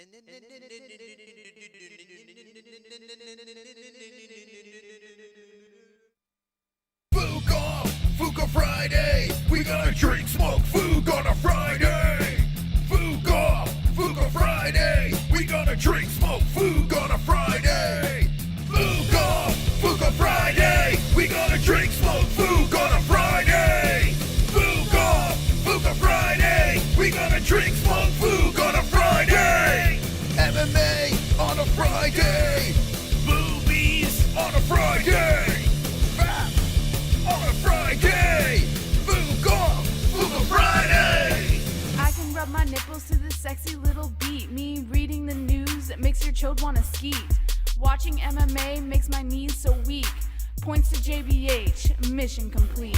Fuka Friday, we gonna drink, smoke, food on a Friday. Fuka Friday, we gonna drink, smoke, food on a Friday. Fuka Friday, we gonna drink, smoke, food on a Friday. Fuka Friday, we gonna drink, smoke, food on a Friday. MMA on a Friday, movies on a Friday. On a Friday, Fuka Friday. I can rub my nipples to this sexy little beat. Me reading the news makes your chode wanna skeet. Watching MMA makes my knees so weak. Points to JBH, mission complete.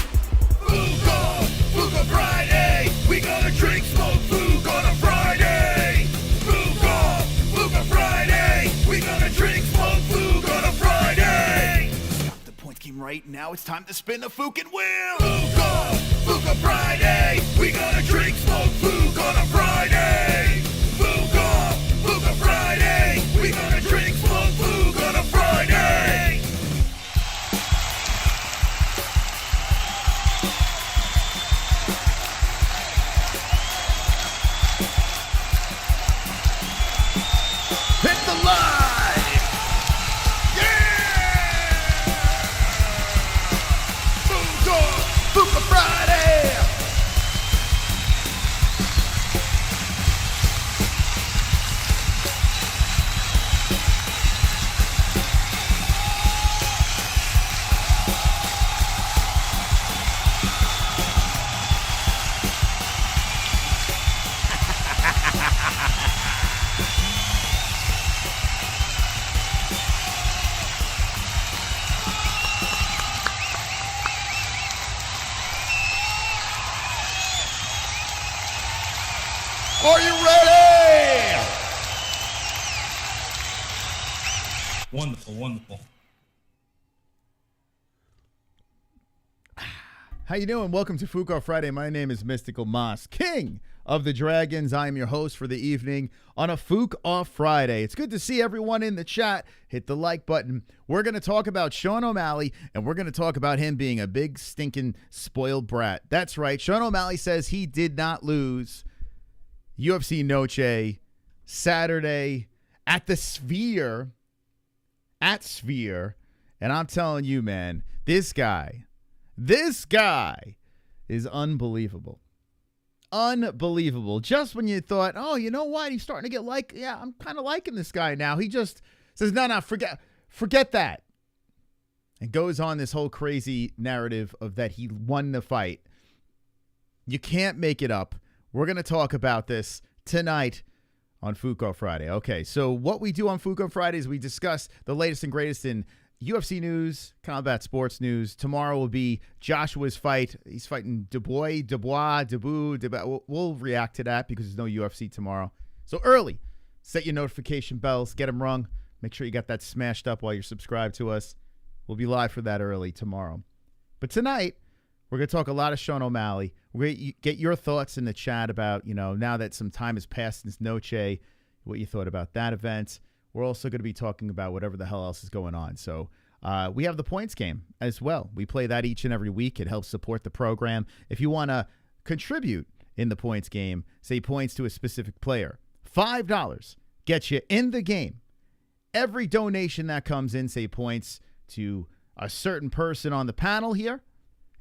Fuka Friday, we gonna drink, smoke, food on a Friday. Fuka Friday, we gonna drink, smoke, food on a Friday. The points came right, now it's time to spin the fucking wheel. Fuka Friday, we gonna drink, smoke, food on a Friday. Fuka Friday, we gonna drink, smoke, food on a Friday. Hit the line! Yeah! Fuka Friday! Are you ready? Wonderful, wonderful. How you doing? Welcome to Fuka Friday. My name is Mystical Moss, King of the Dragons. I am your host for the evening on a Fuka Off Friday. It's good to see everyone in the chat. Hit the like button. We're going to talk about Sean O'Malley, and we're going to talk about him being a big, stinking, spoiled brat. That's right. Sean O'Malley says he did not lose UFC Noche Saturday at the Sphere. At Sphere. And I'm telling you, man, this guy is unbelievable. Unbelievable. Just when you thought, oh, you know what? He's starting to get like, yeah, I'm kind of liking this guy now. He just says, no, forget that. And goes on this whole crazy narrative of that he won the fight. You can't make it up. We're going to talk about this tonight on Fuka Friday. Okay, so what we do on Fuka Friday is we discuss the latest and greatest in UFC news, combat sports news. Tomorrow will be Joshua's fight. He's fighting Dubois. We'll react to that because there's no UFC tomorrow. So early, set your notification bells, get them rung. Make sure you got that smashed up while you're subscribed to us. We'll be live for that early tomorrow. But tonight, we're going to talk a lot of Sean O'Malley. We're going to get your thoughts in the chat about, now that some time has passed since Noche, what you thought about that event. We're also going to be talking about whatever the hell else is going on. So we have the points game as well. We play that each and every week. It helps support the program. If you want to contribute in the points game, say points to a specific player, $5 gets you in the game. Every donation that comes in, say points to a certain person on the panel here,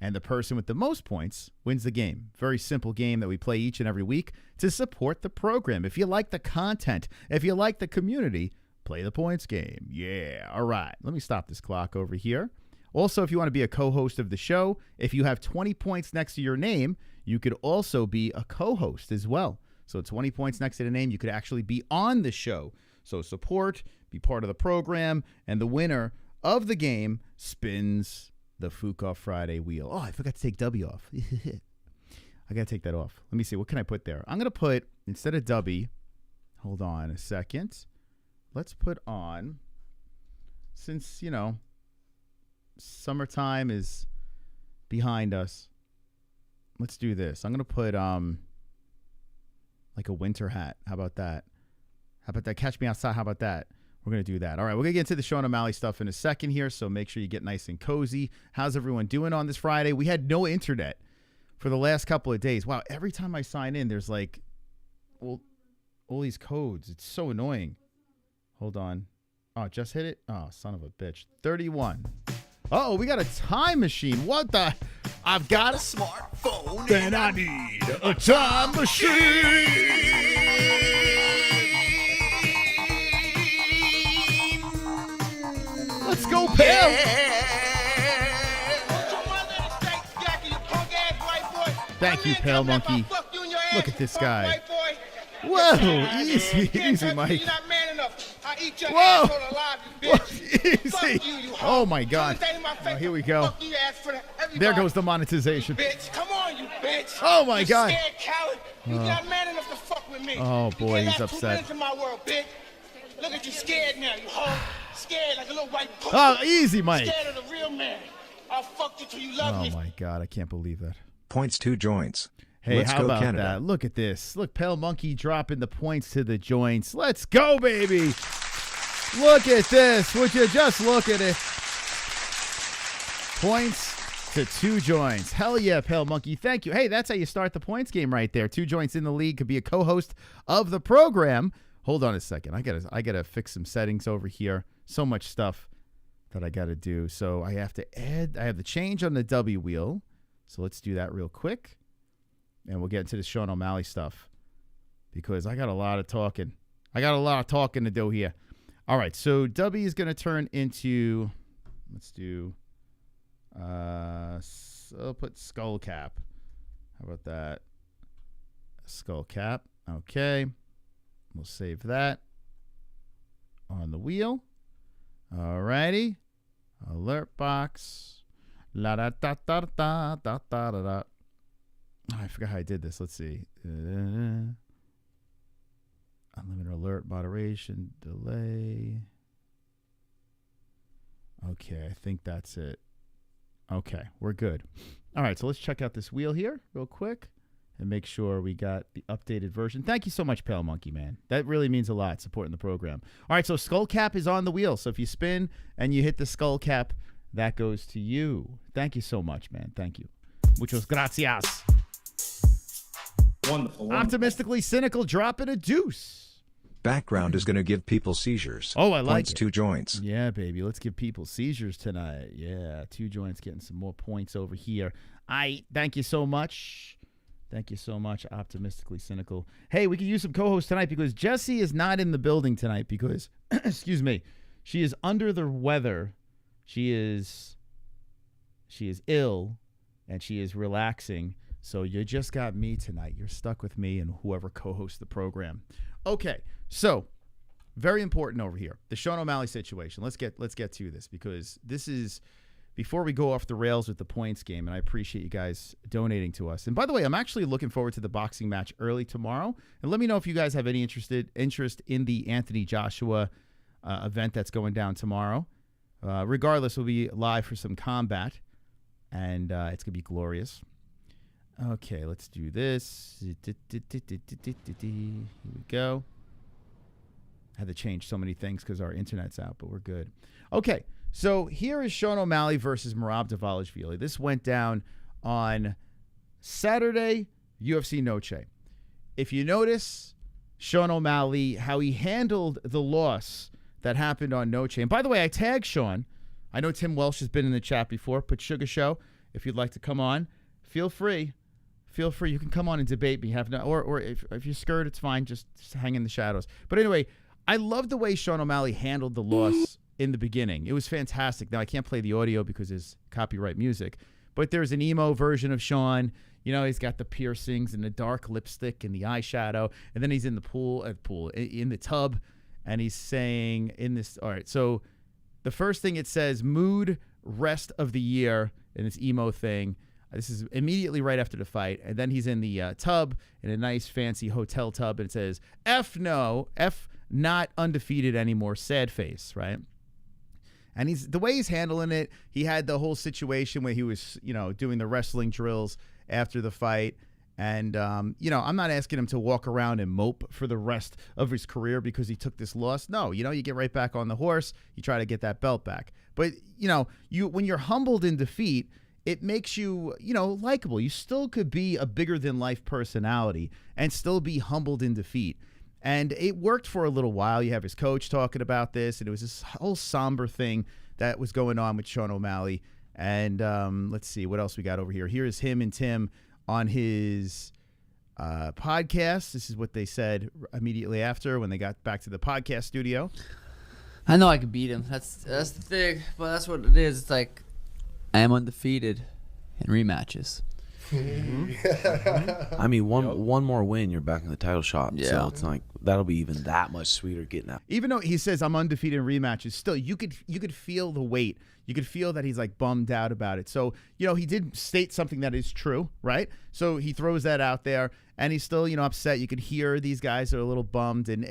and the person with the most points wins the game. Very simple game that we play each and every week to support the program. If you like the content, if you like the community, play the points game. Yeah, all right. Let me stop this clock over here. Also, if you want to be a co-host of the show, if you have 20 points next to your name, you could also be a co-host as well. So 20 points next to the name, you could actually be on the show. So support, be part of the program, and the winner of the game spins the Fuka Friday wheel. Oh, I forgot to take W off. I got to take that off. Let me see. What can I put there? I'm going to put, instead of W, hold on a second. Let's put on, since, summertime is behind us, let's do this. I'm going to put like a winter hat. How about that? about that? Catch me outside. How about that? We're going to do that. All right, we're going to get into the Sean O'Malley stuff in a second here, so make sure you get nice and cozy. How's everyone doing on this Friday? We had no internet for the last couple of days. Wow, every time I sign in, there's like all these codes. It's so annoying. Hold on. Oh, just hit it? Oh, son of a bitch. 31. Uh-oh, we got a time machine. What the? I've got a Smartphone then I need a time machine. Let's go, pal. Thank you, Pale Monkey. Look at this guy. Whoa, easy, easy, Mike. Whoa, easy. Oh my God. Oh, here we go. There goes the monetization. Come on, you bitch. Oh my God. You're not man enough to fuck with me. Oh boy, he's upset. Into my world, bitch. Look at you scared now, you hoe. Scared like a little white pussy. Oh, easy, Mike. Scared of the real man. I'll fuck you till you love me. Oh my God, I can't believe that. Points 2 joints. Hey, Let's how go about Canada. that? Look at this. Look, Pale Monkey dropping the points to the joints. Let's go, baby. Look at this. Would you just look at it? Points to 2 joints. Hell yeah, Pale Monkey. Thank you. Hey, that's how you start the points game right there. 2 joints in the league. Could be a co-host of the program. Hold on a second. I gotta fix some settings over here. So much stuff that I gotta do. So I have to add. I have the change on the W wheel. So let's do that real quick. And we'll get into the Sean O'Malley stuff because I got a lot of talking. I got a lot of talking to do here. All right, so W is going to turn into, let's do, so put skull cap. How about that? Skull cap. Okay. We'll save that on the wheel. All righty. Alert box. La da da da da da da da da. Oh, I forgot how I did this. Let's see. Unlimited alert, moderation, delay. Okay, I think that's it. Okay, we're good. All right, so let's check out this wheel here real quick and make sure we got the updated version. Thank you so much, Pale Monkey, man. That really means a lot, supporting the program. All right, so skull cap is on the wheel. So if you spin and you hit the skull cap, that goes to you. Thank you so much, man. Thank you. Muchos gracias. Wonderful. Optimistically cynical, dropping a deuce. Background is going to give people seizures. Oh, I like Points it. 2 joints. Yeah, baby. Let's give people seizures tonight. Yeah, 2 joints getting some more points over here. Thank you so much. Thank you so much, Optimistically Cynical. Hey, we could use some co-hosts tonight because Jessie is not in the building tonight because, excuse me, she is under the weather. She is ill, and she is relaxing. So you just got me tonight. You're stuck with me and whoever co-hosts the program. Okay, so very important over here, the Sean O'Malley situation. Let's get to this because this is before we go off the rails with the points game, and I appreciate you guys donating to us. And by the way, I'm actually looking forward to the boxing match early tomorrow. And let me know if you guys have any interest in the Anthony Joshua event that's going down tomorrow. Regardless, we'll be live for some combat, and it's gonna be glorious. Okay, let's do this. Here we go. I had to change so many things because our internet's out, but we're good. Okay, so here is Sean O'Malley versus Merab Dvalishvili. This went down on Saturday, UFC Noche. If you notice, Sean O'Malley, how he handled the loss that happened on Noche. And by the way, I tagged Sean. I know Tim Welsh has been in the chat before. Put Sugar Show. If you'd like to come on, feel free. Feel free. You can come on and debate me. Or if you're scared, it's fine. Just hang in the shadows. But anyway, I love the way Sean O'Malley handled the loss in the beginning. It was fantastic. Now, I can't play the audio because there's copyright music. But there's an emo version of Sean. You know, he's got the piercings and the dark lipstick and the eyeshadow. And then he's in the in the tub. And he's saying in this, all right, so the first thing it says, mood rest of the year in this emo thing. This is immediately right after the fight. And then he's in the tub, in a nice fancy hotel tub. And it says, F not undefeated anymore, sad face, right? And the way he's handling it, he had the whole situation where he was, doing the wrestling drills after the fight. And, you know, I'm not asking him to walk around and mope for the rest of his career because he took this loss. No, you know, you get right back on the horse. You try to get that belt back. But, you know, when you're humbled in defeat, it makes you, you know, likable. You still could be a bigger-than-life personality and still be humbled in defeat. And it worked for a little while. You have his coach talking about this, and it was this whole somber thing that was going on with Sean O'Malley. And let's see, what else we got over here? Here's him and Tim on his podcast. This is what they said immediately after when they got back to the podcast studio. I know I could beat him. That's the thing. But that's what it is. It's like I am undefeated in rematches. I mean, one more win, you're back in the title shot. Yeah. So it's like that'll be even that much sweeter getting out. Even though he says I'm undefeated in rematches, still you could feel the weight. You could feel that he's like bummed out about it. So, you know, he did state something that is true, right? So he throws that out there, and he's still, you know, upset. You could hear these guys are a little bummed, and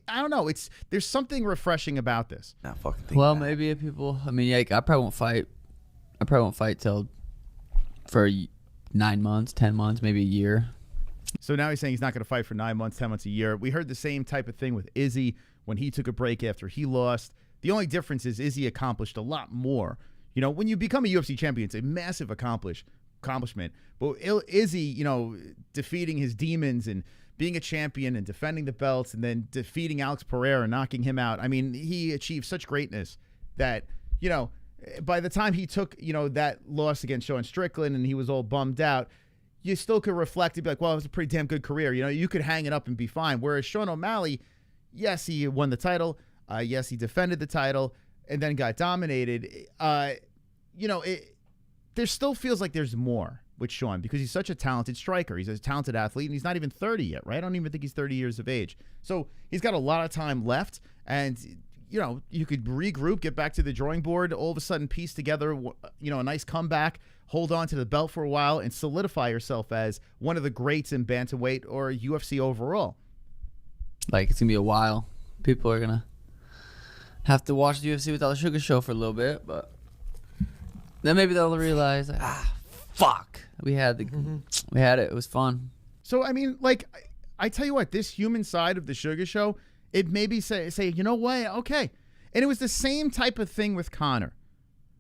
I don't know. There's something refreshing about this. Not fucking think Well, that. maybe if people. I mean, like, I probably won't fight till for 9 months, 10 months, maybe a year. So now he's saying he's not going to fight for 9 months, 10 months, a year. We heard the same type of thing with Izzy when he took a break after he lost. The only difference is Izzy accomplished a lot more. You know, when you become a UFC champion, it's a massive accomplishment. But Izzy, you know, defeating his demons and being a champion and defending the belts and then defeating Alex Pereira and knocking him out. I mean, he achieved such greatness that, you know, by the time he took, you know, that loss against Sean Strickland and he was all bummed out, you still could reflect and be like, well, it was a pretty damn good career. You know, you could hang it up and be fine. Whereas Sean O'Malley, yes, he won the title. Yes, he defended the title and then got dominated. You know, there still feels like there's more with Sean because he's such a talented striker. He's a talented athlete, and he's not even 30 yet, right? I don't even think he's 30 years of age. So he's got a lot of time left, and, you know, you could regroup, get back to the drawing board, all of a sudden piece together, you know, a nice comeback, hold on to the belt for a while, and solidify yourself as one of the greats in bantamweight or UFC overall. Like, it's going to be a while. People are going to have to watch the UFC without the Sugar Show for a little bit, but then maybe they'll realize, like, fuck, we had it. It was fun. So I mean, like, I tell you what, this human side of the Sugar Show, it made me say, you know what, okay, and it was the same type of thing with Conor,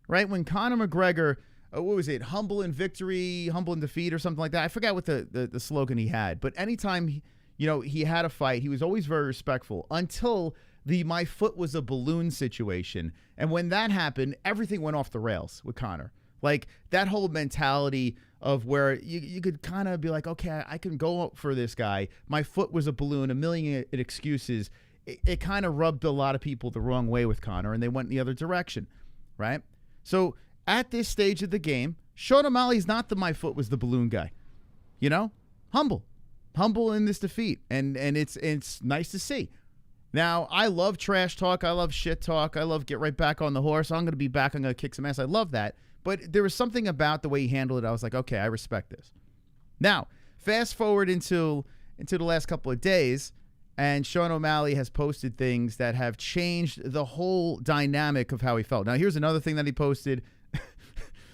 right? When Conor McGregor, what was it, humble in victory, humble in defeat, or something like that. I forgot what the slogan he had, but anytime he had a fight, he was always very respectful until the my foot was a balloon situation. And when that happened, everything went off the rails with Conor. Like, that whole mentality of where you could kind of be like, okay, I can go for this guy. My foot was a balloon, a million excuses. It kind of rubbed a lot of people the wrong way with Conor, and they went in the other direction, right? So at this stage of the game, Sean O'Malley's not the my foot was the balloon guy. You know? Humble in this defeat. And it's nice to see. Now, I love trash talk. I love shit talk. I love get right back on the horse. I'm going to be back. I'm going to kick some ass. I love that. But there was something about the way he handled it. I was like, okay, I respect this. Now, fast forward into the last couple of days, and Sean O'Malley has posted things that have changed the whole dynamic of how he felt. Now, here's another thing that he posted. Let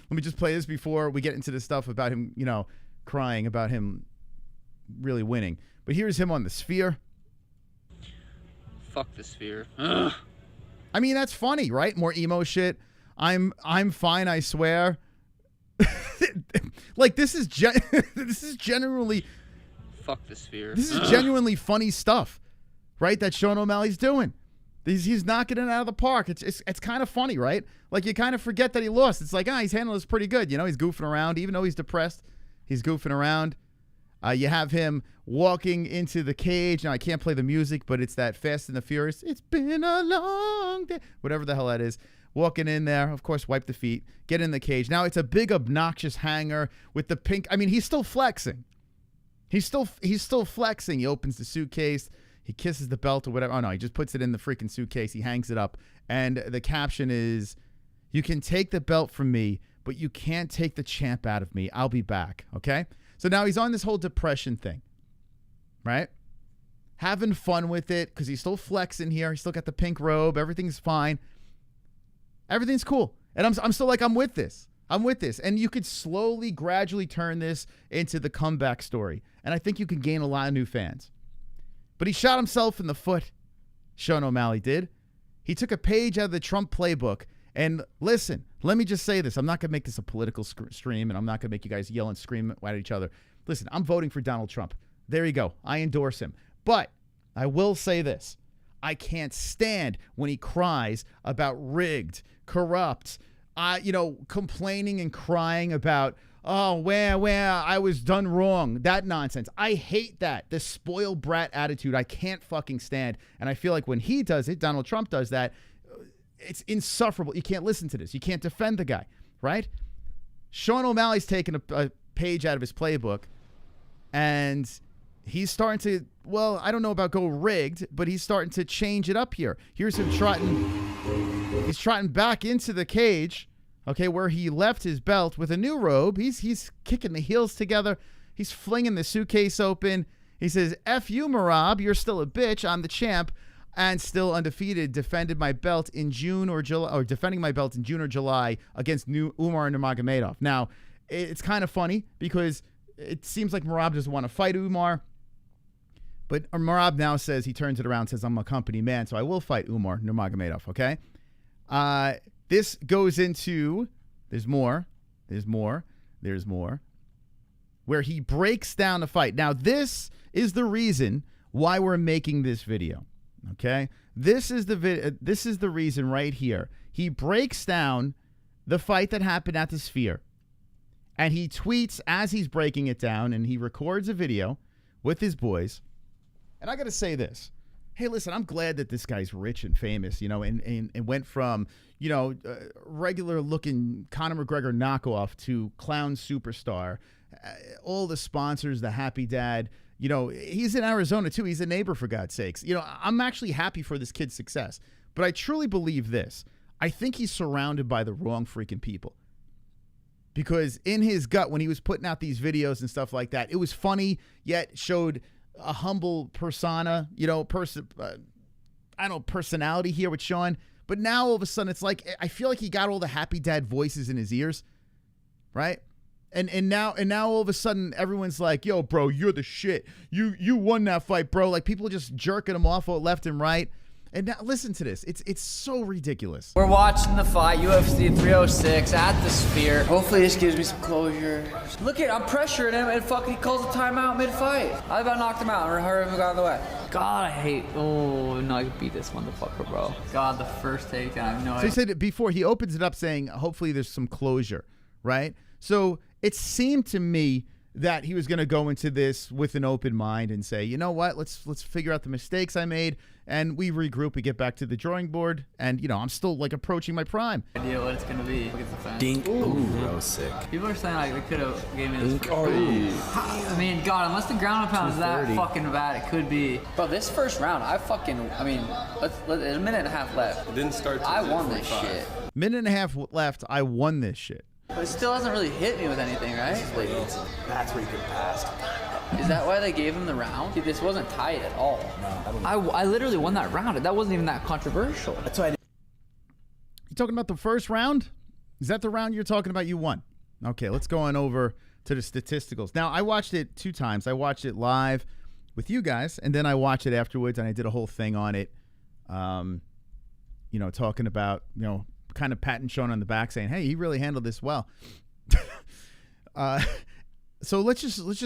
me just play this before we get into the stuff about him, you know, crying about him really winning. But here's him on the Sphere. Fuck the Sphere. Ugh. I mean, that's funny, right? More emo shit. I'm fine, I swear. Like, this is genuinely Fuck the Sphere. this is genuinely funny stuff, right? That Sean O'Malley's doing. He's knocking it out of the park. It's kind of funny, right? Like, you kind of forget that he lost. It's like, he's handling this pretty good. You know, he's goofing around. Even though he's depressed, he's goofing around. You have him walking into the cage. Now, I can't play the music, but it's that Fast and the Furious. It's been a long day. Whatever the hell that is. Walking in there, of course, wipe the feet, get in the cage. Now, it's a big, obnoxious hanger with the pink. I mean, he's still flexing. He's still flexing. He opens the suitcase. He kisses the belt or whatever. Oh, no, he just puts it in the freaking suitcase. He hangs it up. And the caption is, "You can take the belt from me, but you can't take the champ out of me. I'll be back." Okay? So now he's on this whole depression thing, right? Having fun with it because he's still flexing here. He's still got the pink robe. Everything's fine. Everything's cool. And I'm still like, I'm with this. I'm with this. And you could slowly, gradually turn this into the comeback story. And I think you can gain a lot of new fans. But he shot himself in the foot, Sean O'Malley did. He took a page out of the Trump playbook. And listen, let me just say this. I'm not going to make this a political stream, and I'm not going to make you guys yell and scream at each other. Listen, I'm voting for Donald Trump. There you go. I endorse him. But I will say this. I can't stand when he cries about rigged, corrupt, complaining and crying about, oh, where I was done wrong. That nonsense. I hate that. The spoiled brat attitude. I can't fucking stand. And I feel like when he does it, Donald Trump does that, it's insufferable. You can't listen to this. You can't defend the guy, right? Sean O'Malley's taking a page out of his playbook, and he's starting to, well, I don't know about go rigged, but he's starting to change it up here. Here's him trotting. He's trotting back into the cage, okay, where he left his belt with a new robe. He's kicking the heels together. He's flinging the suitcase open. He says, F you, Merab. You're still a bitch. I'm the champ and still undefeated. Defended my belt in June or July, or defending my belt in June or July against Umar Nurmagomedov. Now, it's kind of funny because it seems like Merab doesn't want to fight Umar. But Merab now says, he turns it around, says, I'm a company man, so I will fight Umar Nurmagomedov, okay? This goes into, there's more, where he breaks down the fight. Now, this is the reason why we're making this video, okay? This is the reason right here. He breaks down the fight that happened at the Sphere, and he tweets as he's breaking it down, and he records a video with his boys. And I got to say this. Hey, listen, I'm glad that this guy's rich and famous, and went from, regular-looking Conor McGregor knockoff to clown superstar. All the sponsors, the Happy Dad. He's in Arizona, too. He's a neighbor, for God's sakes. I'm actually happy for this kid's success. But I truly believe this. I think he's surrounded by the wrong freaking people. Because in his gut, when he was putting out these videos and stuff like that, it was funny, yet showed a humble persona, personality here with Sean. But now all of a sudden it's like, I feel like he got all the Happy Dad voices in his ears, right? And now all of a sudden everyone's like, yo, bro, you're the shit. You won that fight, bro. Like, people are just jerking him off left and right. And now listen to this. It's so ridiculous. We're watching the fight, UFC 306 at the Sphere. Hopefully this gives me some closure. Look at, I'm pressuring him, and he calls a timeout mid-fight. I about knocked him out, or hurry him got out of the way. God, I hate, oh, no, I could beat this motherfucker, bro. God, the first takedown, I have no idea. So he said it before, he opens it up saying, hopefully there's some closure, right? So it seemed to me that he was going to go into this with an open mind and say, you know what, let's figure out the mistakes I made, and we regroup, we get back to the drawing board, and I'm still like approaching my prime. Idea what it's going to be. Look at the fence. Dink. Ooh, that was sick. People are saying like they could have gave me this. I mean, God, unless the ground and pound is that fucking bad, it could be. Bro, this first round, there's a minute and a half left. It didn't start. I won this shit. Minute and a half left, I won this shit. But it still hasn't really hit me with anything, right? That's where you could pass. Is that why they gave him the round? Dude, this wasn't tight at all. No, I literally won that round. That wasn't even that controversial. That's why. You talking about the first round? Is that the round you're talking about you won? Okay, let's go on over to the statisticals. Now, I watched it 2 times. I watched it live with you guys, and then I watched it afterwards, and I did a whole thing on it, talking about, kind of patting Sean on the back, saying, "Hey, he really handled this well." So let's just look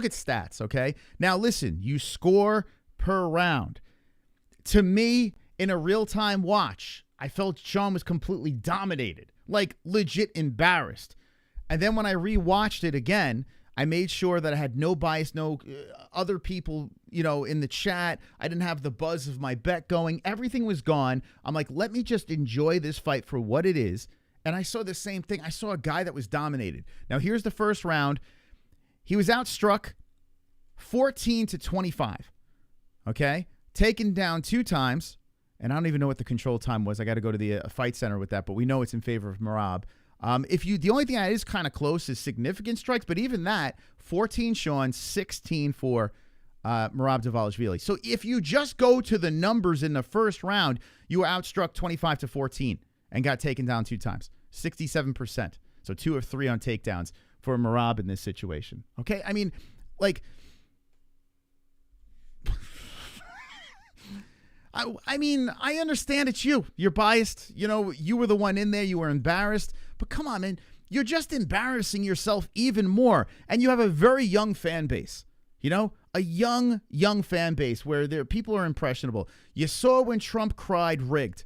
at stats, okay? Now listen, you score per round. To me, in a real-time watch, I felt Sean was completely dominated, like legit embarrassed. And then when I rewatched it again, I made sure that I had no bias, no other people, in the chat. I didn't have the buzz of my bet going. Everything was gone. I'm like, let me just enjoy this fight for what it is. And I saw the same thing. I saw a guy that was dominated. Now, here's the first round. He was outstruck 14-25, okay? Taken down 2 times, and I don't even know what the control time was. I got to go to the fight center with that, but we know it's in favor of Merab. The only thing that is kind of close is significant strikes, but even that, 14 Sean, 16 for Merab Dvalishvili. So if you just go to the numbers in the first round, you were outstruck 25-14 and got taken down 2 times, 67%. So 2 of 3 on takedowns for Merab in this situation. Okay? I mean, like, I mean, I understand it's you. You're biased. You know, you were the one in there. You were embarrassed. But come on, man. You're just embarrassing yourself even more. And you have a very young fan base. You know, a young fan base where people are impressionable. You saw when Trump cried rigged.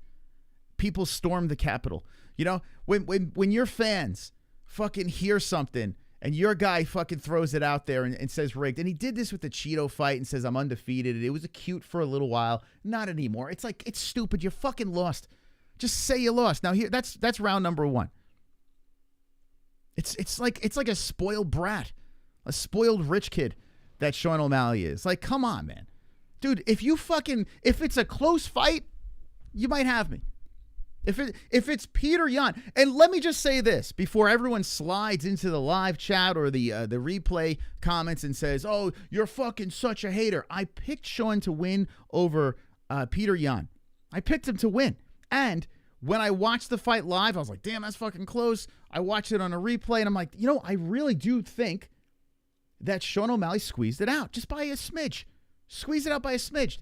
People stormed the Capitol. You know, when your fans fucking hear something and your guy fucking throws it out there and says rigged. And he did this with the Cheeto fight and says, I'm undefeated. It was cute for a little while. Not anymore. It's like, it's stupid. You fucking lost. Just say you lost. Now here, that's round number 1. It's like a spoiled brat. A spoiled rich kid that Sean O'Malley is. Like, come on, man. Dude, if it's a close fight, you might have me. If it's Peter Yan, and let me just say this before everyone slides into the live chat or the replay comments and says, "Oh, you're fucking such a hater." I picked Sean to win over Peter Yan. I picked him to win, and when I watched the fight live, I was like, "Damn, that's fucking close." I watched it on a replay, and I'm like, you know, I really do think that Sean O'Malley squeezed it out just by a smidge, squeezed it out by a smidge.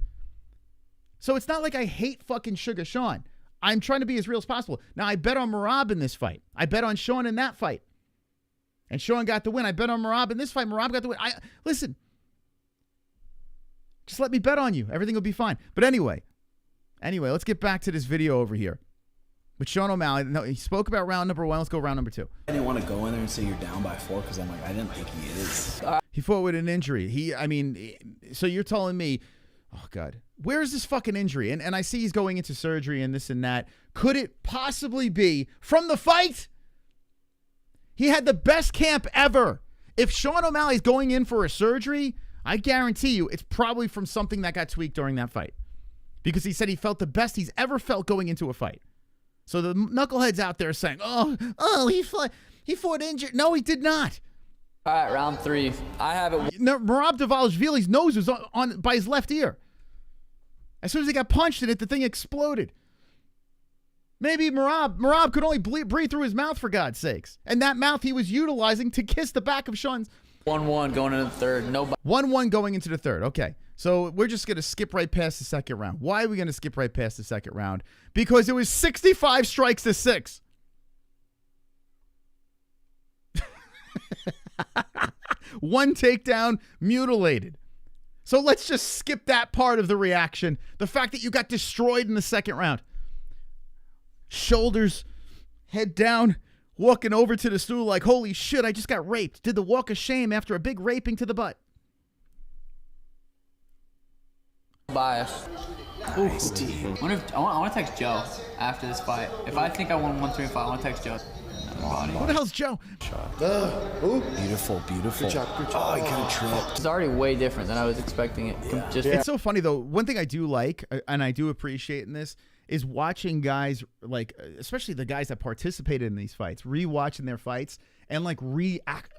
So it's not like I hate fucking Sugar Sean. I'm trying to be as real as possible. Now, I bet on Merab in this fight. I bet on Sean in that fight. And Sean got the win. I bet on Merab in this fight. Merab got the win. Listen, just let me bet on you. Everything will be fine. But anyway, let's get back to this video over here. With Sean O'Malley, no, he spoke about round number 1. Let's go round number 2. I didn't want to go in there and say you're down by 4 because I'm like, I didn't think he is. He fought with an injury. So you're telling me, oh, God, where is this fucking injury? And I see he's going into surgery and this and that. Could it possibly be from the fight? He had the best camp ever. If Sean O'Malley's going in for a surgery, I guarantee you it's probably from something that got tweaked during that fight. Because he said he felt the best he's ever felt going into a fight. So the knuckleheads out there saying, oh, he fought injured. No, he did not. All right, round 3. I have it. No, Merab Dvalishvili's nose was on by his left ear. As soon as he got punched in it, the thing exploded. Maybe Merab could only breathe through his mouth, for God's sakes. And that mouth he was utilizing to kiss the back of Sean's. 1-1 going into the third. Nobody. 1-1 going into the third. Okay. So we're just going to skip right past the second round. Why are we going to skip right past the second round? Because it was 65 strikes to 6. One takedown, mutilated. So let's just skip that part of the reaction. The fact that you got destroyed in the second round. Shoulders, head down, walking over to the stool like, holy shit, I just got raped. Did the walk of shame after a big raping to the butt. Bias. Nice team. I want to text Joe after this fight. If I think I won 1-3 fight, I want to text Joe. What the hell's Joe? Beautiful. Good job. Oh, he kind of tripped. It's already way different than I was expecting it. It's so funny, though. One thing I do like, and I do appreciate in this, is watching guys, like, especially the guys that participated in these fights, rewatching their fights and, like,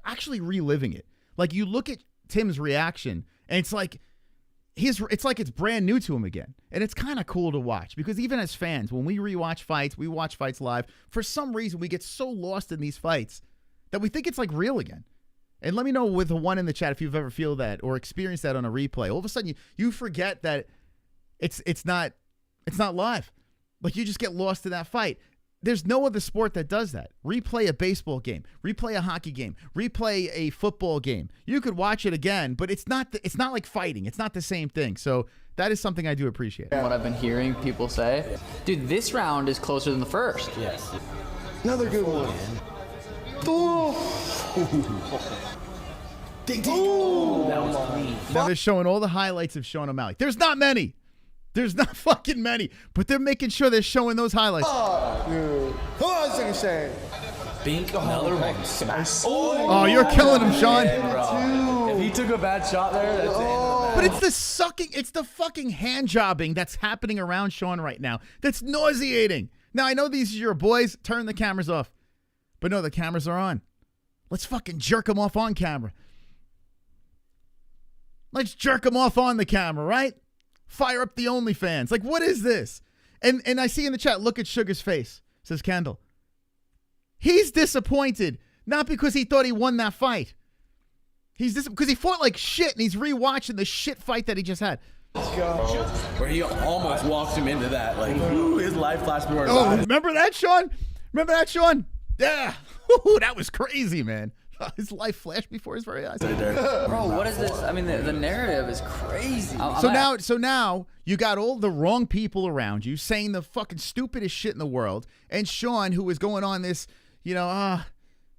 actually reliving it. Like, you look at Tim's reaction, and it's like, it's like it's brand new to him again. And it's kind of cool to watch because even as fans, when we rewatch fights, we watch fights live, for some reason we get so lost in these fights that we think it's like real again. And let me know with the one in the chat if you've ever feel that or experienced that on a replay. All of a sudden you forget that it's not live. Like you just get lost in that fight. There's no other sport that does that. Replay a baseball game, replay a hockey game, replay a football game. You could watch it again, but it's not like fighting. It's not the same thing. So that is something I do appreciate. What I've been hearing people say, dude, this round is closer than the first. Yes. Another good one. Ding, ding. Ooh, that was clean. Now they're showing all the highlights of Sean O'Malley. There's not many. There's not fucking many, but they're making sure they're showing those highlights. Oh, dude. Who else are you saying? Bink, another one. Smash. Oh, you're killing him, Sean. If he took a bad shot there, that's the end of the But it's the fucking hand jobbing that's happening around Sean right now. That's nauseating. Now, I know these are your boys. Turn the cameras off. But no, the cameras are on. Let's fucking jerk them off on camera. Let's jerk them off on the camera, right? Fire up the OnlyFans. Like, what is this? And I see in the chat, look at Sugar's face, says Kendall. He's disappointed, not because he thought he won that fight. He's because he fought like shit, and he's rewatching the shit fight that he just had. Where he almost walked him into that. Like, ooh, his life flashed before his Oh, eyes. remember that, Sean? Remember that, Sean? Yeah. Ooh, that was crazy, man. His life flashed before his very eyes. Bro, what is this? I mean, the narrative is crazy. So now you got all the wrong people around you saying the fucking stupidest shit in the world, and Sean, who was going on this, you know,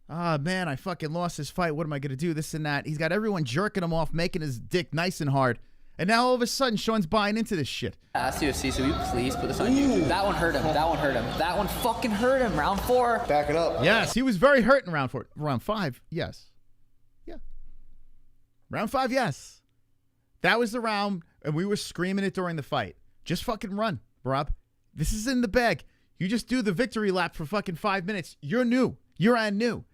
man, I fucking lost this fight. What am I gonna do? This and that. He's got everyone jerking him off, making his dick nice and hard, and now all of a sudden Sean's buying into this shit. Ask UFC, so will you please put this on YouTube? That one hurt him. That one hurt him. That one fucking hurt him. Round 4. Back it up. Yes, he was very hurt in round 4. Round 5, yes. Yeah. Round 5, yes. That was the round, and we were screaming it during the fight. Just fucking run, Rob. This is in the bag. You just do the victory lap for fucking 5 minutes. You're new. You're on new.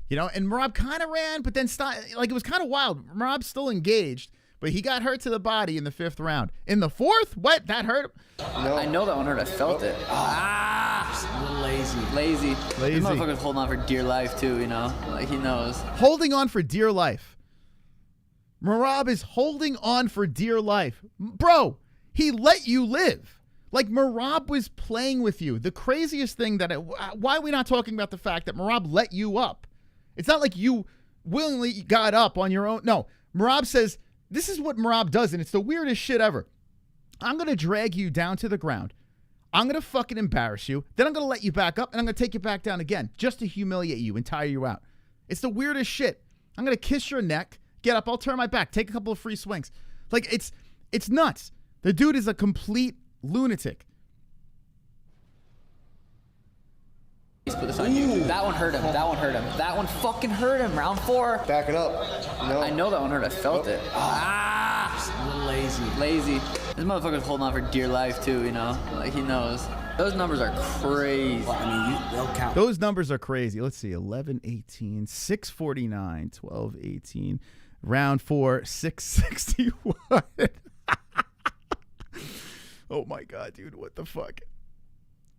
You know, and Marab kind of ran, but then like it was kind of wild. Marab's still engaged, but he got hurt to the body in the 5th round. In the 4th, what? That hurt him? No. I know that one hurt. I felt it. A little lazy. Lazy. This motherfucker's holding on for dear life, too, you know? Like, he knows. Holding on for dear life. Marab is holding on for dear life. Bro, he let you live. Like, Marab was playing with you. The craziest thing why are we not talking about the fact that Marab let you up? It's not like you willingly got up on your own. No, Marab says, this is what Marab does, and it's the weirdest shit ever. I'm going to drag you down to the ground. I'm going to fucking embarrass you. Then I'm going to let you back up, and I'm going to take you back down again just to humiliate you and tire you out. It's the weirdest shit. I'm going to kiss your neck, get up, I'll turn my back, take a couple of free swings. Like, it's nuts. The dude is a complete lunatic. Please put this on YouTube. That one hurt him. That one hurt him. That one fucking hurt him. Round 4. Back it up. No. I know that one hurt. I felt it. A little lazy. Lazy. This motherfucker's holding on for dear life, too, you know? Like, he knows. Those numbers are crazy. Well, I mean, they'll count. Those numbers are crazy. Let's see. 11-18, 649, 12-18. Round 4, 661. Oh, my God, dude. What the fuck?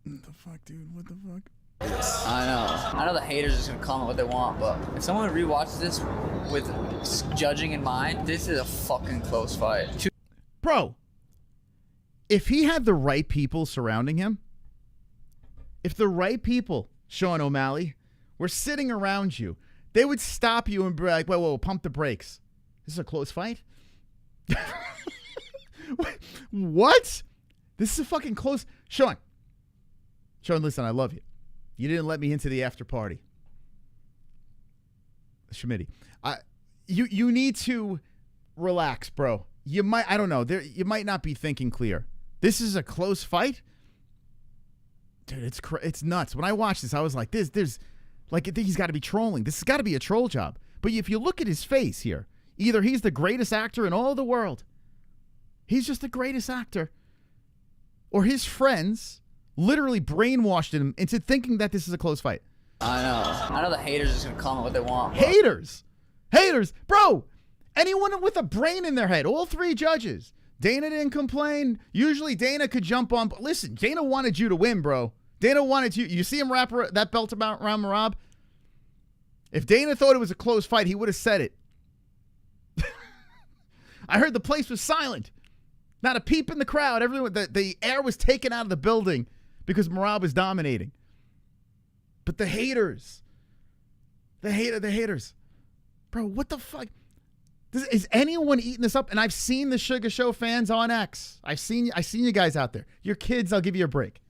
What the fuck, dude? What the fuck? I know the haters are just gonna comment what they want, but if someone rewatches this with judging in mind, this is a fucking close fight. Bro, if he had the right people surrounding him, if the right people, Sean O'Malley, were sitting around you, they would stop you and be like, whoa, pump the brakes. This is a close fight? What? This is a fucking close... Sean, listen, I love you. You didn't let me into the after party. Schmitty. You need to relax, bro. You might, I don't know. You might not be thinking clear. This is a close fight? Dude, it's nuts. When I watched this, I was like, there's like, I think he's got to be trolling. This has got to be a troll job. But if you look at his face here, either he's the greatest actor in all the world. He's just the greatest actor. Or his friends literally brainwashed him into thinking that this is a close fight. I know the haters are just gonna comment what they want. Haters, bro. Anyone with a brain in their head, all 3 judges. Dana didn't complain. Usually Dana could jump on. Listen, Dana wanted you to win, bro. Dana wanted you. You see him wrap that belt around Marab? If Dana thought it was a close fight, he would have said it. I heard the place was silent. Not a peep in the crowd. Everyone, the air was taken out of the building because Marab was dominating. But the haters. The haters. Bro, what the fuck? Is anyone eating this up? And I've seen the Sugar Show fans on X. I've seen you guys out there. Your kids, I'll give you a break.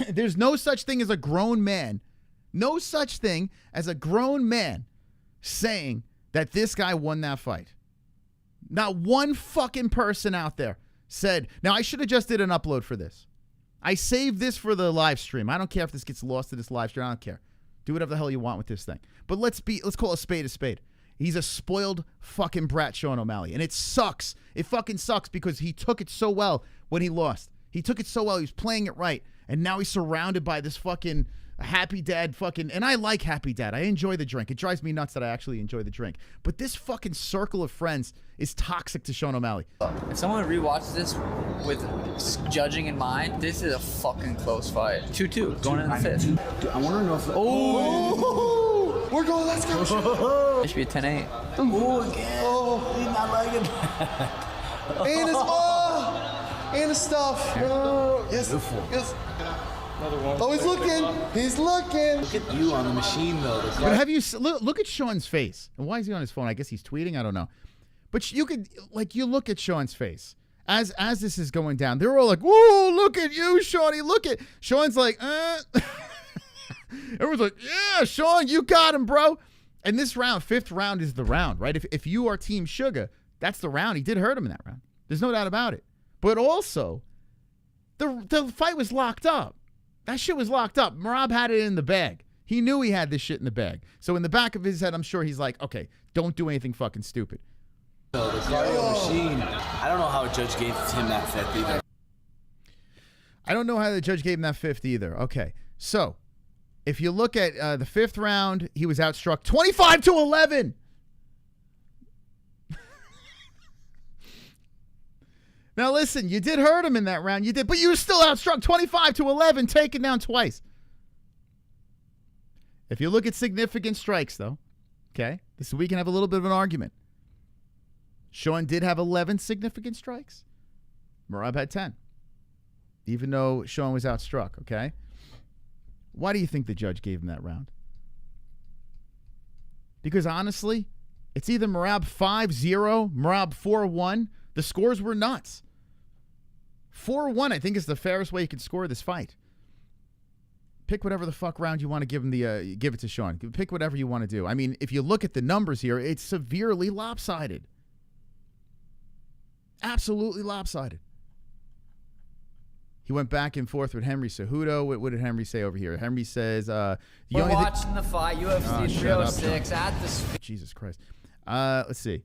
There's no such thing as a grown man. No such thing as a grown man saying that this guy won that fight. Not one fucking person out there said, now I should have just did an upload for this. I saved this for the live stream. I don't care if this gets lost to this live stream. I don't care. Do whatever the hell you want with this thing. But let's call a spade a spade. He's a spoiled fucking brat, Sean O'Malley. And it sucks. It fucking sucks because he took it so well when he lost. He took it so well. He was playing it right. And now he's surrounded by this fucking a Happy Dad fucking, and I like Happy Dad. I enjoy the drink. It drives me nuts that I actually enjoy the drink. But this fucking circle of friends is toxic to Sean O'Malley. If someone rewatches this with judging in mind, this is a fucking close fight. 2-2 going in the fifth. I want to know if. Oh, we're going. Let's go. It should be a 10-8. Oh, again. Oh, he's not liking that. And his and his stuff. Yes. Yes. Another one. Oh, he's looking. He's looking. Look at you on the machine, though. But have you look at Sean's face? And why is he on his phone? I guess he's tweeting. I don't know. But you could you look at Sean's face as this is going down. They're all like, "Whoa, look at you, Shawnee! Look at." Sean's like, Everyone's like, "Yeah, Sean, you got him, bro." And this round, 5th round, is the round, right? If you are Team Sugar, that's the round. He did hurt him in that round. There's no doubt about it. But also, the fight was locked up. That shit was locked up. Merab had it in the bag. He knew he had this shit in the bag. So in the back of his head, I'm sure he's like, okay, don't do anything fucking stupid. The cardio machine. I don't know how a judge gave him that 5th either. I don't know how the judge gave him that 5th either. Okay, so if you look at the 5th round, he was outstruck 25-11. Now listen, you did hurt him in that round. You did, but you were still outstruck 25-11, taken down twice. If you look at significant strikes, though, okay, this we can have a little bit of an argument. Sean did have 11 significant strikes. Merab had 10, even though Sean was outstruck, okay? Why do you think the judge gave him that round? Because honestly, it's either Merab 5-0, Merab 4-1. The scores were nuts. 4-1, I think, is the fairest way you can score this fight. Pick whatever the fuck round you want to give him give it to Sean. Pick whatever you want to do. I mean, if you look at the numbers here, it's severely lopsided. Absolutely lopsided. He went back and forth with Henry Cejudo. What did Henry say over here? Henry says, We're watching the fight, UFC 306 at the... Jesus Christ. Let's see.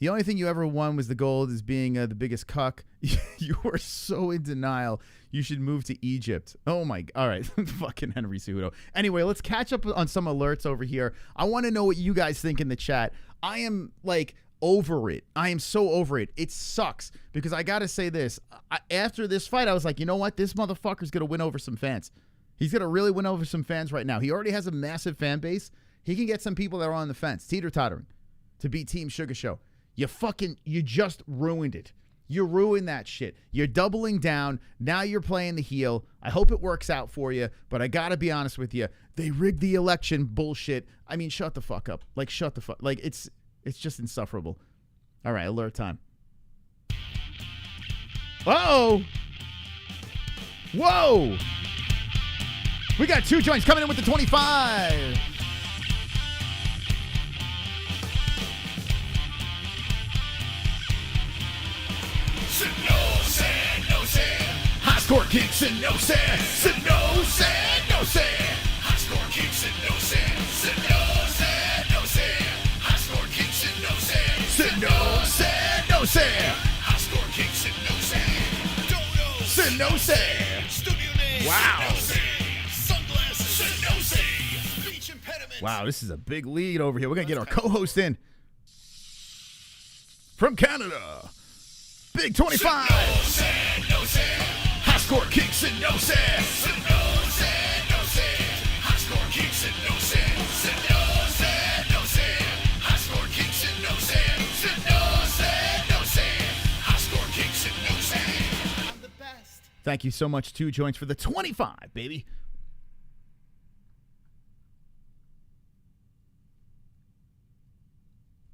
The only thing you ever won was the gold as being the biggest cuck. You were so in denial. You should move to Egypt. Oh, my... All right. Fucking Henry Cejudo. Anyway, let's catch up on some alerts over here. I want to know what you guys think in the chat. I am, like... over it. I am so over it. It sucks because I gotta say this. After this fight, I was like, you know what? This motherfucker's gonna win over some fans. He's gonna really win over some fans right now. He already has a massive fan base. He can get some people that are on the fence, teeter-tottering, to be Team Sugar Show. You just ruined it. You ruined that shit. You're doubling down. Now you're playing the heel. I hope it works out for you, but I gotta be honest with you. They rigged the election bullshit. I mean, shut the fuck up. Like, shut the fuck. Like, it's just insufferable. All right, alert time. Uh-oh. Whoa. We got 2 joints coming in with the 25. No say. High score kicks and no say. No say. High score kicks and no say. No say. High score kicks and no say. No say. High score kicks and no say. No say. Studio name. Wow. Sunglasses. No say. Speech impediment. Wow, this is a big lead over here. We're going to get our co-host in. From Canada. Big 25. No say. High score kicks and no say. No say. High score kicks and no say. No say. High score kicks and no say. No say. High score kicks and no say. I'm the best. Thank you so much, 2 joints for the 25, baby.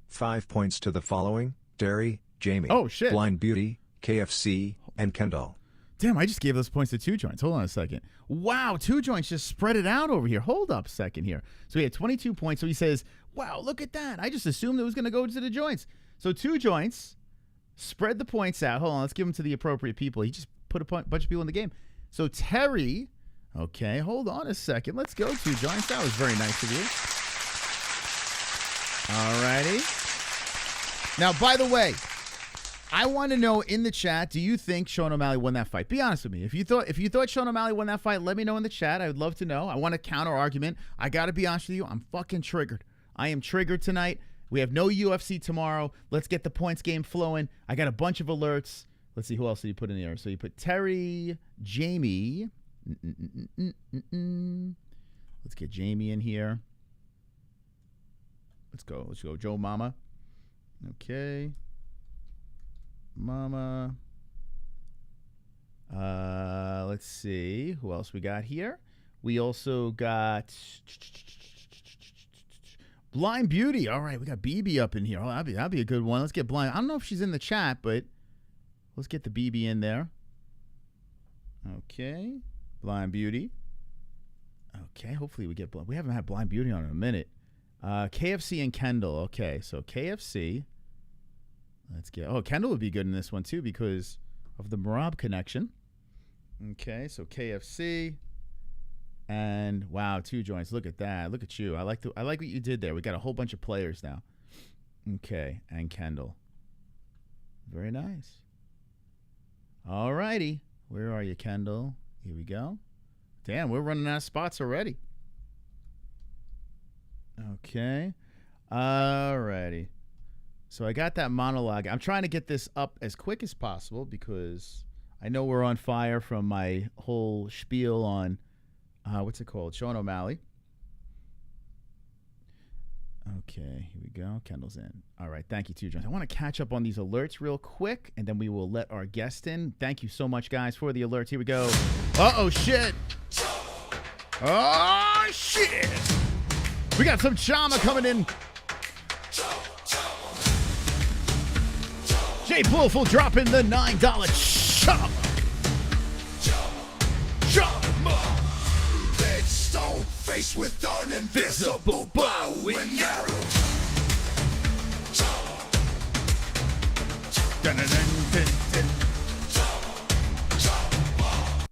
Five points to the following: Derry, Jamie, Oh, shit. Blind Beauty, KFC, and Kendall. Damn, I just gave those points to 2 joints. Hold on a second. Wow, 2 joints just spread it out over here. Hold up a second here. So he had 22 points. So he says, wow, look at that. I just assumed it was going to go to the joints. So 2 joints, spread the points out. Hold on, let's give them to the appropriate people. He just put a bunch of people in the game. So Terry, okay, hold on a second. Let's go 2 joints. That was very nice of you. All righty. Now, by the way, I want to know in the chat, do you think Sean O'Malley won that fight? Be honest with me. If you thought Sean O'Malley won that fight, let me know in the chat. I would love to know. I want a counter argument. I got to be honest with you. I'm fucking triggered. I am triggered tonight. We have no UFC tomorrow. Let's get the points game flowing. I got a bunch of alerts. Let's see, who else did you put in there? So you put Terry, Jamie. Let's get Jamie in here. Let's go. Joe Mama. Okay. Mama. Let's see. Who else we got here? We also got Blind Beauty. All right, we got BB up in here. Oh, that'd be a good one. Let's get Blind. I don't know if she's in the chat, but let's get the BB in there. Okay. Blind Beauty. Okay, hopefully we get Blind. We haven't had Blind Beauty on in a minute. KFC and Kendall. Okay, so KFC. Let's get... Oh, Kendall would be good in this one, too, because of the Marab connection. Okay, so KFC. And, wow, 2 joints. Look at that. Look at you. I like what you did there. We got a whole bunch of players now. Okay, and Kendall. Very nice. All righty. Where are you, Kendall? Here we go. Damn, we're running out of spots already. Okay. All righty. So I got that monologue. I'm trying to get this up as quick as possible because I know we're on fire from my whole spiel on, what's it called? Sean O'Malley. Okay, here we go. Kendall's in. All right, thank you, too, John. I want to catch up on these alerts real quick, and then we will let our guest in. Thank you so much, guys, for the alerts. Here we go. Uh-oh, shit. Oh, shit. We got some Chama coming in. Jay Bluffel dropping the $9 Chama. Chama. Red stone face with an invisible bow and arrow.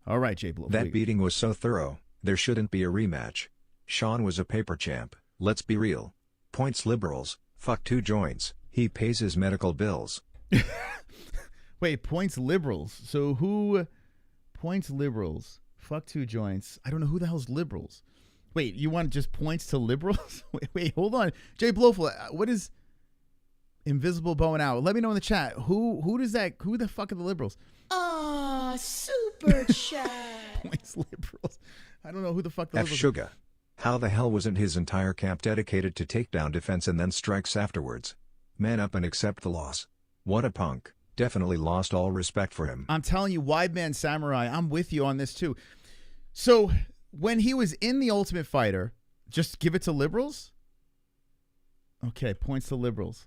All right, Jay Bluffel. That beating was so thorough, there shouldn't be a rematch. Sean was a paper champ, let's be real. Points liberals, fuck 2 joints, he pays his medical bills. Wait, points liberals. So who points liberals? Fuck 2 joints. I don't know who the hell's liberals. Wait, you want just points to liberals? wait, hold on. Jay Blofeld, what is invisible bow and arrow? Let me know in the chat. Who does that? Who the fuck are the liberals? Super chat. Points liberals. I don't know who the fuck the F. liberals Sugar. How the hell wasn't his entire camp dedicated to takedown defense and then strikes afterwards? Man up and accept the loss. What a punk. Definitely lost all respect for him. I'm telling you, Wide Man Samurai, I'm with you on this too. So when he was in the Ultimate Fighter, just give it to liberals? Okay, points to liberals.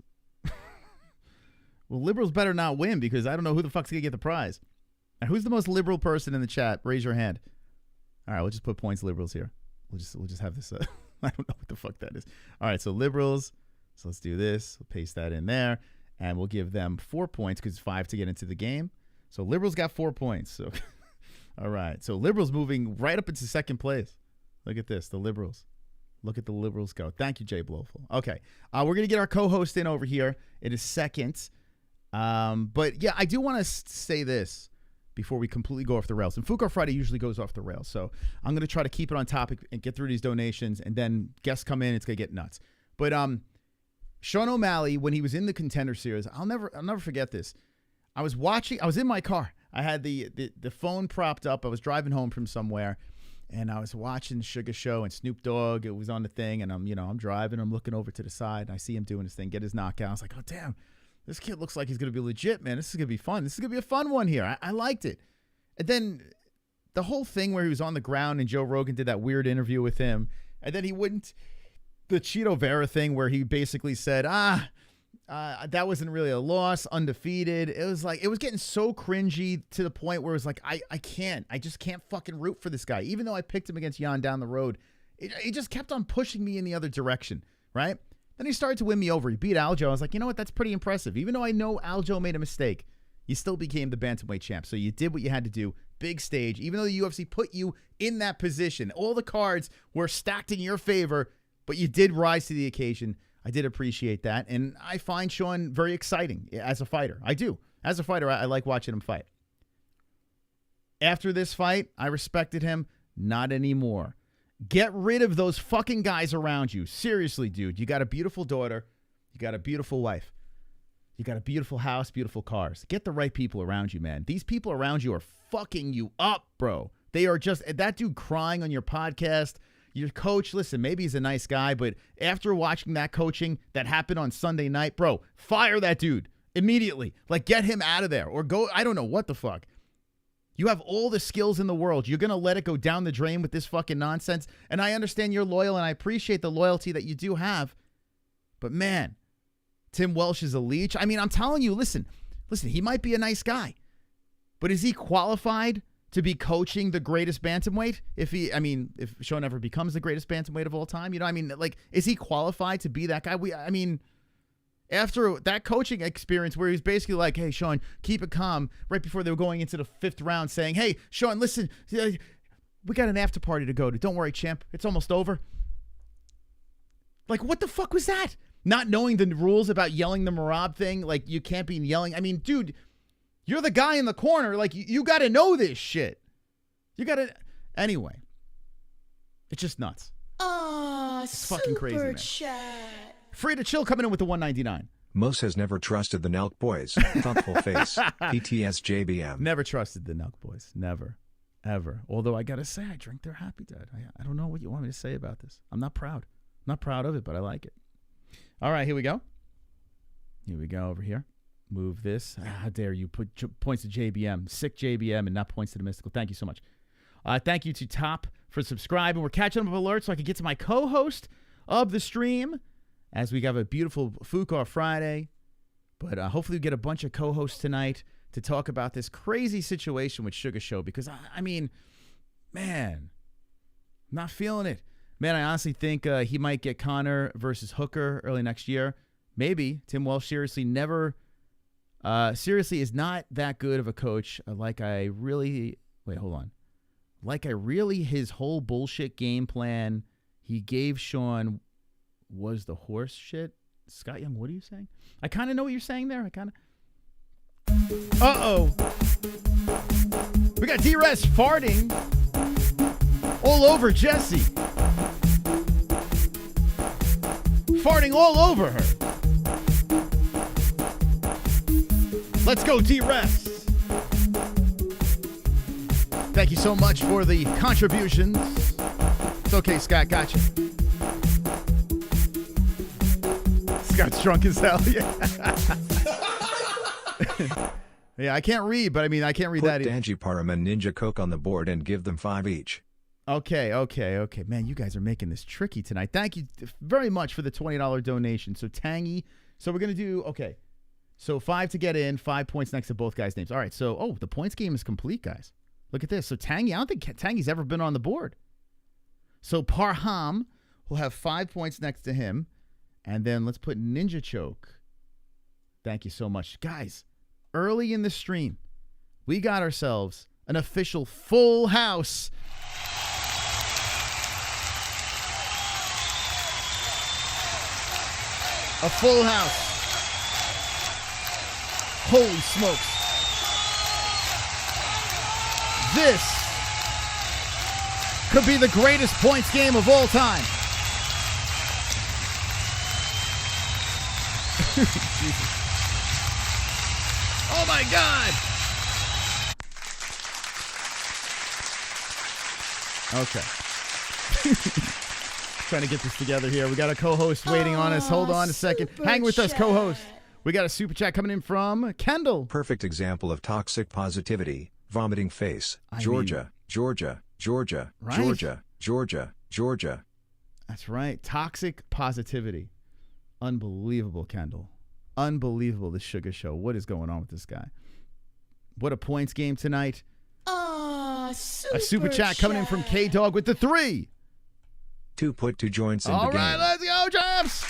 Well, liberals better not win because I don't know who the fuck's going to get the prize. Now, who's the most liberal person in the chat? Raise your hand. All right, we'll just put points liberals here. We'll just have this. I don't know what the fuck that is. All right, so liberals. So let's do this. We'll paste that in there. And we'll give them 4 points because it's 5 to get into the game. So liberals got 4 points. So, all right. So liberals moving right up into second place. Look at this, the liberals. Look at the liberals go. Thank you, Jay Blofeld. Okay, we're going to get our co-host in over here. It is second. But, yeah, I do want to say this before we completely go off the rails. And Fuko Friday usually goes off the rails. So I'm going to try to keep it on topic and get through these donations. And then guests come in. It's going to get nuts. But Sean O'Malley, when he was in the Contender Series, I'll never forget this. I was in my car. I had the phone propped up. I was driving home from somewhere, and I was watching Sugar Show and Snoop Dogg. It was on the thing, and I'm driving. I'm looking over to the side, and I see him doing his thing, get his knockout. I was like, oh, damn, this kid looks like he's going to be legit, man. This is going to be fun. This is going to be a fun one here. I liked it. And then the whole thing where he was on the ground and Joe Rogan did that weird interview with him, and then he wouldn't... The Cheeto Vera thing where he basically said, that wasn't really a loss, undefeated. It was getting so cringy to the point where it was like, I just can't fucking root for this guy. Even though I picked him against Jan down the road, it just kept on pushing me in the other direction, right? Then he started to win me over. He beat Aljo. I was like, you know what? That's pretty impressive. Even though I know Aljo made a mistake, you still became the bantamweight champ. So you did what you had to do. Big stage. Even though the UFC put you in that position, all the cards were stacked in your favor, but you did rise to the occasion. I did appreciate that. And I find Sean very exciting as a fighter. I do. As a fighter, I like watching him fight. After this fight, I respected him. Not anymore. Get rid of those fucking guys around you. Seriously, dude. You got a beautiful daughter. You got a beautiful wife. You got a beautiful house, beautiful cars. Get the right people around you, man. These people around you are fucking you up, bro. They are just, that dude crying on your podcast. Your coach, listen, maybe he's a nice guy, but after watching that coaching that happened on Sunday night, bro, fire that dude immediately. Like, get him out of there or go, I don't know what the fuck. You have all the skills in the world. You're going to let it go down the drain with this fucking nonsense. And I understand you're loyal, and I appreciate the loyalty that you do have. But, man, Tim Welsh is a leech. I mean, I'm telling you, listen, he might be a nice guy. But is he qualified to be coaching the greatest bantamweight? If Sean ever becomes the greatest bantamweight of all time, is he qualified to be that guy? After that coaching experience where he's basically like, hey, Sean, keep it calm, right before they were going into the 5th round saying, hey, Sean, listen, we got an after party to go to. Don't worry, champ. It's almost over. Like, what the fuck was that? Not knowing the rules about yelling the Marab thing. Like, you can't be yelling. I mean, dude, you're the guy in the corner. Like, you got to know this shit. You got to. Anyway, it's just nuts. It's fucking crazy, man. Chat. Free to chill coming in with the 199. Mos has never trusted the Nelk boys. Thoughtful face. PTSJBM. Never trusted the Nelk boys. Never. Ever. Although I got to say, I drink their Happy Dad. I don't know what you want me to say about this. I'm not proud. I'm not proud of it, but I like it. All right, here we go. Here we go over here. Move this. How dare you put points to JBM. Sick JBM and not points to the Mystical. Thank you so much. Thank you to Top for subscribing. We're catching up with alerts so I can get to my co-host of the stream as we have a beautiful Fuka Friday. But hopefully we get a bunch of co-hosts tonight to talk about this crazy situation with Sugar Show because, I mean, man, I'm not feeling it. Man, I honestly think he might get Conor versus Hooker early next year. Maybe. Tim Welsh seriously is not that good of a coach. His whole bullshit game plan he gave Sean was the horse shit. Scott Young, what are you saying? I kind of know what you're saying there. Uh-oh. We got D-Res farting all over Jesse. Farting all over her. Let's go, D-Res. Thank you so much for the contributions. It's okay, Scott. Gotcha. Scott's drunk as hell. Yeah. Yeah, I can't read, but I can't read that either. either. Put Danji Param and Ninja Coke on the board and give them 5 each. Okay. Man, you guys are making this tricky tonight. Thank you very much for the $20 donation. So Tangy. So we're going to do, okay. So 5 to get in, 5 points next to both guys' names. All right. So, the points game is complete, guys. Look at this. So Tangy, I don't think Tangy's ever been on the board. So Parham will have 5 points next to him. And then let's put Ninja Choke. Thank you so much. Guys, early in the stream, we got ourselves an official full house. A full house. Holy smokes. This could be the greatest points game of all time. Oh my God. Okay. Trying to get this together here. We got a co-host waiting on us. Hold on a second. Hang with us, co-host. We got a super chat coming in from Kendall. Perfect example of toxic positivity. Vomiting face. Georgia. Right? Georgia. That's right. Toxic positivity. Unbelievable, Kendall. Unbelievable, the Sugar Show. What is going on with this guy? What a points game tonight. A super chat coming in from K-Dog with the 3. 2 put 2 joints in the game. All right, let's go, champs.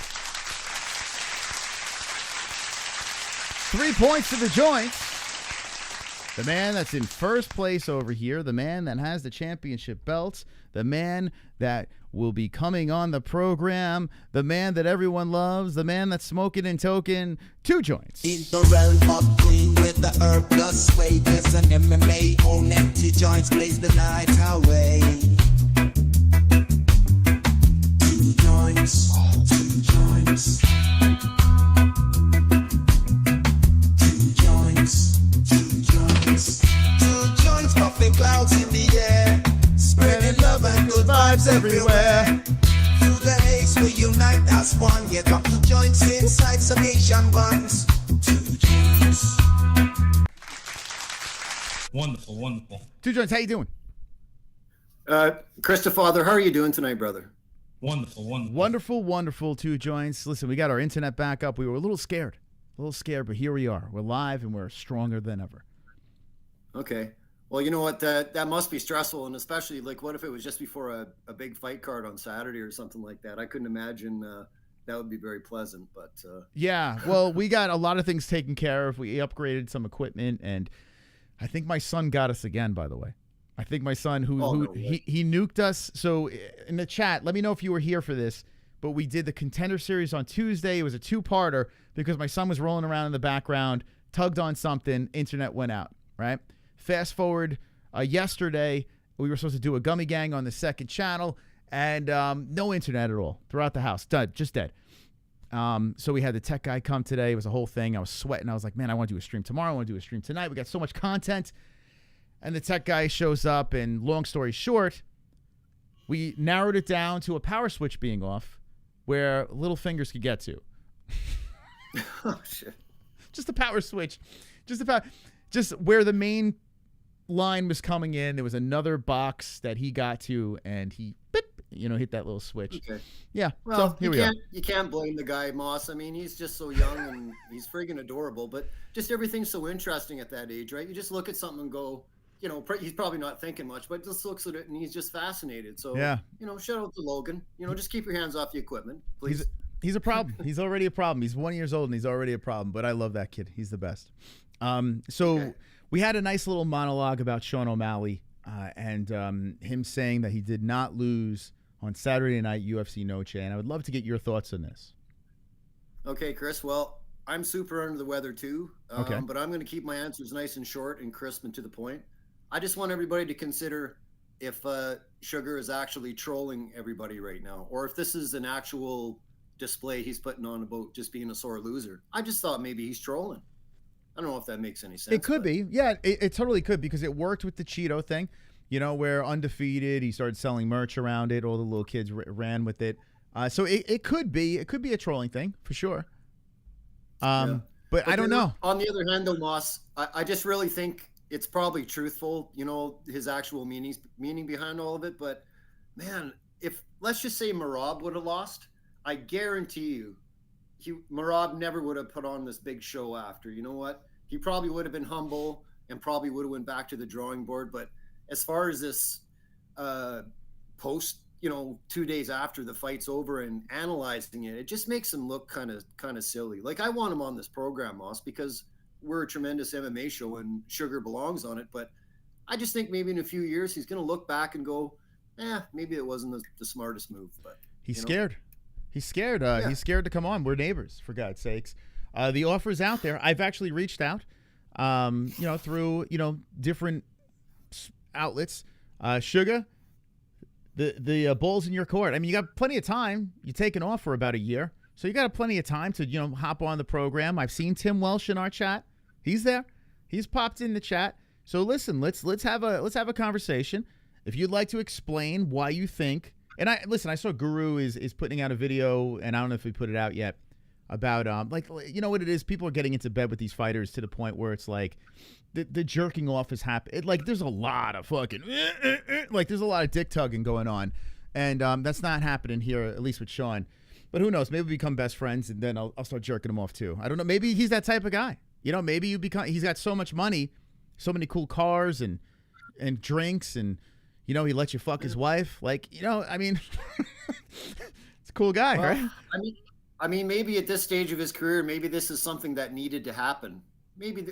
3 points to the joints. The man that's in first place over here, the man that has the championship belts, the man that will be coming on the program, the man that everyone loves, the man that's smoking and token, 2 joints. In the realm of clean with the herb plus weight, there's an MMA on empty joints, blaze the night away. 2 joints, 2 joints. 2 joints, 2 joints. 2 joints, puffing clouds in the air, spreading love and good vibes everywhere. Through the haze we unite as one. Yeah, drop the joints inside some Asian buns. 2 joints. Wonderful, wonderful. 2 joints, how you doing? Christopher, how are you doing tonight, brother? Wonderful, wonderful. Wonderful, wonderful 2 joints. Listen, we got our internet back up. We were a little scared, but here we are. We're live and we're stronger than ever. Okay. Well, you know what? That must be stressful, and especially like, what if it was just before a big fight card on Saturday or something like that? I couldn't imagine that would be very pleasant. But yeah, well, we got a lot of things taken care of. We upgraded some equipment, and I think my son got us again. By the way, I think my son he nuked us. So in the chat, let me know if you were here for this. But we did the Contender Series on Tuesday. It was a 2-parter because my son was rolling around in the background, tugged on something, internet went out. Right. Fast forward, yesterday, we were supposed to do a Gummy Gang on the 2nd channel, and no internet at all throughout the house. Just dead. So we had the tech guy come today. It was a whole thing. I was sweating. I was like, man, I want to do a stream tomorrow. I want to do a stream tonight. We got so much content. And the tech guy shows up, and long story short, we narrowed it down to a power switch being off where little fingers could get to. oh, shit. Just a power switch. Just where the main line was coming in, there was another box that he got to, and he hit that little switch. Okay. Yeah. Well, so here we are. You can't blame the guy, Moss. I mean, he's just so young and he's friggin' adorable, but just everything's so interesting at that age, right? You just look at something and go, he's probably not thinking much, but just looks at it and he's just fascinated. So, yeah. Shout out to Logan. Just keep your hands off the equipment, please. He's a problem. He's already a problem. He's 1 year old and he's already a problem, but I love that kid. He's the best. So we had a nice little monologue about Sean O'Malley and him saying that he did not lose on Saturday night UFC Noche, and I would love to get your thoughts on this. Okay, Chris. Well, I'm super under the weather too, okay. But I'm going to keep my answers nice and short and crisp and to the point. I just want everybody to consider if Sugar is actually trolling everybody right now, or if this is an actual display he's putting on about just being a sore loser. I just thought maybe he's trolling. I don't know if that makes any sense. It could be. Yeah, it totally could, because it worked with the Cheeto thing, where undefeated, he started selling merch around it. All the little kids ran with it. So it could be a trolling thing for sure. But I don't know. On the other hand, though, Moss, I just really think it's probably truthful, his actual meaning behind all of it. But man, if let's just say Merab would have lost, I guarantee you, Merab never would have put on this big show after. You know what? He probably would have been humble and probably would have went back to the drawing board. But as far as this post, 2 days after the fight's over and analyzing it, it just makes him look kind of silly. Like, I want him on this program, Moss, because we're a tremendous MMA show and Sugar belongs on it. But I just think maybe in a few years he's going to look back and go, maybe it wasn't the smartest move. But he's scared. He's scared. He's scared to come on. We're neighbors, for God's sakes. The offer's out there. I've actually reached out, through, different outlets. Sugar, the ball's in your court. I mean, you got plenty of time. You're taking off for about a year. So you got plenty of time to, hop on the program. I've seen Tim Welsh in our chat. He's there. He's popped in the chat. So listen, let's have a conversation. If you'd like to explain why you think, and I saw Guru is putting out a video, and I don't know if he put it out yet, about what it is. People are getting into bed with these fighters to the point where it's like the jerking off is happening. Like, there's a lot of fucking there's a lot of dick tugging going on, and that's not happening here, at least with Sean. But who knows? Maybe we become best friends, and then I'll start jerking him off too. I don't know. Maybe he's that type of guy. Maybe he's got so much money, so many cool cars and drinks, and he lets you fuck his wife. I mean, it's a cool guy, right? I mean, maybe at this stage of his career, maybe this is something that needed to happen. maybe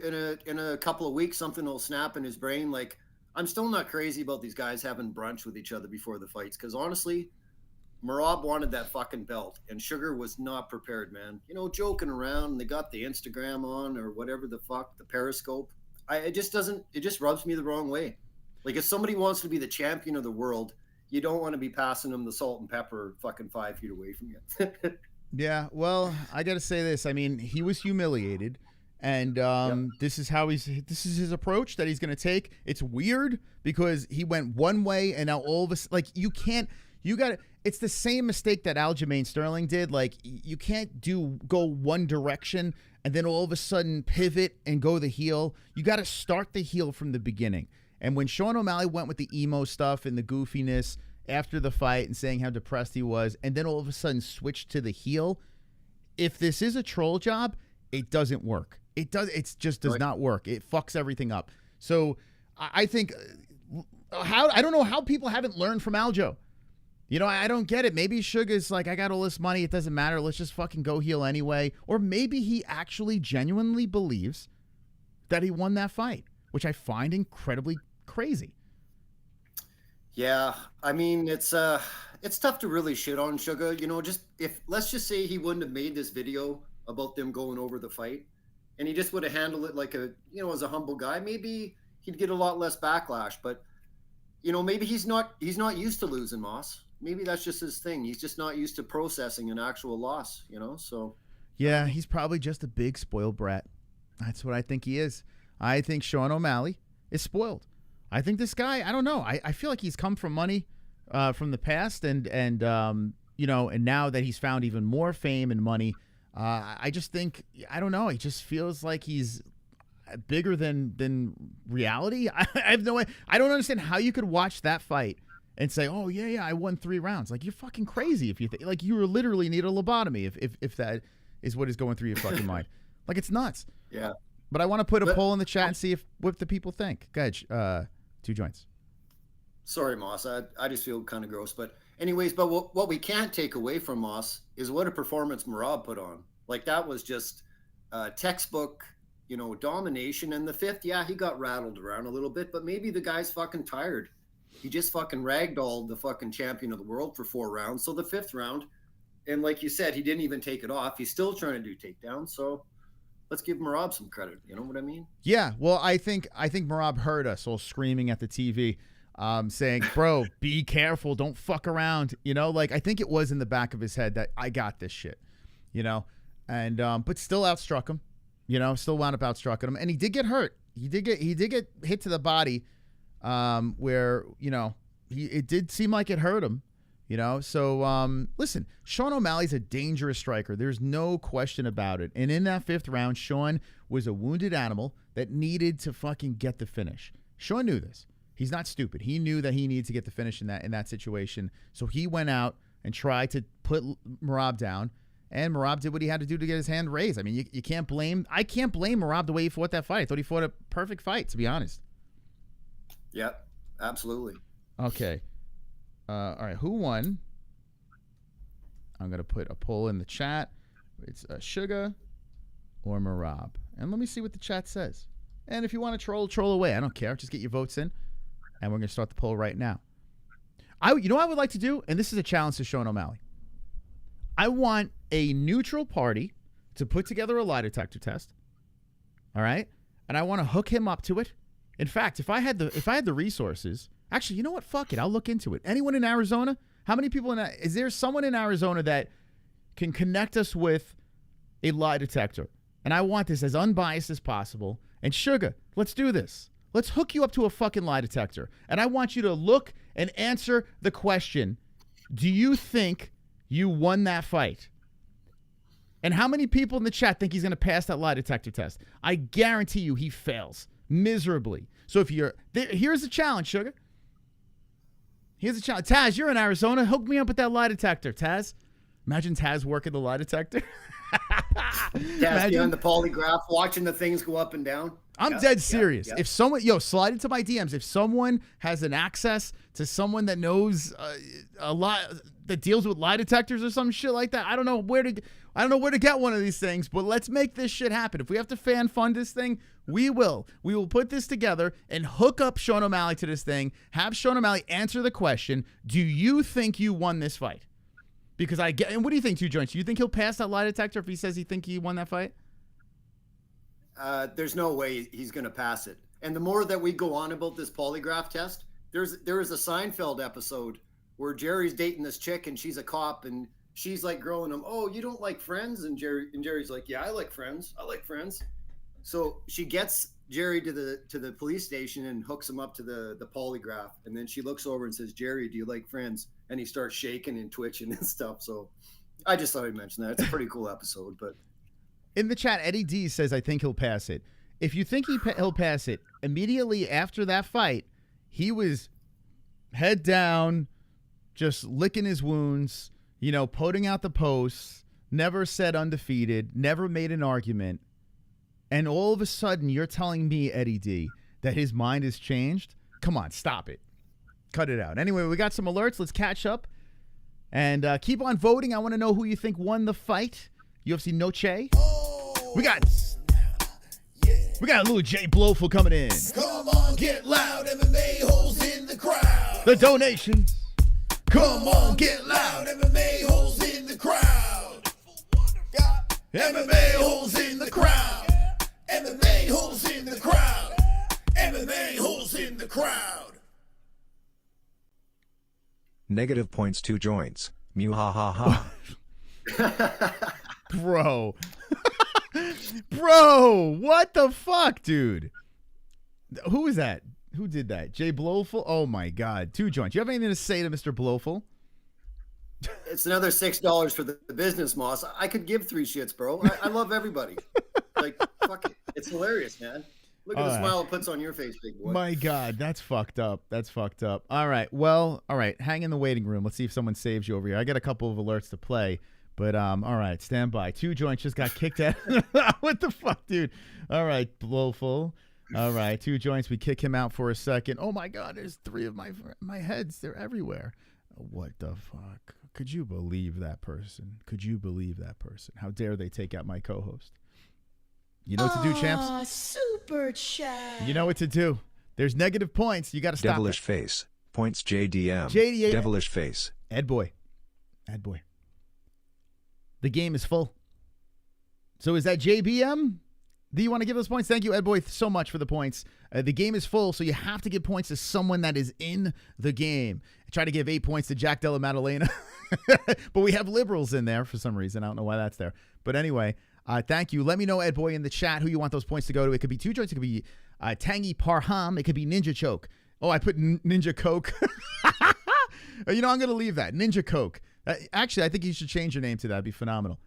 in a couple of weeks something will snap in his brain. Like, I'm still not crazy about these guys having brunch with each other before the fights, because honestly, Merab wanted that fucking belt, and Sugar was not prepared, man. You know, joking around, and they got the Instagram on or whatever the fuck, the Periscope. It just rubs me the wrong way. Like, if somebody wants to be the champion of the world, you don't want to be passing them the salt and pepper fucking 5 feet away from you. Yeah, well, I got to say this. I mean, he was humiliated, and this is his approach that he's going to take. It's weird because he went one way, and now all of us, like, it's the same mistake that Aljamain Sterling did. Like, you can't go one direction and then all of a sudden pivot and go the heel. You got to start the heel from the beginning. And when Sean O'Malley went with the emo stuff and the goofiness after the fight and saying how depressed he was, and then all of a sudden switched to the heel, if this is a troll job, it doesn't work. It just does not work. It fucks everything up. So I think I don't know how people haven't learned from Aljo. You know, I don't get it. Maybe Sugar's like, I got all this money, it doesn't matter, let's just fucking go heel anyway. Or maybe he actually genuinely believes that he won that fight, which I find incredibly crazy. Yeah, I mean, it's tough to really shit on Sugar. You know, let's just say he wouldn't have made this video about them going over the fight, and he just would have handled it like as a humble guy, maybe he'd get a lot less backlash. But you know, maybe he's not used to losing, Moss. Maybe that's just his thing. He's just not used to processing an actual loss, you know? So yeah, he's probably just a big spoiled brat. That's what I think he is. I think Sean O'Malley is spoiled. I think this guy, I don't know. I feel like he's come from money from the past, and you know, and now that he's found even more fame and money, I just think, I don't know, he just feels like he's bigger than reality. I have no way. I don't understand how you could watch that fight and say, oh yeah, I won 3 rounds. Like, you're fucking crazy if you think, like, you literally need a lobotomy if that is what is going through your fucking mind. Like, it's nuts. Yeah. But I want to put a poll in the chat and see what the people think. Go ahead, 2 joints. Sorry, Moss. I just feel kind of gross. But anyways, but what we can't take away from Moss is what a performance Merab put on. Like, that was just textbook, you know, domination. And the 5th, yeah, he got rattled around a little bit, but maybe the guy's fucking tired. He just fucking ragdolled the fucking champion of the world for 4 rounds. So the 5th round, and like you said, he didn't even take it off. He's still trying to do takedowns. So let's give Merab some credit. You know what I mean? Yeah. Well, I think Merab heard us all screaming at the TV, saying, bro, be careful. Don't fuck around. You know, like, I think it was in the back of his head that I got this shit, you know, and, but still outstruck him, you know, still wound up outstrucking him. And he did get hurt. He did get hit to the body, where, you know, it did seem like it hurt him, you know. So listen, Sean O'Malley's a dangerous striker. There's no question about it. And in that 5th round, Sean was a wounded animal that needed to fucking get the finish. Sean knew this. He's not stupid. He knew that he needed to get the finish in that situation. So he went out and tried to put Merab down, and Merab did what he had to do to get his hand raised. I mean, you can't blame. I can't blame Merab the way he fought that fight. I thought he fought a perfect fight, to be honest. Yep, absolutely. Okay. All right, who won? I'm going to put a poll in the chat. It's Sugar or Merab. And let me see what the chat says. And if you want to troll away. I don't care. Just get your votes in. And we're going to start the poll right now. You know what I would like to do? And this is a challenge to Sean O'Malley. I want a neutral party to put together a lie detector test. All right? And I want to hook him up to it. In fact, if I had the resources, actually, you know what? Fuck it. I'll look into it. Anyone in Arizona? How many people is there someone in Arizona that can connect us with a lie detector? And I want this as unbiased as possible. And Sugar, let's do this. Let's hook you up to a fucking lie detector. And I want you to look and answer the question, do you think you won that fight? And how many people in the chat think he's going to pass that lie detector test? I guarantee you he fails miserably. So if you're there, here's the challenge, Sugar. Here's the challenge. Taz, you're in Arizona. Hook me up with that lie detector, Taz. Imagine Taz working the lie detector. Test you on the polygraph, watching the things go up and down. I'm dead serious. If someone, slide into my DMs. If someone has an access to someone that knows a lot, that deals with lie detectors or some shit like that, I don't know where to get one of these things. But let's make this shit happen. If we have to fan fund this thing, we will. We will put this together and hook up Sean O'Malley to this thing. Have Sean O'Malley answer the question: do you think you won this fight? Because and what do you think, Two Joints? Do you think he'll pass that lie detector if he says he won that fight? There's no way he's going to pass it. And the more that we go on about this polygraph test, there is a Seinfeld episode where Jerry's dating this chick and she's a cop and she's like grilling him. Oh, you don't like Friends? And Jerry's like, yeah, I like Friends. I like Friends. So she gets Jerry to the police station and hooks him up to the polygraph. And then she looks over and says, Jerry, do you like Friends? And he starts shaking and twitching and stuff. So I just thought I'd mention that. It's a pretty cool episode, but. In the chat, Eddie D says, I think he'll pass it. If you think he'll pass it, immediately after that fight, he was head down, just licking his wounds, putting out the posts, never said undefeated, never made an argument. And all of a sudden, you're telling me, Eddie D, that his mind has changed? Come on, stop it. Cut it out. Anyway, we got some alerts. Let's catch up. And keep on voting. I want to know who you think won the fight. UFC Noche. We got a little Jay Blowful coming in. Come on, get loud, MMA-Holes in the crowd. The donations. Come on, get loud, MMA-Holes in the crowd. MMA-Holes in the crowd. MMA-Holes in the crowd. MMA-Holes in the crowd. Negative points 2 joints. Mew ha ha ha. Bro. Bro, what the fuck, dude? Who is that? Who did that? Jay Blowful? Oh my God. 2 joints. You have anything to say to Mr. Blowful? It's another $6 for the business, Moss. I could give 3 shits, bro. I love everybody. Like, fuck it. It's hilarious, man. Look at the smile it puts on your face, big boy. My God, that's fucked up. That's fucked up. All right. Well, all right. Hang in the waiting room. Let's see if someone saves you over here. I got a couple of alerts to play. But, all right, stand by. 2 joints just got kicked out. What the fuck, dude? All right, Blowful. All right, 2 joints. We kick him out for a second. Oh, my God, there's 3 of my heads. They're everywhere. What the fuck? Could you believe that person? Could you believe that person? How dare they take out my co-host? You know what to do, champs? Super chat. You know what to do. There's negative points. You got to stop Devilish it. face. Points JDM. JDM. Devilish face. Ed boy. The game is full. So is that JBM? Do you want to give us points? Thank you, Ed Boy, so much for the points. The game is full, so you have to give points to someone that is in the game. I try to give 8 points to Jack Della Maddalena. But we have liberals in there for some reason. I don't know why that's there. But anyway, thank you. Let me know, Ed Boy, in the chat who you want those points to go to. It could be 2 joints. It could be Tangy Parham. It could be Ninja Choke. Oh, I put Ninja Coke. I'm going to leave that. Ninja Coke. Actually, I think you should change your name to that. It'd be phenomenal.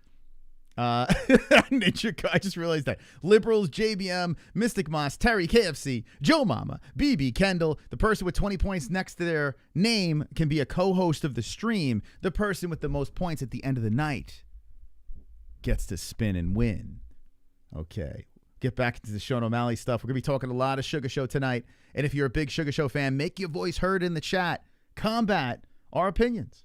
Ninja Coke. I just realized that. Liberals, JBM, Mystic Moss, Terry, KFC, Joe Mama, BB, Kendall. The person with 20 points next to their name can be a co-host of the stream. The person with the most points at the end of the night gets to spin and win. Okay. Get back into the Sean O'Malley stuff. We're going to be talking a lot of Sugar Show tonight. And if you're a big Sugar Show fan, make your voice heard in the chat. Combat our opinions.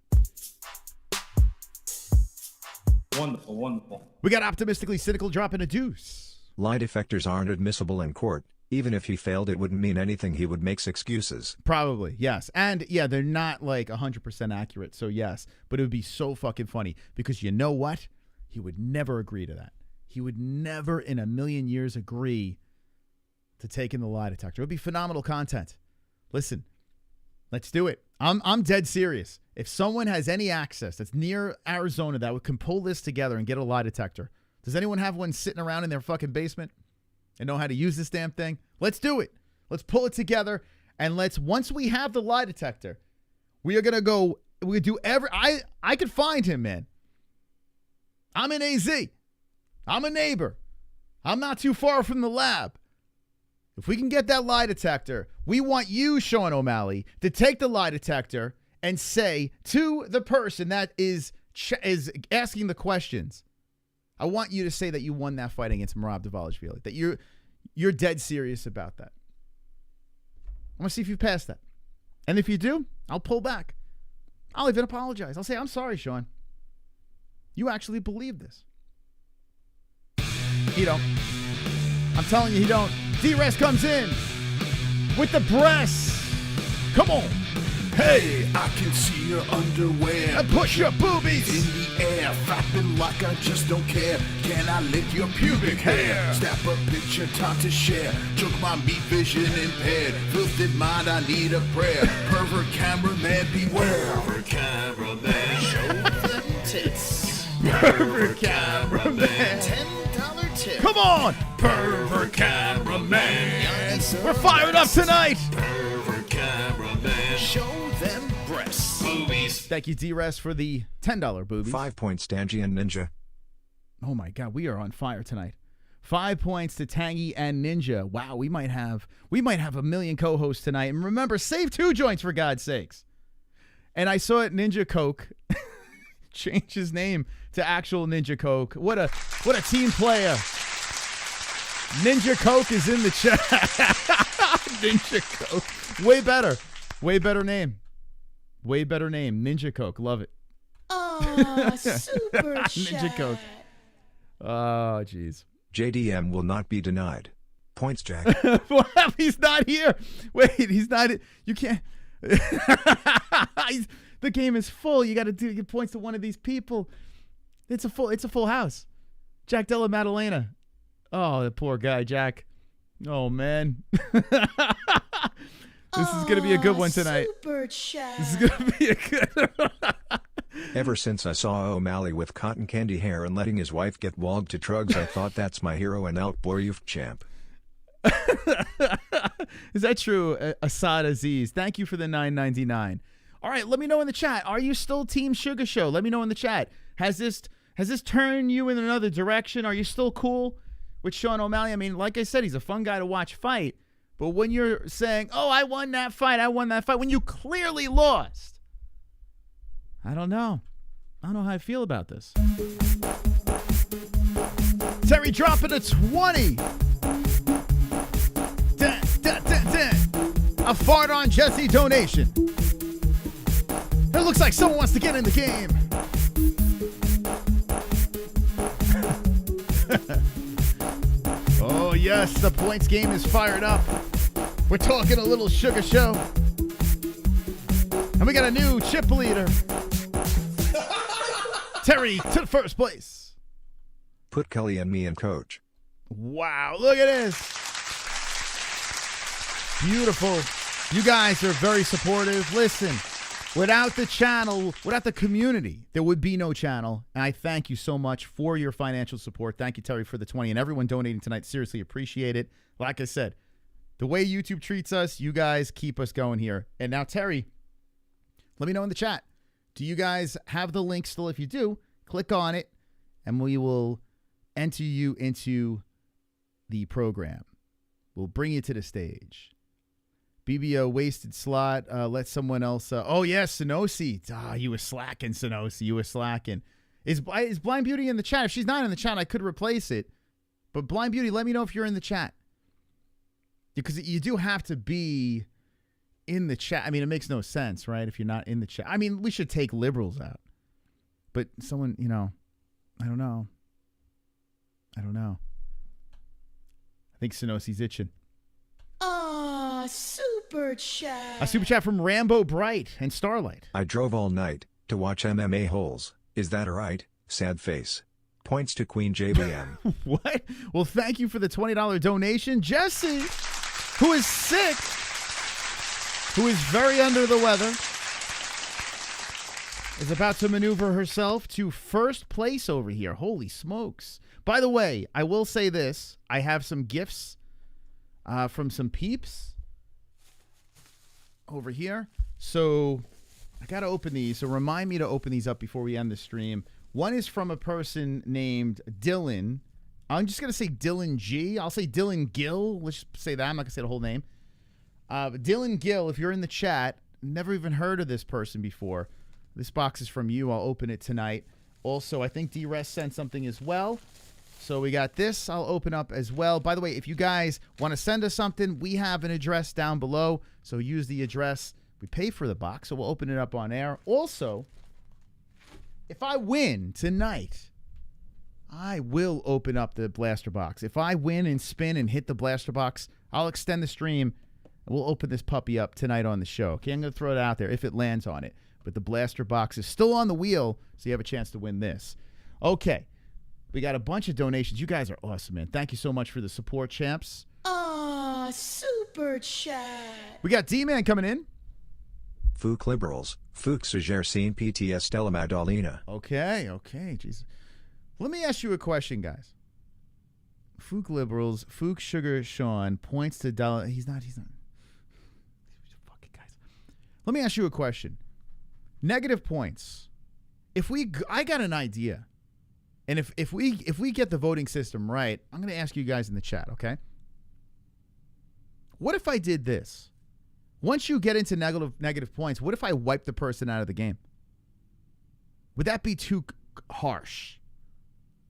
Wonderful, wonderful. We got Optimistically Cynical dropping a deuce. Lie detectors aren't admissible in court. Even if he failed, it wouldn't mean anything. He would make excuses. Probably, yes. And, yeah, they're not, like, 100% accurate, so yes. But it would be so fucking funny because you know what? He would never agree to that. He would never in a million years agree to taking the lie detector. It would be phenomenal content. Listen, let's do it. I'm dead serious. If someone has any access that's near Arizona that can pull this together and get a lie detector, does anyone have one sitting around in their fucking basement and know how to use this damn thing? Let's do it. Let's pull it together, and once we have the lie detector, we are gonna go. We do I could find him, man. I'm in AZ. I'm a neighbor. I'm not too far from the lab. If we can get that lie detector, we want you, Sean O'Malley, to take the lie detector and say to the person that is asking the questions, I want you to say that you won that fight against Merab Dvalishvili, that you're dead serious about that. I want to see if you pass that. And if you do, I'll pull back. I'll even apologize. I'll say, I'm sorry, Sean. You actually believe this. He don't. I'm telling you, he don't. D-Rest comes in with the breasts. Come on. Hey, I can see your underwear. And push your boobies in the air, flapping like I just don't care. Can I lick your pubic hair? Snap a picture, time to share. Took my meat vision impaired. Filthy mind, I need a prayer. Pervert cameraman, beware. Pervert cameraman, show them tits. Pervert cameraman, $10 tip. Come on, Pervert cameraman. We're fired up tonight. Pervert cameraman, show them breasts. Boobies. Thank you, D-Rest, for the $10 boobies. 5 points, Tangy and Ninja. Oh my God, we are on fire tonight. 5 points to Tangy and Ninja. Wow, we might have a million co-hosts tonight. And remember, save 2 joints for God's sakes. And I saw it, Ninja Coke change his name to actual Ninja Coke. What a team player. Ninja Coke is in the chat. Ninja Coke. Way better name. Way better name. Ninja Coke. Love it. Oh, super Ninja Coke. Oh, jeez. JDM will not be denied. Points, Jack. Well, he's not here. Wait, he's not. You can't. The game is full. You got to give points to one of these people. It's a full house. Jack Della Maddalena. Oh, the poor guy, Jack. Oh man. This is gonna be a good one tonight. Super chat. This is gonna be a good one. Ever since I saw O'Malley with cotton candy hair and letting his wife get wogged to trugs, I thought that's my hero and outboy youth champ. Is that true, Assad Aziz? Thank you for the $9.99. All right, let me know in the chat. Are you still Team Sugar Show? Let me know in the chat. Has this turned you in another direction? Are you still cool with Sean O'Malley? I mean, like I said, he's a fun guy to watch fight. But when you're saying, oh, I won that fight, when you clearly lost, I don't know. I don't know how I feel about this. Terry dropping a 20. A fart on Jesse donation. It looks like someone wants to get in the game. Oh, yes, the points game is fired up. We're talking a little Sugar Show. And we got a new chip leader. Terry to the first place. Put Kelly and me in coach. Wow, look at this. Beautiful. You guys are very supportive. Listen, without the channel, without the community, there would be no channel. And I thank you so much for your financial support. Thank you, Terry, for the 20 and everyone donating tonight. Seriously appreciate it. Like I said, the way YouTube treats us, you guys keep us going here. And now, Terry, let me know in the chat. Do you guys have the link still? If you do, click on it and we will enter you into the program. We'll bring you to the stage. BBO wasted slot. Let someone else. Oh, yeah, Sonosi. You were slacking, Sonosi. You were slacking. Is Blind Beauty in the chat? If she's not in the chat, I could replace it. But Blind Beauty, let me know if you're in the chat. Because you do have to be in the chat. I mean, it makes no sense, right? If you're not in the chat. I mean, we should take liberals out. But someone, I don't know. I think Sonosi's itching. Super chat. A super chat from Rambo Bright and Starlight. I drove all night to watch MMA-Holes. Is that alright? Sad face. Points to Queen JBM. What? Well, thank you for the $20 donation. Jesse, who is sick, who is very under the weather, is about to maneuver herself to first place over here. Holy smokes. By the way, I will say this. I have some gifts from some peeps over here. So I got to open these. So remind me to open these up before we end the stream. One is from a person named Dylan. I'm just going to say Dylan G. I'll say Dylan Gill. Let's just say that. I'm not going to say the whole name. Dylan Gill, if you're in the chat, never even heard of this person before. This box is from you. I'll open it tonight. Also, I think D-Rest sent something as well. So we got this. I'll open up as well. By the way, if you guys want to send us something, we have an address down below. So use the address. We pay for the box, so we'll open it up on air. Also, if I win tonight, I will open up the blaster box. If I win and spin and hit the blaster box, I'll extend the stream. And we'll open this puppy up tonight on the show. Okay, I'm going to throw it out there if it lands on it. But the blaster box is still on the wheel, so you have a chance to win this. Okay. We got a bunch of donations. You guys are awesome, man. Thank you so much for the support, champs. Ah, super chat. We got D-Man coming in. Fook liberals. Fook Sajersin PTS Stella Madalina. Okay. Jesus. Let me ask you a question, guys. Fook liberals. Fook Sugar Sean points to dollar. He's not. Fucking guys. Let me ask you a question. Negative points. I got an idea. And if we get the voting system right, I'm going to ask you guys in the chat, okay? What if I did this? Once you get into negative points, what if I wipe the person out of the game? Would that be too harsh?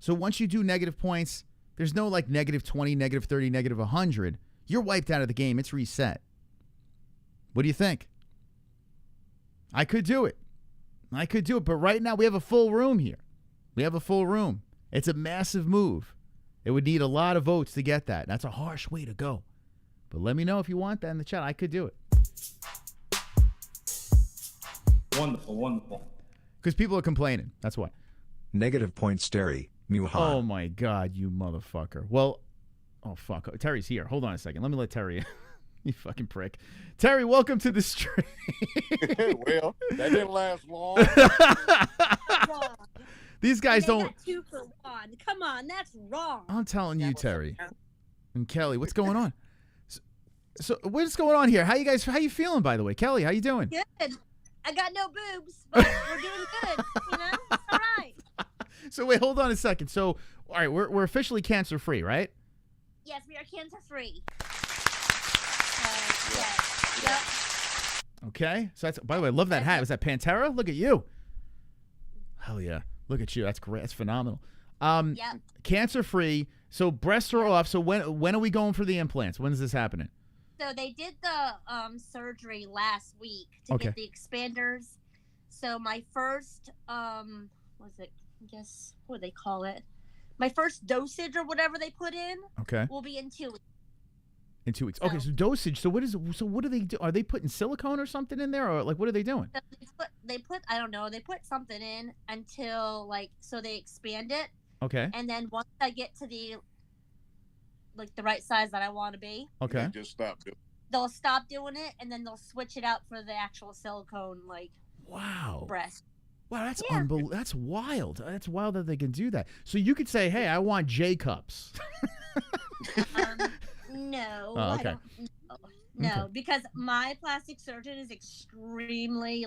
So once you do negative points, there's no like negative 20, negative 30, negative 100. You're wiped out of the game. It's reset. What do you think? I could do it. But right now we have a full room here. We have a full room. It's a massive move. It would need a lot of votes to get that. That's a harsh way to go. But let me know if you want that in the chat. I could do it. Wonderful. Because people are complaining. That's why. Negative points Terry. Muhan. Oh, my God, you motherfucker. Well, oh, fuck. Terry's here. Hold on a second. Let me let Terry in. You fucking prick. Terry, welcome to the stream. Well, that didn't last long. These guys They don't. got 2 for 1. Come on, that's wrong. I'm telling you, Terry and Kelly, what's going on? So what's going on here? How you feeling, by the way? Kelly, how you doing? Good. I got no boobs, but we're doing good. You know, it's all right. So wait, hold on a second. So all right, we're officially cancer free, right? Yes, we are cancer free. Yes. Yep. Okay. So that's. By the way, I love that hat. Was that Pantera? Look at you. Hell yeah. Look at you. That's great. That's phenomenal. Yep. Cancer free. So breasts are off. So when are we going for the implants? When is this happening? So they did the surgery last week to get the expanders. So my first what do they call it? My first dosage or whatever they put in will be in 2 weeks. In 2 weeks. Okay, so dosage. So what do they do? Are they putting silicone or something in there, or like what are they doing? So they put I don't know. They put something in until so they expand it. Okay. And then once I get to the right size that I want to be. Okay. Just stop it. They'll stop doing it and then they'll switch it out for the actual silicone breast. Wow, that's unbelievable. That's wild. That's wild that they can do that. So you could say, "Hey, I want J cups." No. Oh, okay. I don't, no, because my plastic surgeon is extremely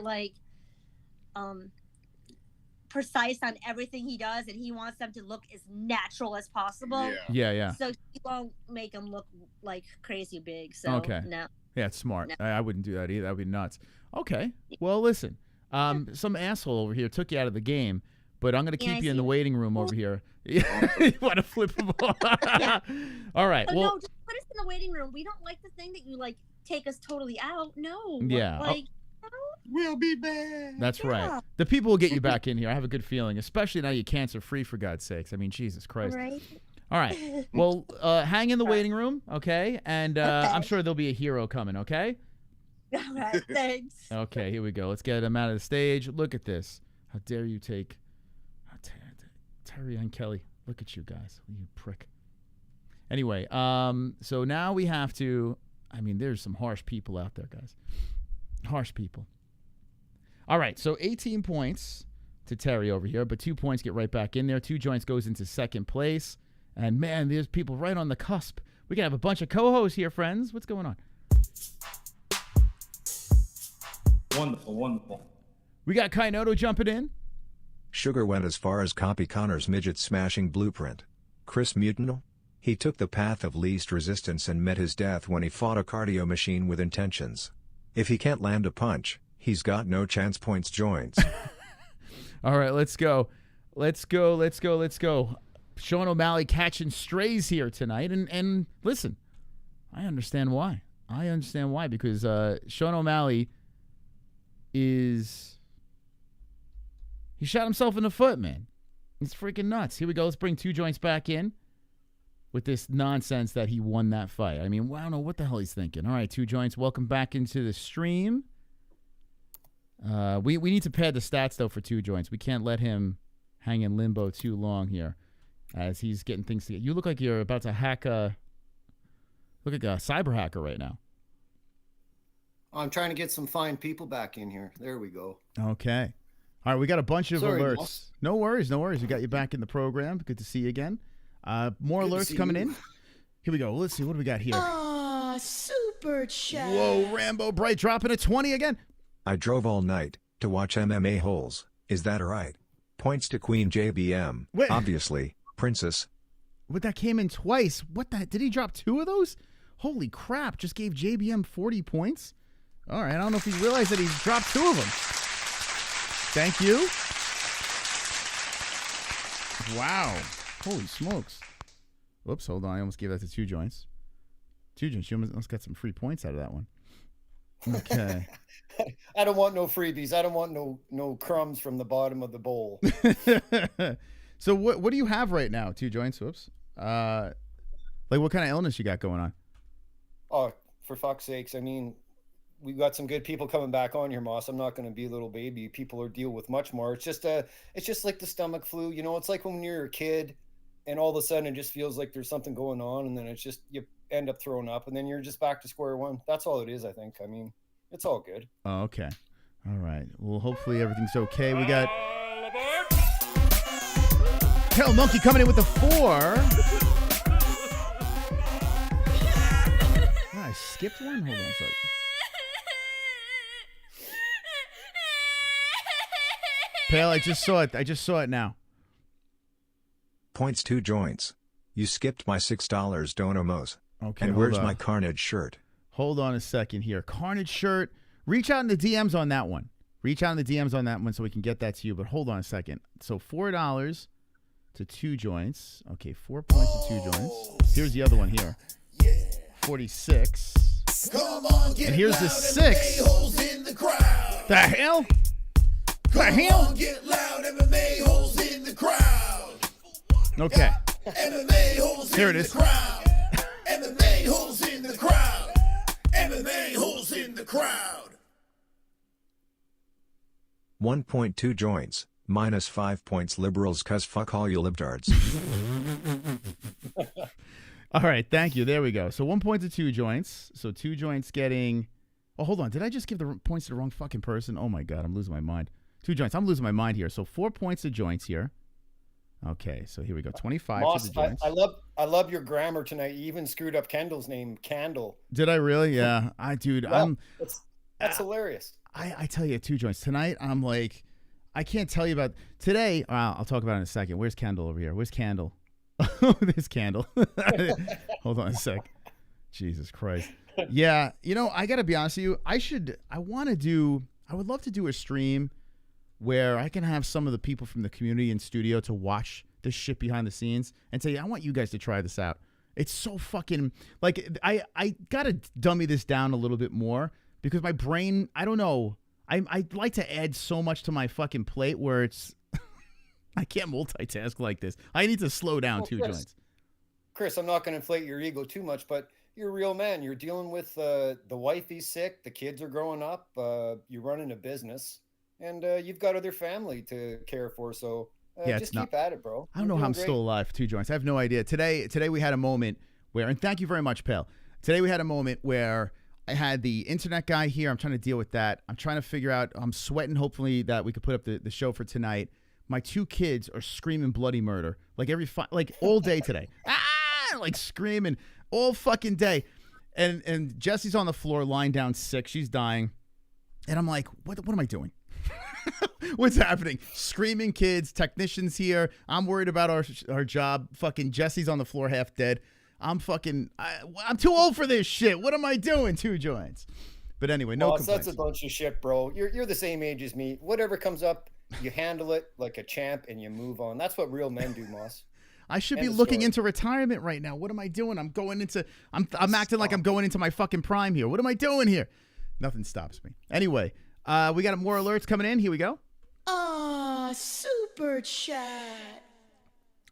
precise on everything he does, and he wants them to look as natural as possible. Yeah. So he won't make them look like crazy big. So no. Yeah, it's smart. No. I wouldn't do that either. That would be nuts. Okay. Well, listen. Some asshole over here took you out of the game, but I'm going to keep you in the waiting room over here. You want to flip them off? All right. Oh, well, no, just put us in the waiting room. We don't like the thing that you take us totally out. No. Yeah. We'll be back. That's right. The people will get you back in here. I have a good feeling, especially now you're cancer free, for God's sakes. I mean, Jesus Christ. Right. All right. Well, hang in the waiting room, okay? And I'm sure there'll be a hero coming, okay? All right. Thanks. Okay, here we go. Let's get him out of the stage. Look at this. How dare you take Terry and Kelly. Look at you guys. You prick. Anyway, so now we have to, there's some harsh people out there, guys. Harsh people. All right, so 18 points to Terry over here, but 2 points get right back in there. 2 joints goes into second place. And, man, there's people right on the cusp. We can have a bunch of co-hosts here, friends. What's going on? Wonderful. We got Kainoto jumping in. Sugar went as far as copy Conor's midget smashing blueprint. Chris Mutinal? He took the path of least resistance and met his death when he fought a cardio machine with intentions. If he can't land a punch, he's got no chance. Points joints. All right, let's go. Let's go. Sean O'Malley catching strays here tonight. And listen, I understand why. Because Sean O'Malley he shot himself in the foot, man. It's freaking nuts. Here we go. Let's bring Two Joints back in with this nonsense that he won that fight. I mean, I don't know what the hell he's thinking. All right, Two Joints, welcome back into the stream. We need to pad the stats, though, for Two Joints. We can't let him hang in limbo too long here as he's getting things together. You look like you're about to hack look like a cyber hacker right now. I'm trying to get some fine people back in here. There we go. Okay. All right, we got a bunch of Sorry, alerts. boss. No worries. We got you back in the program. Good to see you again. More Good to alerts see coming you. in. Here we go. Let's see. What do we got here? Super chat. Whoa, Rambo Bright dropping a 20 again. I drove all night to watch MMA-Holes. Is that right? Points to Queen JBM. Wait. Obviously, Princess. What, that came in twice. What the? Did he drop 2 of those? Holy crap. Just gave JBM 40 points. All right. I don't know if he realized that he dropped 2 of them. Thank you. Wow. Holy smokes. Whoops. Hold on. I almost gave that to Two Joints. Two Joints. You almost got some free points out of that one. Okay. I don't want no freebies. I don't want no crumbs from the bottom of the bowl. So what do you have right now, Two Joints? Whoops. Like what kind of illness you got going on? Oh, for fuck's sakes. I mean, we've got some good people coming back on here, Moss. I'm not going to be a little baby. People are deal with much more. It's just like the stomach flu. You know, it's like when you're a kid and all of a sudden it just feels like there's something going on, and then it's just you end up throwing up, and then you're just back to square one. That's all it is, I think. I mean, it's all good. Oh, okay. All right. Well, hopefully everything's okay. We got Hell Monkey coming in with the 4. Oh, I skipped one. Hold on a second. Pale, I just saw it now. Points Two Joints. You skipped my $6 donomos. Okay. And hold where's on. my Carnage shirt? Hold on a second here. Carnage shirt. Reach out in the DMs on that one. So we can get that to you. But hold on a second. So $4 to Two Joints. Okay, 4 points to Two Joints. Here's the other one here. 46. Come on, get And here's the loud, 6. MMA-Holes in the crowd. The hell? Come on, get loud, MMA-Holes in the crowd. Okay. MMA-Holes Here in it the is. crowd. MMA-Holes in the crowd. MMA-Holes in the crowd. 1.2 Joints. -5 points liberals cuz fuck all you libtards. All right, thank you. There we go. So 1 point to Two Joints. So Two Joints getting... Oh, hold on. Did I just give the points to the wrong fucking person? Oh, my God. I'm losing my mind. Two Joints. I'm losing my mind here. So 4 points to Joints here. Okay, so here we go. 25 Moss, to the Joints. I love your grammar tonight. You even screwed up Kendall's name, Candle. Did I really? Yeah. Well, that's hilarious. I tell you, Two Joints. Tonight, I'm like... I can't tell you about... Today, I'll talk about it in a second. Where's Kendall over here? Where's Candle? Oh, there's Candle. Hold on a sec. Jesus Christ. Yeah, I got to be honest with you. I would love to do a stream where I can have some of the people from the community in studio to watch this shit behind the scenes and say, I want you guys to try this out. It's so fucking, like, I got to dummy this down a little bit more because my brain, I don't know. I like to add so much to my fucking plate where it's, I can't multitask like this. I need to slow down. Two Joints. Chris, I'm not going to inflate your ego too much, but you're a real man. You're dealing with the wife is sick. The kids are growing up. You're running a business, and you've got other family to care for. So just keep at it, bro. I don't know how I'm still alive. Two Joints. I have no idea. Today we had a moment where, and thank you very much, Pale. Today we had a moment where I had the internet guy here. I'm trying to deal with that. I'm trying to figure out. I'm sweating. Hopefully that we could put up the show for tonight. My 2 kids are screaming bloody murder like all day today. Like screaming all fucking day. And Jessie's on the floor lying down sick. She's dying. And I'm like, what am I doing? What's happening? Screaming kids, technicians here. I'm worried about our job. Fucking Jessie's on the floor half dead. I'm too old for this shit. What am I doing? Two Joints. But anyway, no complaints. That's a bunch of shit, bro. You're the same age as me. Whatever comes up, you handle it like a champ and you move on. That's what real men do, Moss. I should End be of looking story. into retirement right now. What am I doing? I'm acting like I'm going into my fucking prime here. What am I doing here? Nothing stops me. Anyway, we got more alerts coming in. Here we go. Super chat.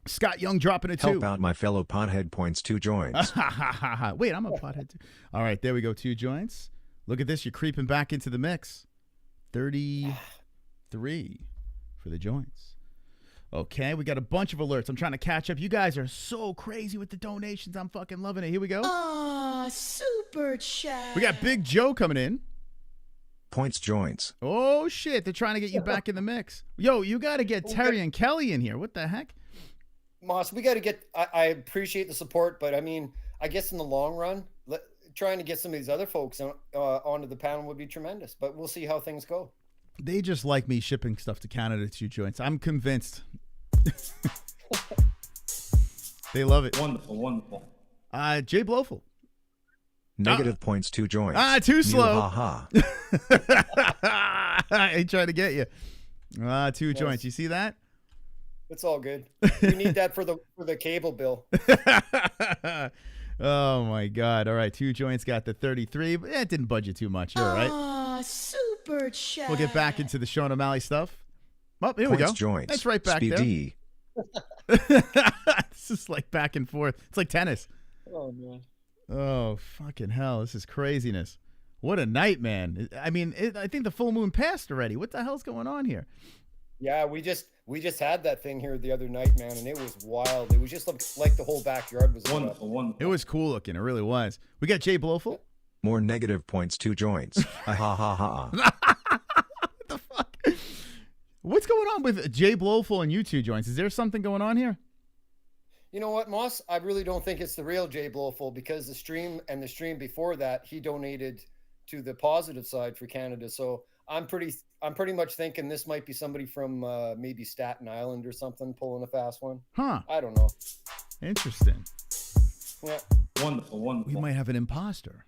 Scott Young dropping a 2. Help out my fellow pothead points 2 joints. Wait, I'm a pothead too. All right, there we go. 2 joints. Look at this. You're creeping back into the mix. 33 for the joints. Okay, we got a bunch of alerts. I'm trying to catch up. You guys are so crazy with the donations. I'm fucking loving it. Here we go. Super chat. We got Big Joe coming in. Points joints. Oh, shit. They're trying to get you back in the mix. Yo, you got to get Terry and Kelly in here. What the heck? Moss, we got to get, I appreciate the support, but I mean, I guess in the long run, trying to get some of these other folks onto the panel would be tremendous, but we'll see how things go. They just like me shipping stuff to Canada to joints. I'm convinced. They love it. Wonderful, wonderful. Jay Blofeld. Negative points 2 joints. Too slow. Ha He tried to get you. 2 joints. You see that? It's all good. We need that for the cable bill. Oh my God. All right. 2 joints got the 33, but it didn't budget too much. You're all right. Super chat. We'll get back into the Sean O'Malley stuff. Oh, here we go. Points joints. That's right back Speedy. there. This is like back and forth. It's like tennis. Oh, man. Oh, fucking hell. This is craziness. What a night, man. I mean, I think the full moon passed already. What the hell's going on here? Yeah, we just had that thing here the other night, man, and it was wild. It was just like the whole backyard was Wonderful, wonderful. It was cool looking. It really was. We got Jay Blofeld. More negative points 2 joints. Ha ha ha. What the fuck? What's going on with Jay Blofeld and you 2 joints? Is there something going on here? You know what, Moss? I really don't think it's the real Jay Blofeld, because the stream before that, he donated to the positive side for Canada. So I'm pretty much thinking this might be somebody from maybe Staten Island or something pulling a fast one. Huh. I don't know. Interesting. Yeah. Wonderful, wonderful. We might have an imposter.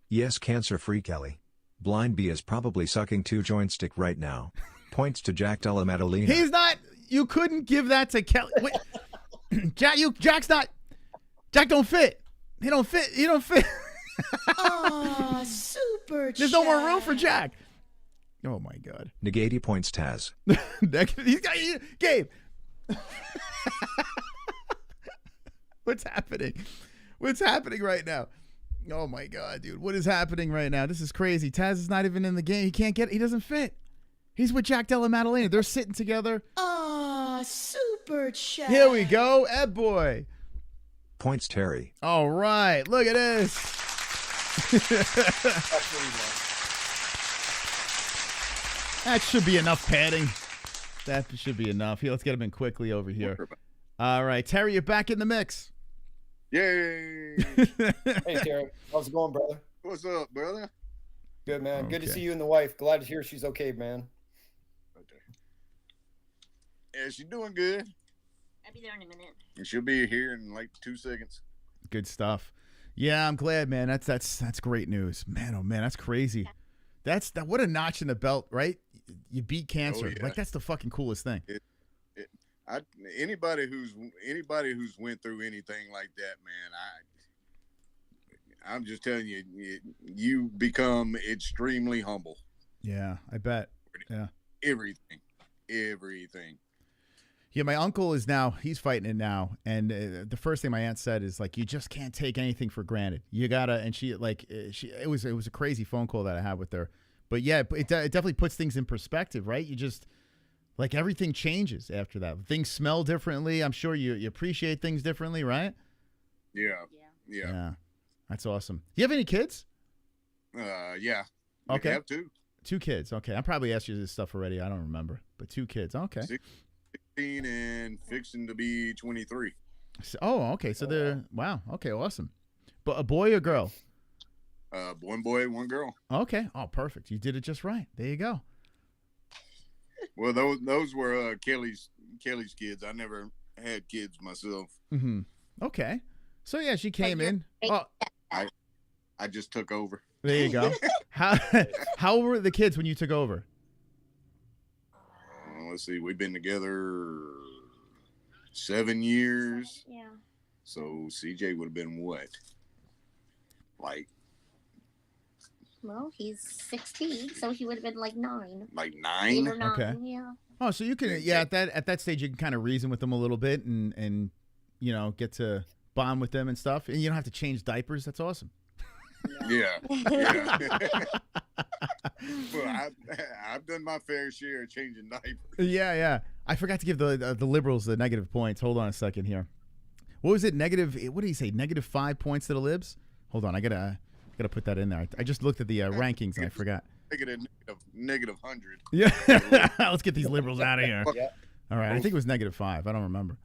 Yes, cancer-free Kelly. Blind Bee is probably sucking 2 joint stick right now. Points to Jack Della Maddalena. He's not. You couldn't give that to Kelly. Wait. Jack's not. Jack don't fit. He don't fit. He don't fit. Super chat. There's no more room for Jack. Oh my God. Negati points Taz. He's got Gabe. What's happening? What's happening right now? Oh my God, dude. What is happening right now? This is crazy. Taz is not even in the game. He can't get it. He doesn't fit. He's with Jack Della Maddalena. They're sitting together. Super chat. Here we go. Ed boy. Points Terry. All right. Look at this. That should be enough padding. That should be enough. Here, let's get him in quickly over here. All right. Terry, you're back in the mix. Yay! Hey, Terry. How's it going, brother? What's up, brother? Good, man. Good to Okay. see you and the wife. Glad to hear she's okay, man. Yeah, she's doing good. I'll be there in a minute. And she'll be here in like 2 seconds. Good stuff. Yeah, I'm glad, man. That's great news. Man, oh man, that's crazy. What a notch in the belt, right? You beat cancer. Oh, yeah. Like that's the fucking coolest thing. Anybody who's went through anything like that, man, I'm just telling you, you become extremely humble. Yeah, I bet. Yeah. Everything. Yeah, my uncle he's fighting it now, and the first thing my aunt said is like, you just can't take anything for granted. You gotta, and it was a crazy phone call that I had with her, but yeah, it definitely puts things in perspective, right? You just like everything changes after that. Things smell differently. I'm sure you appreciate things differently, right? Yeah. That's awesome. Do you have any kids? Yeah. Okay. I have 2. 2 kids. Okay, I probably asked you this stuff already. I don't remember, but 2 kids. Okay. 16 and fixing to be 23. Okay. So they're wow. Okay, awesome. But a boy or girl? One boy, 1 girl. Okay. Oh, perfect. You did it just right. There you go. Well, those were Kelly's kids. I never had kids myself. Mm-hmm. Okay. So yeah, she came in. Oh, I just took over. there you go. How were the kids when you took over? let's see, we've been together 7 years. Yeah. So CJ would have been what? Like, Well, he's 16, so he would have been like 9. Like 8 9? or 9, Okay. yeah. Oh, so you can, at that stage you can kind of reason with them a little bit and get to bond with them and stuff, and you don't have to change diapers. That's awesome. Yeah. Well, I've done my fair share of changing diapers. Yeah. I forgot to give the liberals the negative points. Hold on a second here. What was it? What did he say? -5 points to the libs? Hold on, I gotta put that in there. I just looked at the rankings and I forgot. Negative 100. Yeah. Let's get these liberals out of here. Yeah. All right, I think it was -5. I don't remember.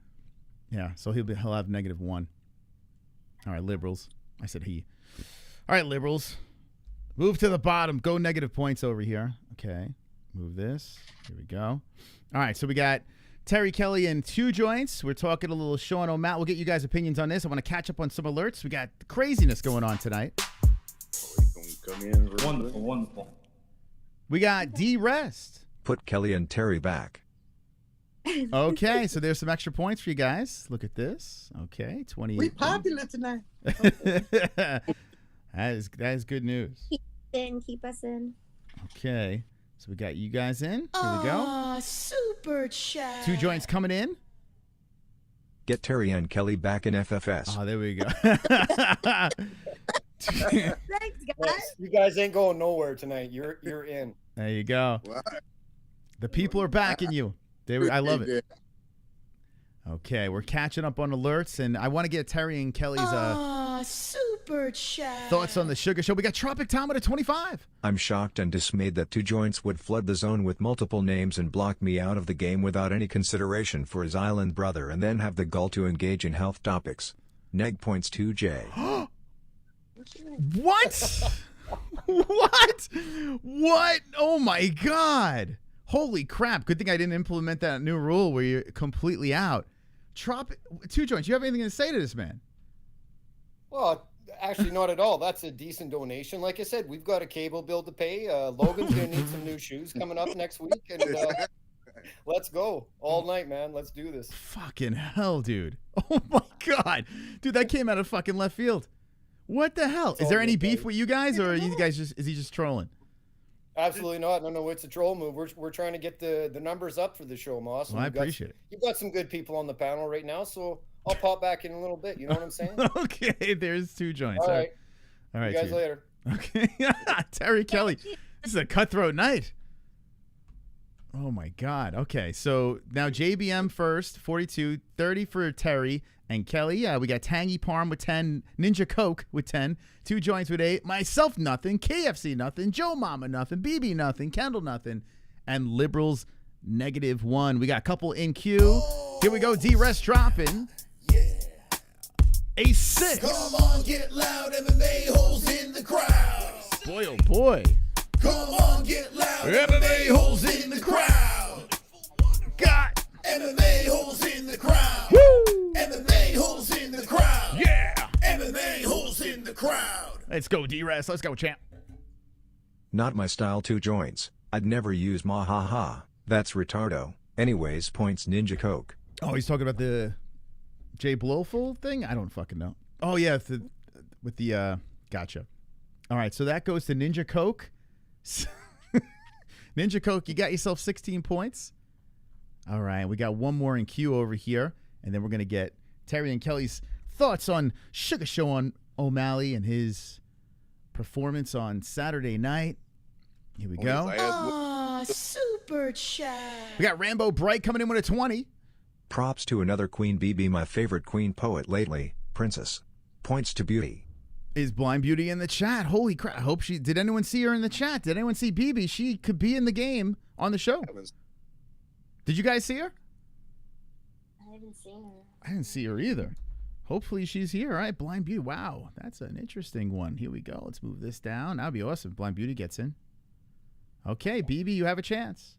Yeah, so he'll have -1. All right, liberals. I said he. All right, liberals. Move to the bottom. Go negative points over here. Okay. Move this. Here we go. All right, so we got Terry Kelly and 2 joints. We're talking a little Sean O'Malley. We'll get you guys' opinions on this. I want to catch up on some alerts. We got craziness going on tonight. Come in. Wonderful. We got D-Rest. Put Kelly and Terry back. Okay, so there's some extra points for you guys. Look at this. Okay, 20. We popular tonight. That is good news. Keep us in. Okay, so we got you guys in. Here we go. Super chat. 2 joints coming in. Get Terry and Kelly back in FFS. Oh, there we go. Thanks, guys. You guys ain't going nowhere tonight. You're in. There you go. The people are backing you. I love it. Okay, we're catching up on alerts, and I want to get Terry and Kelly's super chat. thoughts on the Sugar Show. We got Tropic Tom at 25. I'm shocked and dismayed that 2 joints would flood the zone with multiple names and block me out of the game without any consideration for his island brother and then have the gall to engage in health topics. Neg points 2J. What? What? Oh my God. Holy crap. Good thing I didn't implement that new rule where you're completely out. Tropic 2 joints, you have anything to say to this man? Well, actually, not at all. That's a decent donation. Like I said, we've got a cable bill to pay. Logan's going to need some new shoes coming up next week. And let's go. All night, man. Let's do this. Fucking hell, dude. Oh my God. Dude, that came out of fucking left field. What the hell? Is there any beef with you guys, or are you guys is he just trolling? Absolutely not. No, it's a troll move. We're trying to get the numbers up for the show, Moss. Well, I appreciate it. You've got some good people on the panel right now, so I'll pop back in a little bit. You know what I'm saying? Okay, there's 2 joints. All right. All right. See you guys later. Okay. Terry Kelly. This is a cutthroat night. Oh my God. Okay, so now JBM first, 42, 30 for Terry and Kelly. Yeah, we got Tangy Parm with 10, Ninja Coke with 10, 2 joints with 8, myself nothing, KFC nothing, Joe Mama nothing, BB nothing, Kendall nothing, and Liberals -1. We got a couple in queue. Here we go. D-Rest dropping. A 6. Come on, get loud, MMA-Holes in the crowd. Boy, oh boy. Come on, get loud, MMA-Holes in the crowd. Got MMA-Holes in the crowd. Woo! MMA-Holes in the crowd. Yeah. MMA-Holes in the crowd. Let's go, D-Rest. Let's go, champ. Not my style 2 joints. I'd never use ma ha ha. That's retardo. Anyways, points Ninja Coke. Oh, he's talking about the Jay Blowful thing? I don't fucking know. Oh, yeah, with the gotcha. All right, so that goes to Ninja Coke. Ninja Coke, you got yourself 16 points. All right, we got one more in queue over here, and then we're going to get Terry and Kelly's thoughts on Sugar Show on O'Malley and his performance on Saturday night. Here we go. Super chat. We got Rambo Bright coming in with a 20. Props to another Queen BB, my favorite queen poet lately, Princess. Points to Beauty. Is Blind Beauty in the chat? Holy crap. I hope did anyone see her in the chat? Did anyone see BB? She could be in the game on the show. Did you guys see her? I haven't seen her. I didn't see her either. Hopefully she's here. All right, Blind Beauty. Wow, that's an interesting one. Here we go. Let's move this down. That'd be awesome if Blind Beauty gets in. Okay, BB, you have a chance.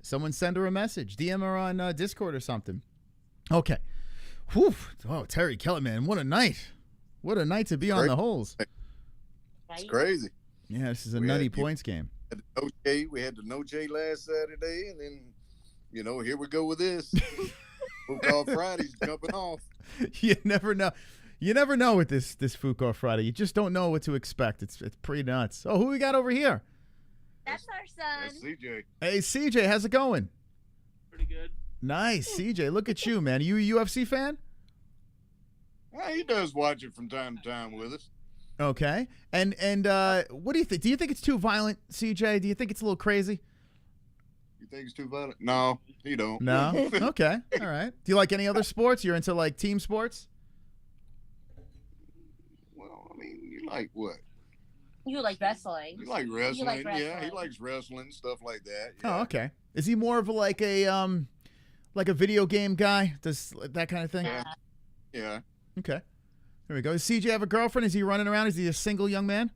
Someone send her a message. DM her on Discord or something. Okay. Whew. Oh, Terry Kelly, man. What a night. What a night to be on the holes. It's crazy. Yeah, this is a nutty points game. We had the No J last Saturday, and then you know, here we go with this. Football Friday's jumping off. You never know. You never know with this Football Friday. You just don't know what to expect. It's pretty nuts. Oh, who we got over here? That's our son. That's CJ. Hey, CJ, how's it going? Pretty good. Nice, CJ. Look at you, man. You a UFC fan? Yeah, he does watch it from time to time with us. Okay. And what do you think? Do you think it's too violent, CJ? Do you think it's a little crazy? You think it's too violent? No, he don't. No? Okay. All right. Do you like any other sports? You're into like team sports? Well, I mean, you like what? You like wrestling. You like wrestling. You like Yeah, he wrestling. likes wrestling, stuff like that. Yeah. Oh, okay. Is he more of like a video game guy? Does that kind of thing? Yeah. Okay. There we go. Does CJ have a girlfriend? Is he running around? Is he a single young man?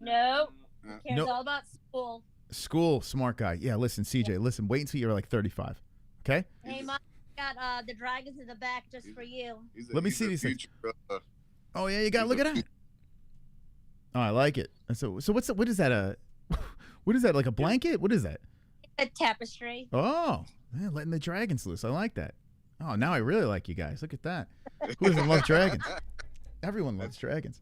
No. Cares Nope. all about school. School, smart guy. Yeah, listen, CJ, listen, wait until you're like 35. Okay? Hey, Mom, got the dragons in the back just for you. Let me see these things. Future, Oh, yeah, you got to look at that. Oh, I like it. So what is that? What is that, like a blanket? What is that? A tapestry. Oh, man, letting the dragons loose. I like that. Oh, now I really like you guys. Look at that. Who doesn't love dragons? Everyone loves dragons.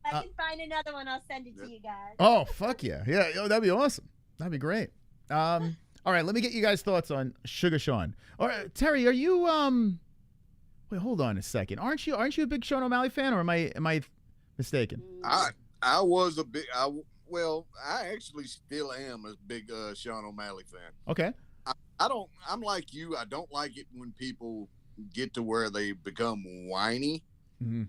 If I can find another one, I'll send it to you guys. Oh, fuck yeah. Yeah, oh, that'd be awesome. That'd be great. All right, let me get you guys' thoughts on Sugar Sean. All right, Terry, are you wait, hold on a second. Aren't you a big Sean O'Malley fan, or am I mistaken? I was a big I actually still am a big Sean O'Malley fan. Okay. I'm like you. I don't like it when people get to where they become whiny. Mm-hmm.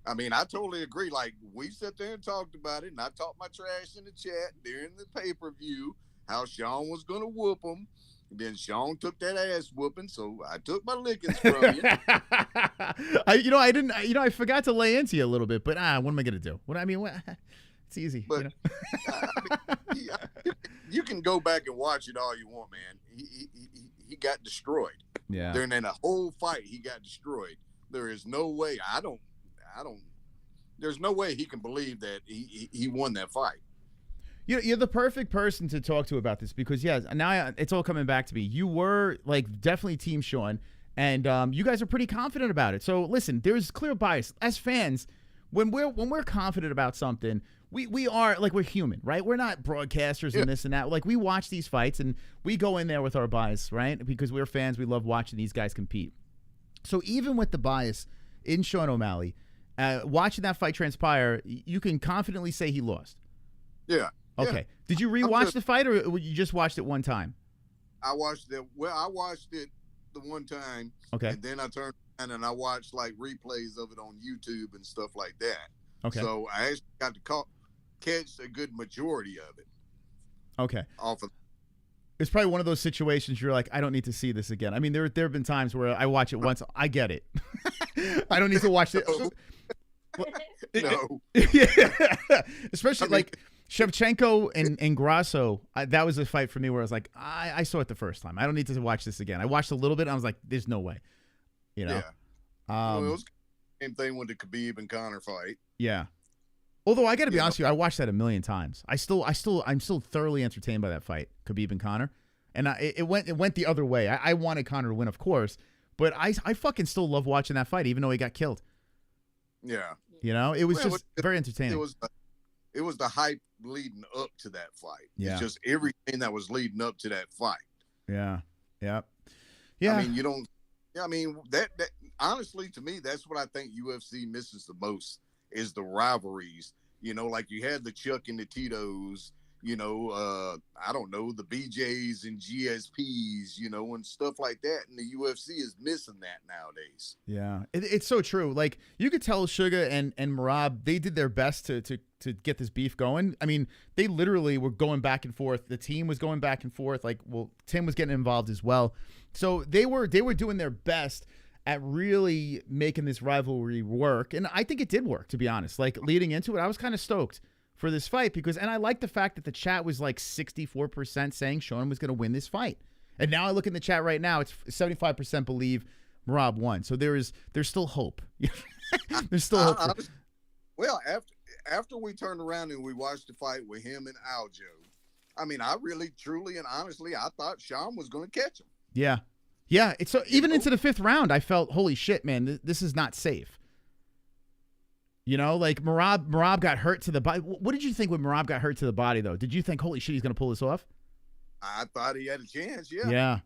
I mean, I totally agree. Like, we sat there and talked about it, and I talked my trash in the chat during the pay-per-view, how Sean was going to whoop him. And then Sean took that ass whooping, so I took my lickings from you. I forgot to lay into you a little bit, but what am I going to do? It's easy. But you can go back and watch it all you want, man. He got destroyed. Yeah. During that whole fight, he got destroyed. There is no way. There's no way he can believe that he won that fight. You're the perfect person to talk to about this because, yes, now it's all coming back to me. You were, like, definitely Team Sean, and you guys are pretty confident about it. So, listen, there's clear bias. As fans, when we're confident about something, we are, like, we're human, right? We're not broadcasters and this and that. Like, we watch these fights, and we go in there with our bias, right? Because we're fans. We love watching these guys compete. So, even with the bias in Sean O'Malley, watching that fight transpire, you can confidently say he lost. Yeah. Okay. Yeah. Did you rewatch the fight, or you just watched it one time? I watched it. Well, I watched it the one time. Okay. And then I turned around and I watched like replays of it on YouTube and stuff like that. Okay. So I actually got to catch a good majority of it. Okay. Off of. It's probably one of those situations you're like, I don't need to see this again. I mean, there have been times where I watch it once, I get it. I don't need to watch it. No. Yeah. Especially like Shevchenko and Grasso. That was a fight for me where I was like, I saw it the first time. I don't need to watch this again. I watched a little bit. And I was like, there's no way. You know? Yeah. Well, it was the same thing with the Khabib and Conor fight. Yeah. Although I got to be honest with you, I watched that a million times. I'm still thoroughly entertained by that fight, Khabib and Conor. And it went the other way. I wanted Conor to win, of course, but I fucking still love watching that fight, even though he got killed. Yeah. You know, it was just very entertaining. It was the hype leading up to that fight. Yeah. It's just everything that was leading up to that fight. Yeah. Yeah. Yeah. I mean, you don't. I mean, that honestly, to me, that's what I think UFC misses the most is the rivalries. You know, like you had the Chuck and the Tito's. You know, I don't know, the BJs and GSPs, you know, and stuff like that. And the UFC is missing that nowadays. Yeah, it's so true. Like, you could tell Suga and Merab, they did their best to get this beef going. I mean, they literally were going back and forth. The team was going back and forth. Like, well, Tim was getting involved as well. So they were doing their best at really making this rivalry work. And I think it did work, to be honest. Like, leading into it, I was kind of stoked for this fight and I like the fact that the chat was like 64% saying Sean was going to win this fight. And now I look in the chat right now, it's 75% believe Merab won. So there's still hope. There's still hope. Well, after we turned around and we watched the fight with him and Aljo, I mean, I really, truly, and honestly, I thought Sean was going to catch him. Yeah. Yeah. It's so even into the 5th round, I felt, holy shit, man, this is not safe. You know, like Merab got hurt to the body. What did you think when Merab got hurt to the body, though? Did you think, holy shit, he's going to pull this off? I thought he had a chance. Yeah. Yeah.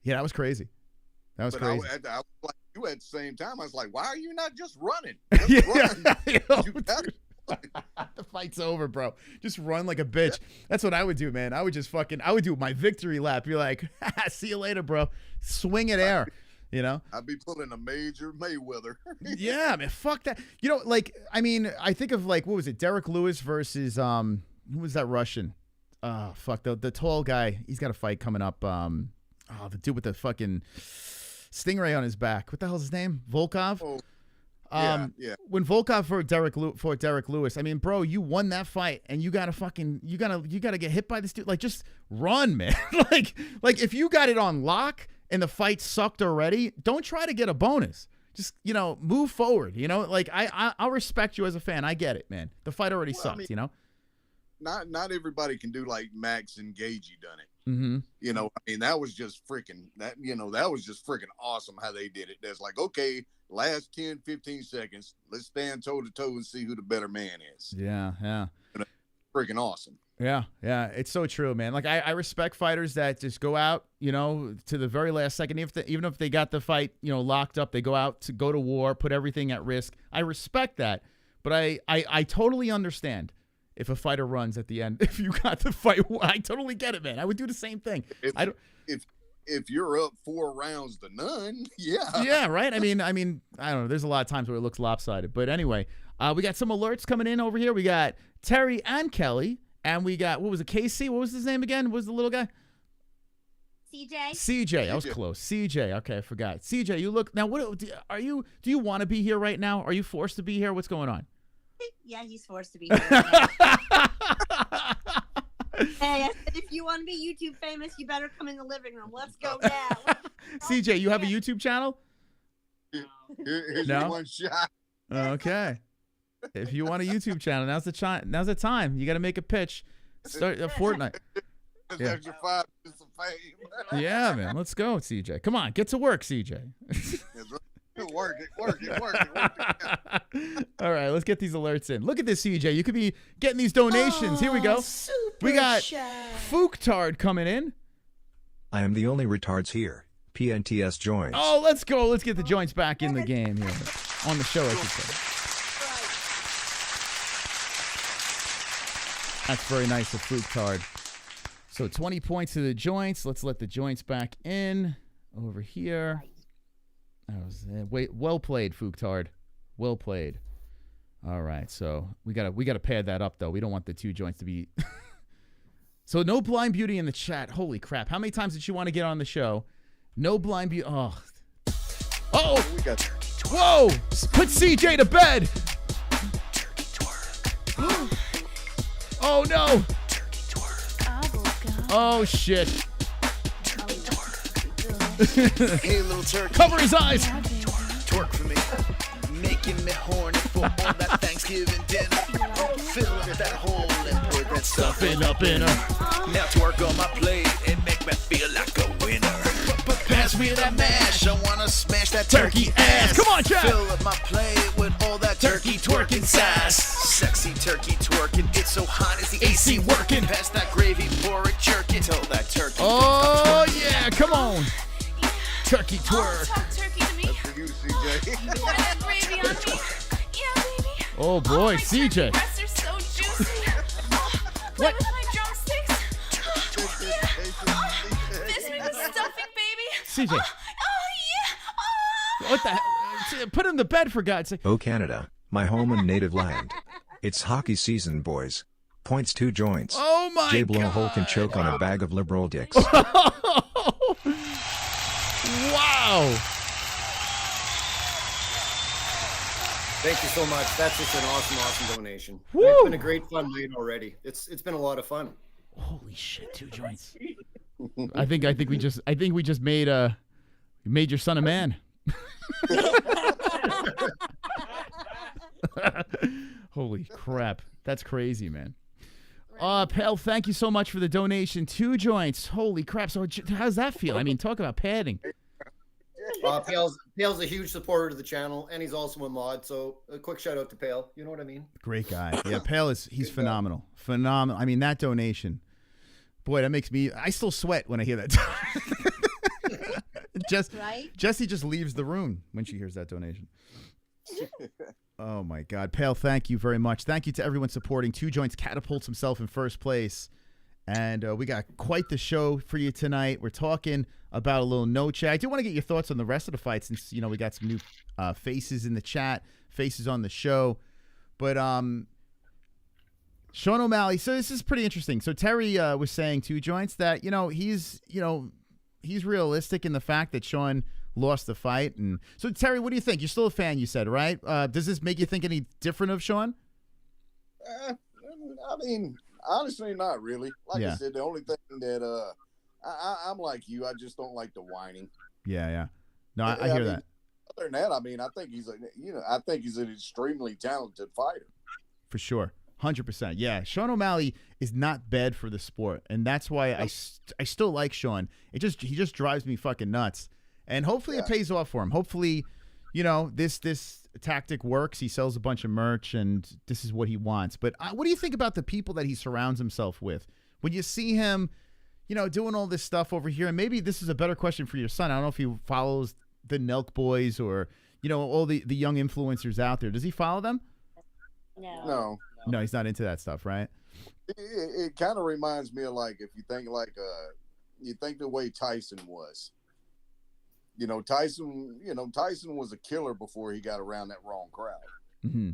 Yeah. That was crazy. That was crazy. I was like you at the same time. I was like, why are you not just running? Just run. You gotta the fight's over, bro. Just run like a bitch. That's what I would do, man. I would just I would do my victory lap. You're like, see you later, bro. Swing at air, you know? I'd be pulling a major Mayweather. Yeah, man. Fuck that. You know, like, I mean, I think of like, what was it? Derek Lewis versus, who was that Russian? Oh, fuck. The tall guy. He's got a fight coming up. The dude with the fucking stingray on his back. What the hell's his name? Volkov? Oh. Yeah. When Volkov fought Derek Lewis, I mean, bro, you won that fight, and you gotta get hit by this dude. Like, just run, man. like if you got it on lock and the fight sucked already, don't try to get a bonus. Just, you know, move forward. You know, like I'll respect you as a fan. I get it, man. The fight already sucked. I mean, you know. Not everybody can do like Max and Gagey done it. Mm-hmm. You know, I mean, that was just freaking awesome how they did it. That's like, okay, last 10, 15 seconds, let's stand toe to toe and see who the better man is. Yeah. Freaking awesome. Yeah. It's so true, man. Like, I respect fighters that just go out, you know, to the very last second. Even if they got the fight, you know, locked up, they go out to go to war, put everything at risk. I respect that. But I totally understand if a fighter runs at the end. If you got the fight, I totally get it, man. I would do the same thing. If you're up 4 rounds to none, yeah. Yeah, right? I mean, I don't know. There's a lot of times where it looks lopsided. But anyway, we got some alerts coming in over here. We got Terry and Kelly. And we got, what was it, KC? What was his name again? What was the little guy? CJ. I was close. CJ. Okay, I forgot. CJ, you look, now what do you want to be here right now? Are you forced to be here? What's going on? Yeah, he's forced to be here right now. Hey, I said, if you want to be YouTube famous, you better come in the living room. Let's go now. CJ, you have a YouTube channel? Here's No? one shot. Okay. If you want a YouTube channel, now's the time. You got to make a pitch. Start a Fortnite. Yeah. Extra 5 minutes of fame. Yeah, man. Let's go, CJ. Come on, get to work, CJ. Work it. All right, let's get these alerts in. Look at this, CJ. You could be getting these donations. Here we go. We got Fuktard coming in. I am the only retards here. PNTS joins. Oh, let's go. Let's get the joints back in the game here. On the show, I should say. That's very nice of Fuktard. So 20 points to the joints. Let's let the joints back in over here. That was well played, Fuktard. Well played. All right, so we gotta pad that up though. We don't want the 2 joints to be. So no Blind Beauty in the chat. Holy crap! How many times did you want to get on the show? No Blind Beauty. Oh. We got. Whoa! Put CJ to bed. Oh no! Oh shit! Hey, little turkey. Cover his eyes. Twerk for me, making me horny for all that Thanksgiving dinner. Filling that hole and put that stuffing up in her. Now twerk on my plate and make me feel like a winner. Pass me that mash, I wanna smash that turkey ass. Come on, Chad. Fill up my plate with all that turkey twerking sass. Sexy turkey twerking, it's so hot as the AC working. Pass that gravy, pour it, jerk it. Tell that turkey. Oh yeah, come on. Turkey twerk. Talk turkey to me. That's for you, CJ. Pour that gravy on me. Yeah, baby. Oh boy, my CJ. turkey breasts are so juicy. Play with my drumsticks. This me with stuffing, baby. CJ. Oh yeah. What the hell? Put him to bed, for God's sake. Oh Canada, my home and native land. It's hockey season, boys. Points 2 joints. Oh my Jay God. Blowhole can choke on a bag of liberal dicks. Wow. Thank you so much. That's just an awesome donation. Woo. It's been a great fun night already. It's been a lot of fun. Holy shit, 2 joints. I think we just made your son a man. Holy crap. That's crazy, man. Pale, thank you so much for the donation. 2 joints. Holy crap. So how's that feel? I mean, talk about padding. Pale's a huge supporter of the channel, and he's also a mod. So a quick shout out to Pale. You know what I mean? Great guy. Yeah, Pale he's phenomenal. Phenomenal. I mean, that donation. Boy, that makes me, I still sweat when I hear that. Jessie just leaves the room when she hears that donation. Oh my God. Pale, thank you very much. Thank you to everyone supporting. 2 joints catapults himself in first place. And we got quite the show for you tonight. We're talking about a little no chat. I do want to get your thoughts on the rest of the fight since, we got some new faces in the chat, faces on the show. But Sean O'Malley, so this is pretty interesting. So Terry was saying 2 joints that, he's realistic in the fact that Sean lost the fight. And so Terry, what do you think? You're still a fan, you said, right? Does this make you think any different of Sean? I mean, honestly, not really. Like I said, the only thing that I'm like you, I just don't like the whining. Yeah. No, I hear that. Other than that, I mean, I think he's an extremely talented fighter. For sure. 100%. Yeah. Sean O'Malley is not bad for the sport. And that's why I still like Sean. He just drives me fucking nuts. And hopefully it pays off for him. Hopefully, this tactic works. He sells a bunch of merch and this is what he wants. But what do you think about the people that he surrounds himself with? When you see him, doing all this stuff over here, and maybe this is a better question for your son. I don't know if he follows the Nelk Boys or, all the young influencers out there. Does he follow them? No. No, he's not into that stuff, right? It kind of reminds me of like, if you think like, you think the way Tyson was. Tyson was a killer before he got around that wrong crowd. Mm-hmm.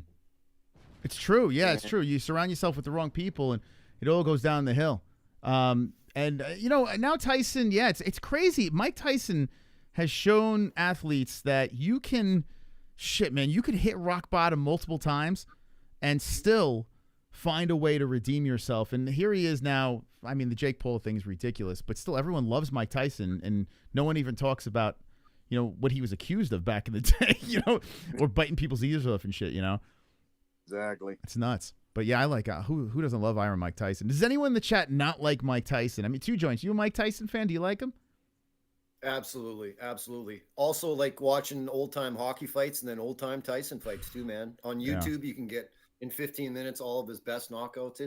It's true. Yeah, it's true. You surround yourself with the wrong people and it all goes down the hill. Now Tyson, it's crazy. Mike Tyson has shown athletes that you can hit rock bottom multiple times and still find a way to redeem yourself. And here he is now. I mean, the Jake Paul thing is ridiculous, but still everyone loves Mike Tyson and no one even talks about what he was accused of back in the day, or biting people's ears off and shit, Exactly. It's nuts. But yeah, I like who doesn't love Iron Mike Tyson? Does anyone in the chat not like Mike Tyson? I mean, 2 joints. You a Mike Tyson fan? Do you like him? Absolutely. Also, like watching old-time hockey fights and then old-time Tyson fights too, man. On YouTube, you can get in 15 minutes all of his best knockouts.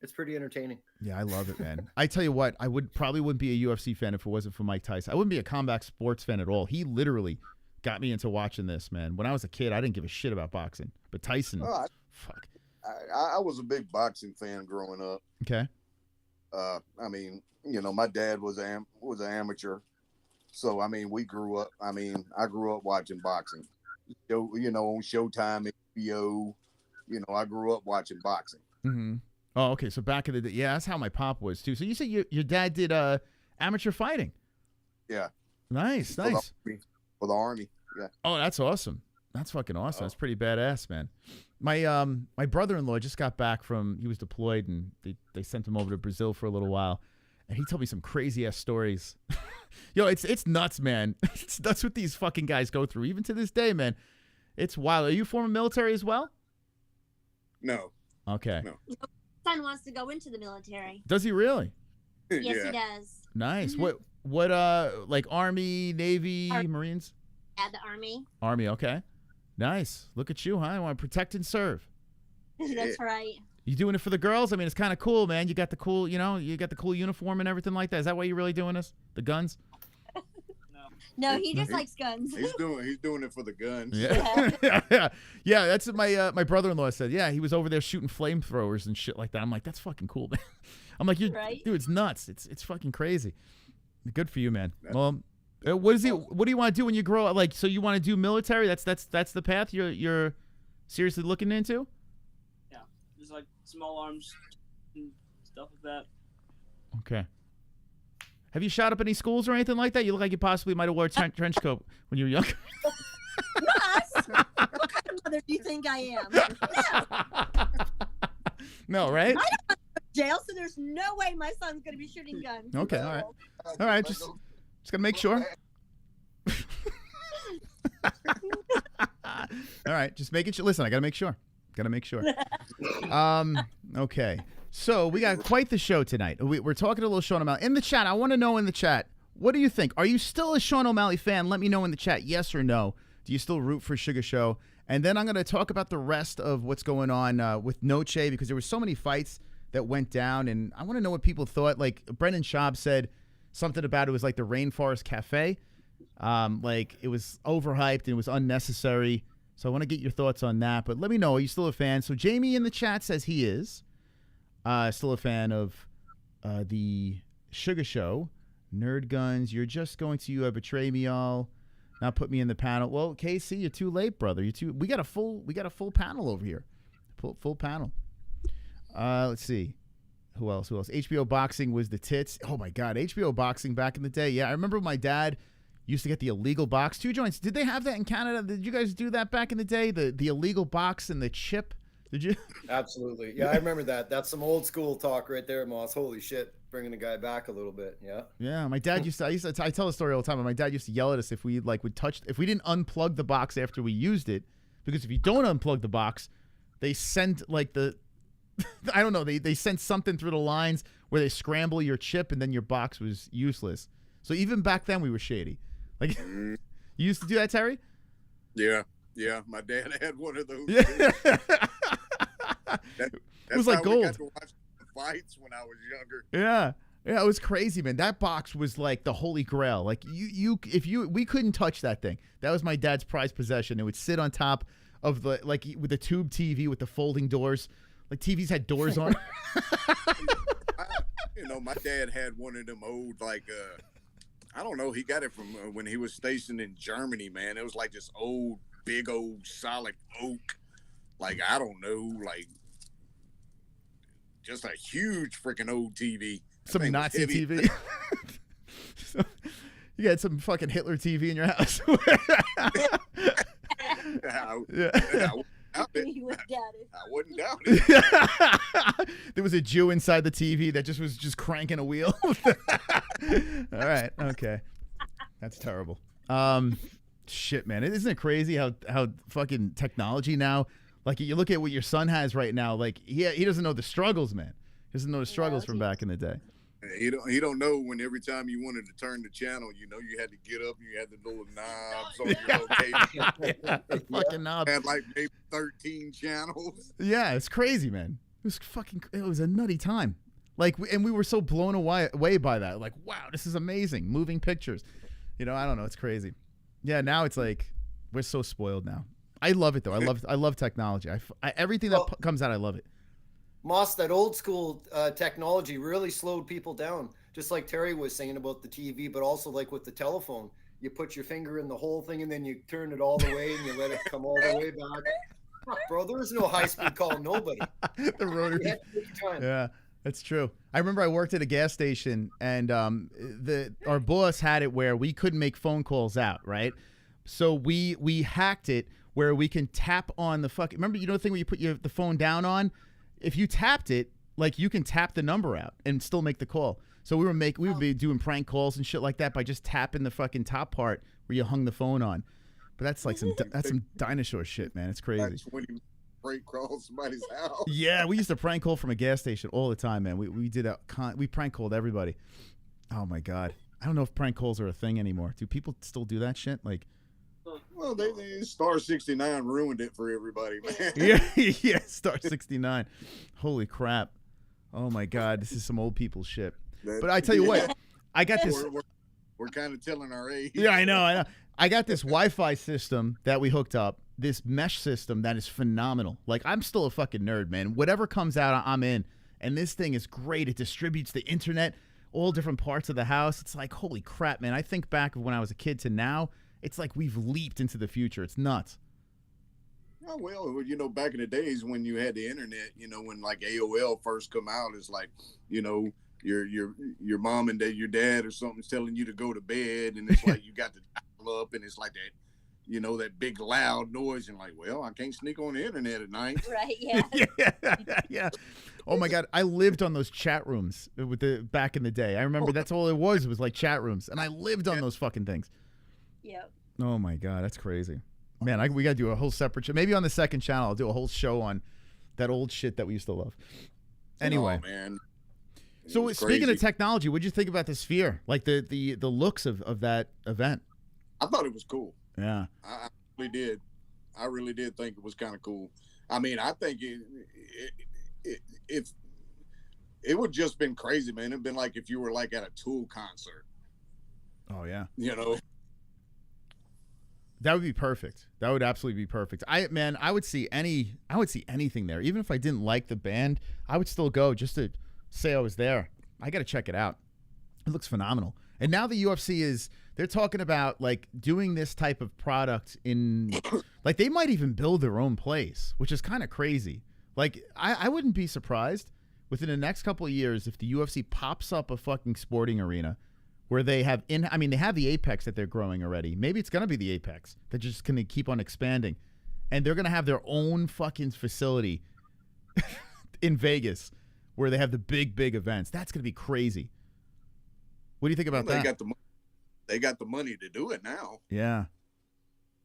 It's pretty entertaining. Yeah, I love it, man. I tell you what, I probably wouldn't be a UFC fan if it wasn't for Mike Tyson. I wouldn't be a combat sports fan at all. He literally got me into watching this, man. When I was a kid, I didn't give a shit about boxing, but Tyson, fuck. I was a big boxing fan growing up. Okay. I mean, my dad was an amateur, so I mean, we grew up. I mean, I grew up watching boxing. On Showtime, HBO. I grew up watching boxing. Mm-hmm. Oh, okay. So back in the day, yeah, that's how my pop was too. So you said your dad did amateur fighting. Yeah. Nice. For the Army. Yeah. Oh, that's awesome. That's fucking awesome. That's pretty badass, man. My brother-in-law just got back he was deployed and they sent him over to Brazil for a little while. And he told me some crazy ass stories. It's nuts, man. It's nuts what these fucking guys go through. Even to this day, man. It's wild. Are you former military as well? No. Okay. No. Son wants to go into the military. Does he really? Yes, he does. Nice. Mm-hmm. What like Army, Navy, Marines? Yeah, the Army. Army, okay. Nice. Look at you, huh? I want to protect and serve. That's right. You doing it for the girls? I mean, it's kind of cool, man. You got the cool, you got the cool uniform and everything like that. Is that why you're really doing this? The guns? No, he just likes guns. He's doing it for the guns. Yeah. Yeah, that's what my brother-in-law said. Yeah, he was over there shooting flamethrowers and shit like that. I'm like, that's fucking cool, man. I'm like, dude, it's nuts. It's fucking crazy. Good for you, man. Well, what do you want to do when you grow up? Like, so you want to do military? That's the path you're seriously looking into? Yeah, just like small arms and stuff like that. Okay. Have you shot up any schools or anything like that? You look like you possibly might have wore a trench coat when you were younger. What kind of mother do you think I am? No, right? I don't want to go to jail, so there's no way my son's going to be shooting guns. Okay, all right. Just gotta make sure. All right, just making sure. Listen, I gotta make sure. Okay. So we got quite the show tonight. We're talking a little Sean O'Malley. In the chat, I want to know in the chat, what do you think? Are you still a Sean O'Malley fan? Let me know in the chat, yes or no. Do you still root for Sugar Show? And then I'm going to talk about the rest of what's going on with Noche, because there were so many fights that went down, and I want to know what people thought. Like Brendan Schaub said something about it was like the Rainforest Cafe. Like it was overhyped and it was unnecessary. So I want to get your thoughts on that. But let me know, are you still a fan? So Jamie in the chat says he is. Still a fan of the Sugar Show. Nerd Guns, you're just going to betray me all. Now put me in the panel. Well, KC, you're too late, brother. We got a full panel over here. Full panel. Let's see. Who else? HBO Boxing was the tits. Oh my God, HBO Boxing back in the day. Yeah, I remember my dad used to get the illegal box. 2 joints. Did they have that in Canada? Did you guys do that back in the day? The illegal box and the chip? Did you? Absolutely. Yeah, I remember that. That's some old school talk right there, Moss. Holy shit. Bringing the guy back a little bit. Yeah. Yeah. My dad I tell the story all the time, but my dad used to yell at us if we if we didn't unplug the box after we used it, because if you don't unplug the box, they send like I don't know, they sent something through the lines where they scramble your chip and then your box was useless. So even back then we were shady. Like, you used to do that, Terry? Yeah. My dad had one of those. Yeah. That's it was like how gold. We got to watch the fights when I was younger. Yeah, it was crazy, man. That box was like the holy grail. Like we couldn't touch that thing. That was my dad's prized possession. It would sit on top of with the tube TV with the folding doors. Like TVs had doors on. My dad had one of them old I don't know. He got it from when he was stationed in Germany, man. It was like this old, big old solid oak. Like, I don't know, like just a huge freaking old TV. Some Nazi TV. You had some fucking Hitler TV in your house. I wouldn't doubt it. There was a Jew inside the TV that was just cranking a wheel. All right, okay, that's terrible. Shit, man, isn't it crazy how fucking technology now? Like, you look at what your son has right now. Like, he doesn't know the struggles, man. He doesn't know the struggles from back in the day. He don't know when every time you wanted to turn the channel, you had to get up and you had the little knobs on your location. Fucking knobs. Had like maybe 13 channels. Yeah, it's crazy, man. It was a nutty time. Like, and we were so blown away by that. Like, wow, this is amazing. Moving pictures. I don't know. It's crazy. Yeah, now it's like we're so spoiled now. I love it though. I love technology. Everything that comes out, I love it. Moss, that old school technology really slowed people down. Just like Terry was saying about the TV, but also like with the telephone, you put your finger in the whole thing and then you turn it all the way and you let it come all the way back. Fuck, bro, there was no high-speed call, nobody. The rotary. Yeah, that's true. I remember I worked at a gas station and our boss had it where we couldn't make phone calls out, right? So we hacked it where we can tap on the fucking. Remember, the thing where you put the phone down on. If you tapped it, like, you can tap the number out and still make the call. So we would be doing prank calls and shit like that by just tapping the fucking top part where you hung the phone on. But that's like some dinosaur shit, man. It's crazy. That's when you prank call somebody's house. Yeah, we used to prank call from a gas station all the time, man. We did that. We prank called everybody. Oh my God, I don't know if prank calls are a thing anymore. Do people still do that shit? Like. Well, they Star 69 ruined it for everybody, man. Yeah, Star 69. Holy crap. Oh, my God. This is some old people shit. But I tell you what, I got this. We're kind of telling our age. Yeah, I know. I got this Wi-Fi system that we hooked up, this mesh system that is phenomenal. Like, I'm still a fucking nerd, man. Whatever comes out, I'm in. And this thing is great. It distributes the internet, all different parts of the house. It's like, holy crap, man. I think back of when I was a kid to now. It's like we've leaped into the future. It's nuts. Oh, well, back in the days when you had the internet, when like AOL first come out, it's like, your mom and your dad or something's telling you to go to bed, and it's like you got the dial up, and it's like that, that big loud noise, and like, well, I can't sneak on the internet at night. Right? Yeah. Yeah. Oh my God, I lived on those chat rooms back in the day. I remember that's all it was like chat rooms, and I lived on those fucking things. Yep. Oh my God, that's crazy, man. We gotta do a whole separate show. Maybe on the second channel, I'll do a whole show on that old shit that we used to love. Anyway, Oh, man. So It's speaking of crazy. technology, what'd you think about the Sphere? Like the looks of that event? I thought it was cool. Yeah. I really did. I really did think it was kind of cool. I mean, I think it would just been crazy, man. It'd been like if you were like at a Tool concert. Oh yeah. You know. That would be perfect. That would absolutely be perfect. I would see anything there. Even if I didn't like the band, I would still go just to say I was there. I got to check it out. It looks phenomenal. And now the UFC they're talking about like doing this type of product in, like they might even build their own place, which is kind of crazy. Like I wouldn't be surprised within the next couple of years if the UFC pops up a fucking sporting arena where they have they have the Apex that they're growing already. Maybe it's going to be the Apex. They're just going to keep on expanding. And they're going to have their own fucking facility in Vegas where they have the big events. That's going to be crazy. What do you think about that? They got the money to do it now. Yeah.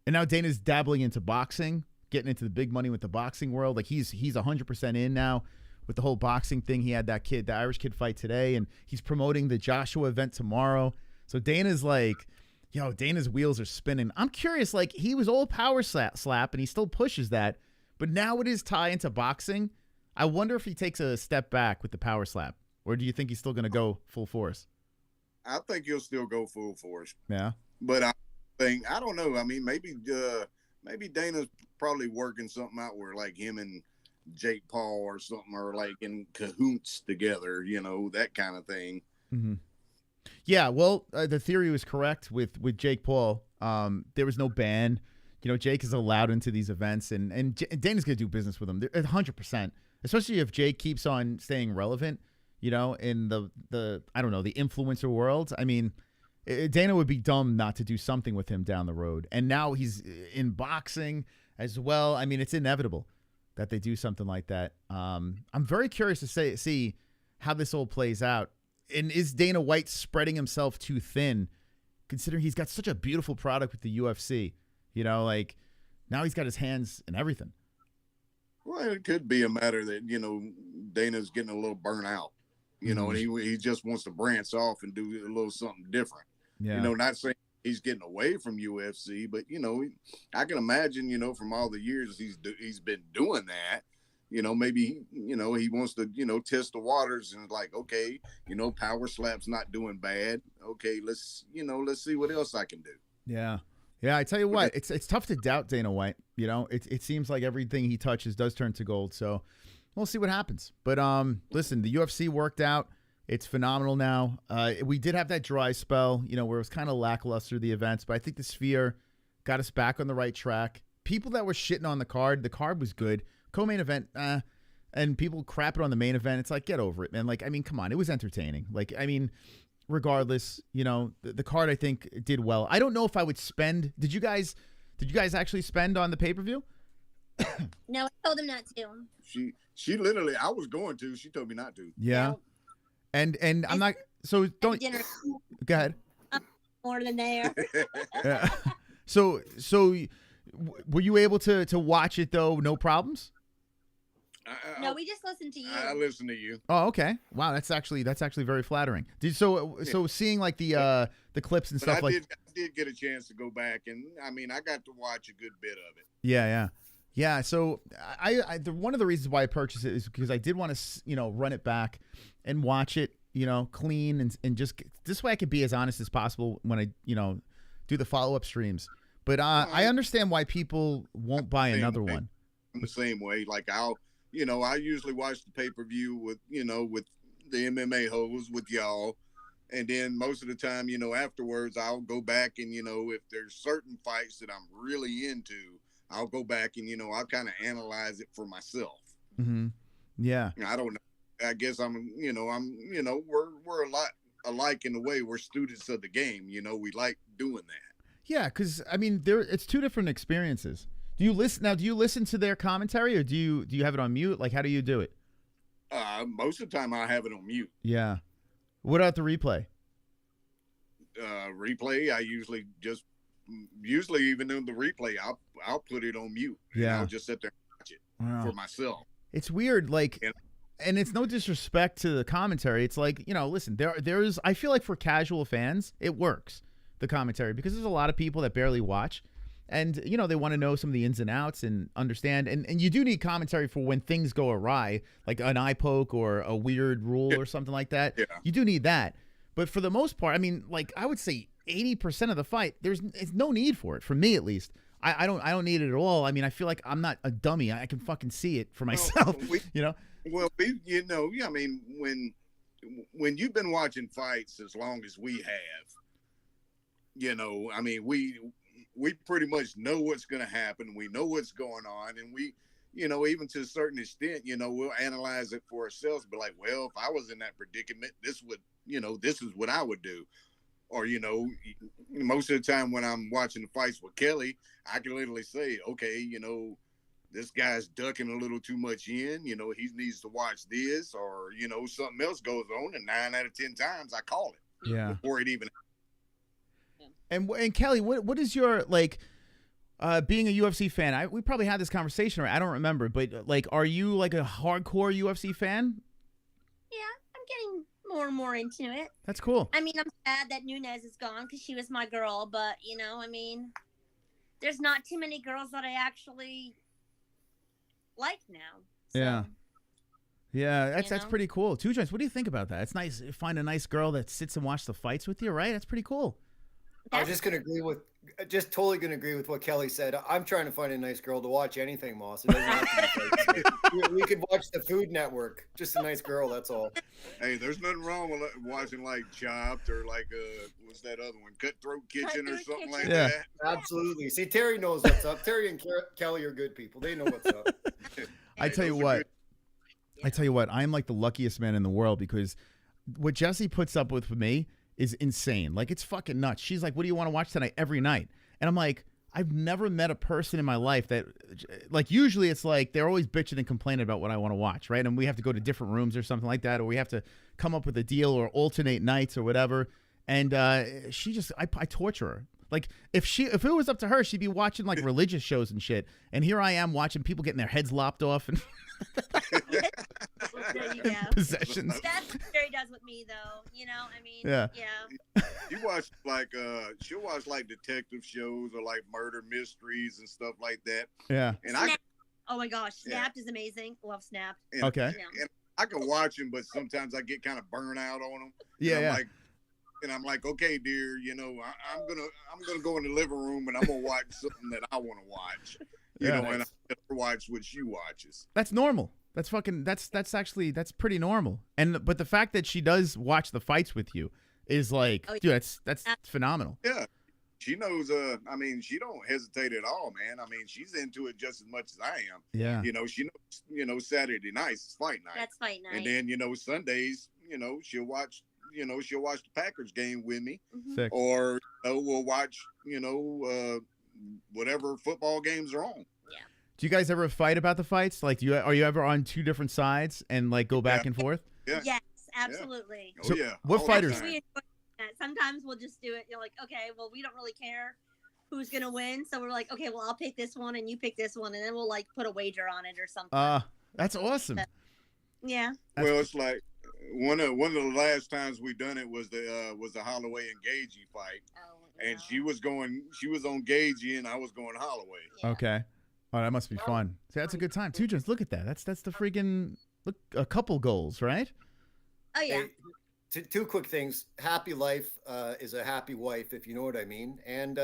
And now Dana's dabbling into boxing, getting into the big money with the boxing world. Like he's 100% in now with the whole boxing thing. He had that kid, the Irish kid, fight today, and he's promoting the Joshua event tomorrow. So Dana's like, Dana's wheels are spinning. I'm curious, like he was all power slap and he still pushes that, but now with his tie into boxing, I wonder if he takes a step back with the power slap, or do you think he's still going to go full force? I think he'll still go full force. Yeah. But I don't know. I mean, maybe Dana's probably working something out where like him and Jake Paul or something are like in cahoots together, that kind of thing. Mm-hmm. Yeah, well, the theory was correct with Jake Paul. There was no ban. Jake is allowed into these events, and Dana's going to do business with him 100%, especially if Jake keeps on staying relevant, in the I don't know, the influencer world. I mean, Dana would be dumb not to do something with him down the road. And now he's in boxing as well. I mean, it's inevitable that they do something like that. I'm very curious to see how this all plays out. And is Dana White spreading himself too thin, considering he's got such a beautiful product with the UFC? Like now he's got his hands in everything. Well, it could be a matter that, Dana's getting a little burnt out, and he just wants to branch off and do a little something different. Yeah. Not saying he's getting away from UFC, but, I can imagine, from all the years he's been doing that, maybe, he wants to, test the waters and like, okay, power slap's not doing bad. Okay, let's see what else I can do. Yeah. Yeah, I tell you what, it's tough to doubt Dana White. It seems like everything he touches does turn to gold. So we'll see what happens. But listen, the UFC worked out. It's phenomenal now. We did have that dry spell, where it was kind of lackluster, the events. But I think the Sphere got us back on the right track. People that were shitting on the card was good. Co-main event, and people crapping on the main event. It's like, get over it, man. Like, I mean, come on. It was entertaining. Like, I mean, regardless, the card I think did well. I don't know if I would spend. Did you guys actually spend on the pay-per-view? No, I told them not to. She literally, I was going to. She told me not to. Yeah. And I'm not. So don't. Dinner. Go ahead. More than there. Yeah. So were you able to watch it though? No problems. No, we just listened to you. I listened to you. Oh, okay. Wow, that's actually very flattering. So seeing like the clips and stuff I did get a chance to go back, and I mean, I got to watch a good bit of it. Yeah. So one of the reasons why I purchased it is because I did want to run it back and watch it clean and just this way I could be as honest as possible when I do the follow-up streams. But I understand why people won't buy another one. I'm the same way. Like I usually watch the pay-per-view with the MMA-Holes with y'all. And then most of the time, afterwards, I'll go back and, if there's certain fights that I'm really into, I'll go back and, I'll kind of analyze it for myself. Mm-hmm. Yeah. I don't know. I guess we're a lot alike in the way we're students of the game. We like doing that. Yeah, because I mean, it's two different experiences. Do you listen to their commentary, or do you have it on mute? Like, how do you do it? Most of the time, I have it on mute. Yeah. What about the replay? Replay, I usually even in the replay, I'll put it on mute. Yeah. I'll just sit there and watch it for myself. It's weird, like. and it's no disrespect to the commentary. It's like, you know, listen, there's I feel like for casual fans, it works, the commentary, because there's a lot of people that barely watch. And, you know, they want to know some of the ins and outs and understand. And you do need commentary for when things go awry, like an eye poke or a weird rule or something like that. Yeah. You do need that. But for the most part, I mean, like I would say 80% of the fight, it's no need for it, for me at least. I don't need it at all. I mean, I feel like I'm not a dummy. I can fucking see it for myself, you know? Well, you know, I mean, when you've been watching fights as long as we have, you know, I mean, we pretty much know what's going to happen. We know what's going on. And we, you know, even to a certain extent, you know, we'll analyze it for ourselves, but like, well, if I was in that predicament, this is what I would do. Or, you know, most of the time when I'm watching the fights with Kelly, I can literally say, okay, you know, this guy's ducking a little too much in, you know, he needs to watch this, or, you know, something else goes on, and 9 out of 10 times I call it. Yeah. Before it even. And Kelly, what is your, like, being a UFC fan? We probably had this conversation, I don't remember, but like, are you like a hardcore UFC fan? Yeah, I'm getting more and more into it. That's cool. I mean, I'm sad that Nunes is gone because she was my girl, but you know, I mean, there's not too many girls that I actually like now. So, yeah, that's pretty cool. Two Joints, what do you think about that? It's nice. Find a nice girl that sits and watches the fights with you, right? That's pretty cool. I was just totally gonna agree with what Kelly said. I'm trying to find a nice girl to watch anything, Moss. It doesn't have to be fights. We could watch the Food Network. Just a nice girl, that's all. Hey, there's nothing wrong with watching like Chopped or like what's that other one, Cutthroat Kitchen or something like that. Absolutely. See, Terry knows what's up. Terry and Kelly are good people. They know what's up. I tell you what, I am like the luckiest man in the world, because what Jessie puts up with me is insane. Like, it's fucking nuts. She's like, what do you want to watch tonight? Every night. And I'm like, I've never met a person in my life that, like, usually it's like they're always bitching and complaining about what I want to watch, right? And we have to go to different rooms or something like that, or we have to come up with a deal or alternate nights or whatever. And she just, I torture her. Like, if it was up to her, she'd be watching like religious shows and shit. And here I am watching people getting their heads lopped off and there you go. Possessions. That's what Terry does with me, though. You know, I mean, yeah. You watch like she'll watch like detective shows or like murder mysteries and stuff like that. Yeah. And oh my gosh, Snapped is amazing. Love Snapped. And, okay. And I can watch them, but sometimes I get kind of burnt out on them. Yeah. And I'm like, okay, dear, you know, I'm gonna go in the living room and I'm gonna watch something that I want to watch. You know, and I watch what she watches. That's normal. That's pretty normal. But the fact that she does watch the fights with you is like, dude, that's phenomenal. Yeah. She knows, I mean, she don't hesitate at all, man. I mean, she's into it just as much as I am. Yeah. You know, she knows, you know, Saturday nights is fight night. That's fight night. And then, you know, Sundays, you know, she'll watch the Packers game with me. Sick. Or, you know, we'll watch, you know, whatever football games are on. Yeah. Do you guys ever fight about the fights? Like, are you ever on two different sides and like go back and forth? Yeah. Yes, absolutely. Oh, yeah. What fighters? We enjoy that. Sometimes we'll just do it. You're like, okay, well, we don't really care who's gonna win, so we're like, okay, well, I'll pick this one and you pick this one, and then we'll like put a wager on it or something. That's awesome. Yeah. Well, it's like one of the last times we done it was the Holloway and Gagey fight. Oh, and she was on Gagey and I was going Holloway. Yeah. Okay. Oh, that must be fun. See, that's a good time. Two Joints, look at that. That's the freaking a couple goals, right? Oh yeah. Hey, two quick things. Happy life is a happy wife, if you know what I mean. And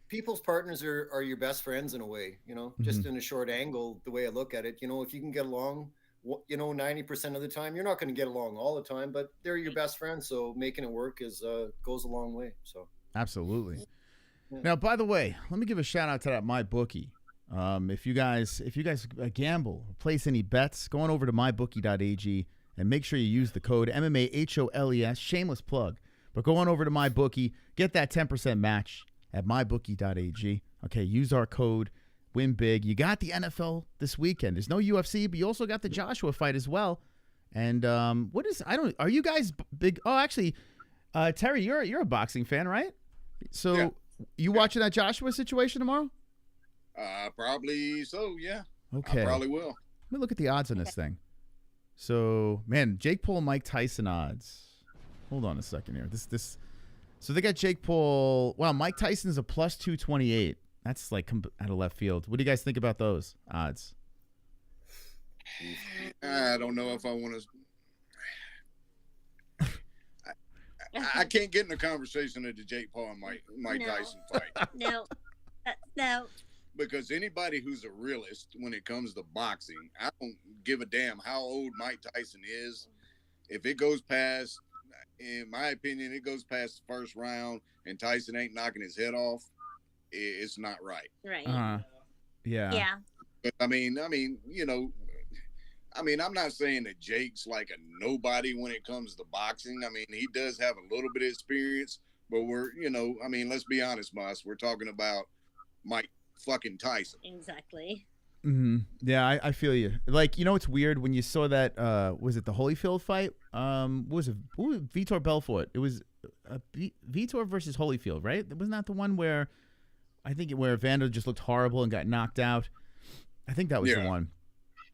people's partners are your best friends in a way, you know, just in a short angle, the way I look at it. You know, if you can get along, you know, 90% of the time, you're not going to get along all the time, but they're your best friends. So making it work goes a long way. So absolutely. Yeah. Now, by the way, let me give a shout out to that MyBookie. If you guys gamble, place any bets, go on over to mybookie.ag and make sure you use the code MMA-HOLES, shameless plug. But go on over to MyBookie, get that 10% match at mybookie.ag. Okay, use our code, win big. You got the NFL this weekend. There's no UFC, but you also got the Joshua fight as well. And are you guys big? Oh, actually, Terry, you're a boxing fan, right? So you watching that Joshua situation tomorrow? Probably so, yeah. Okay. I probably will. Let me look at the odds on this thing. So, man, Jake Paul, Mike Tyson odds. Hold on a second here. So they got Jake Paul. Wow, Mike Tyson's a plus 228. That's like out of left field. What do you guys think about those odds? I don't know if I want to. I can't get in a conversation of the Jake Paul and Mike Tyson fight. No. Because anybody who's a realist when it comes to boxing, I don't give a damn how old Mike Tyson is. If it goes past, in my opinion, it goes past the first round and Tyson ain't knocking his head off, it's not right. Right. Yeah. But I mean, you know, I'm not saying that Jake's like a nobody when it comes to boxing. I mean, he does have a little bit of experience, but let's be honest, Moss. We're talking about Mike fucking Tyson. Exactly. Mm-hmm. Yeah, I feel you. Like, you know, it's weird when you saw that. Was it the Holyfield fight? What was it? Vitor Belfort. It was Vitor versus Holyfield, right? Wasn't that the one where where Evander just looked horrible and got knocked out? I think that was the one.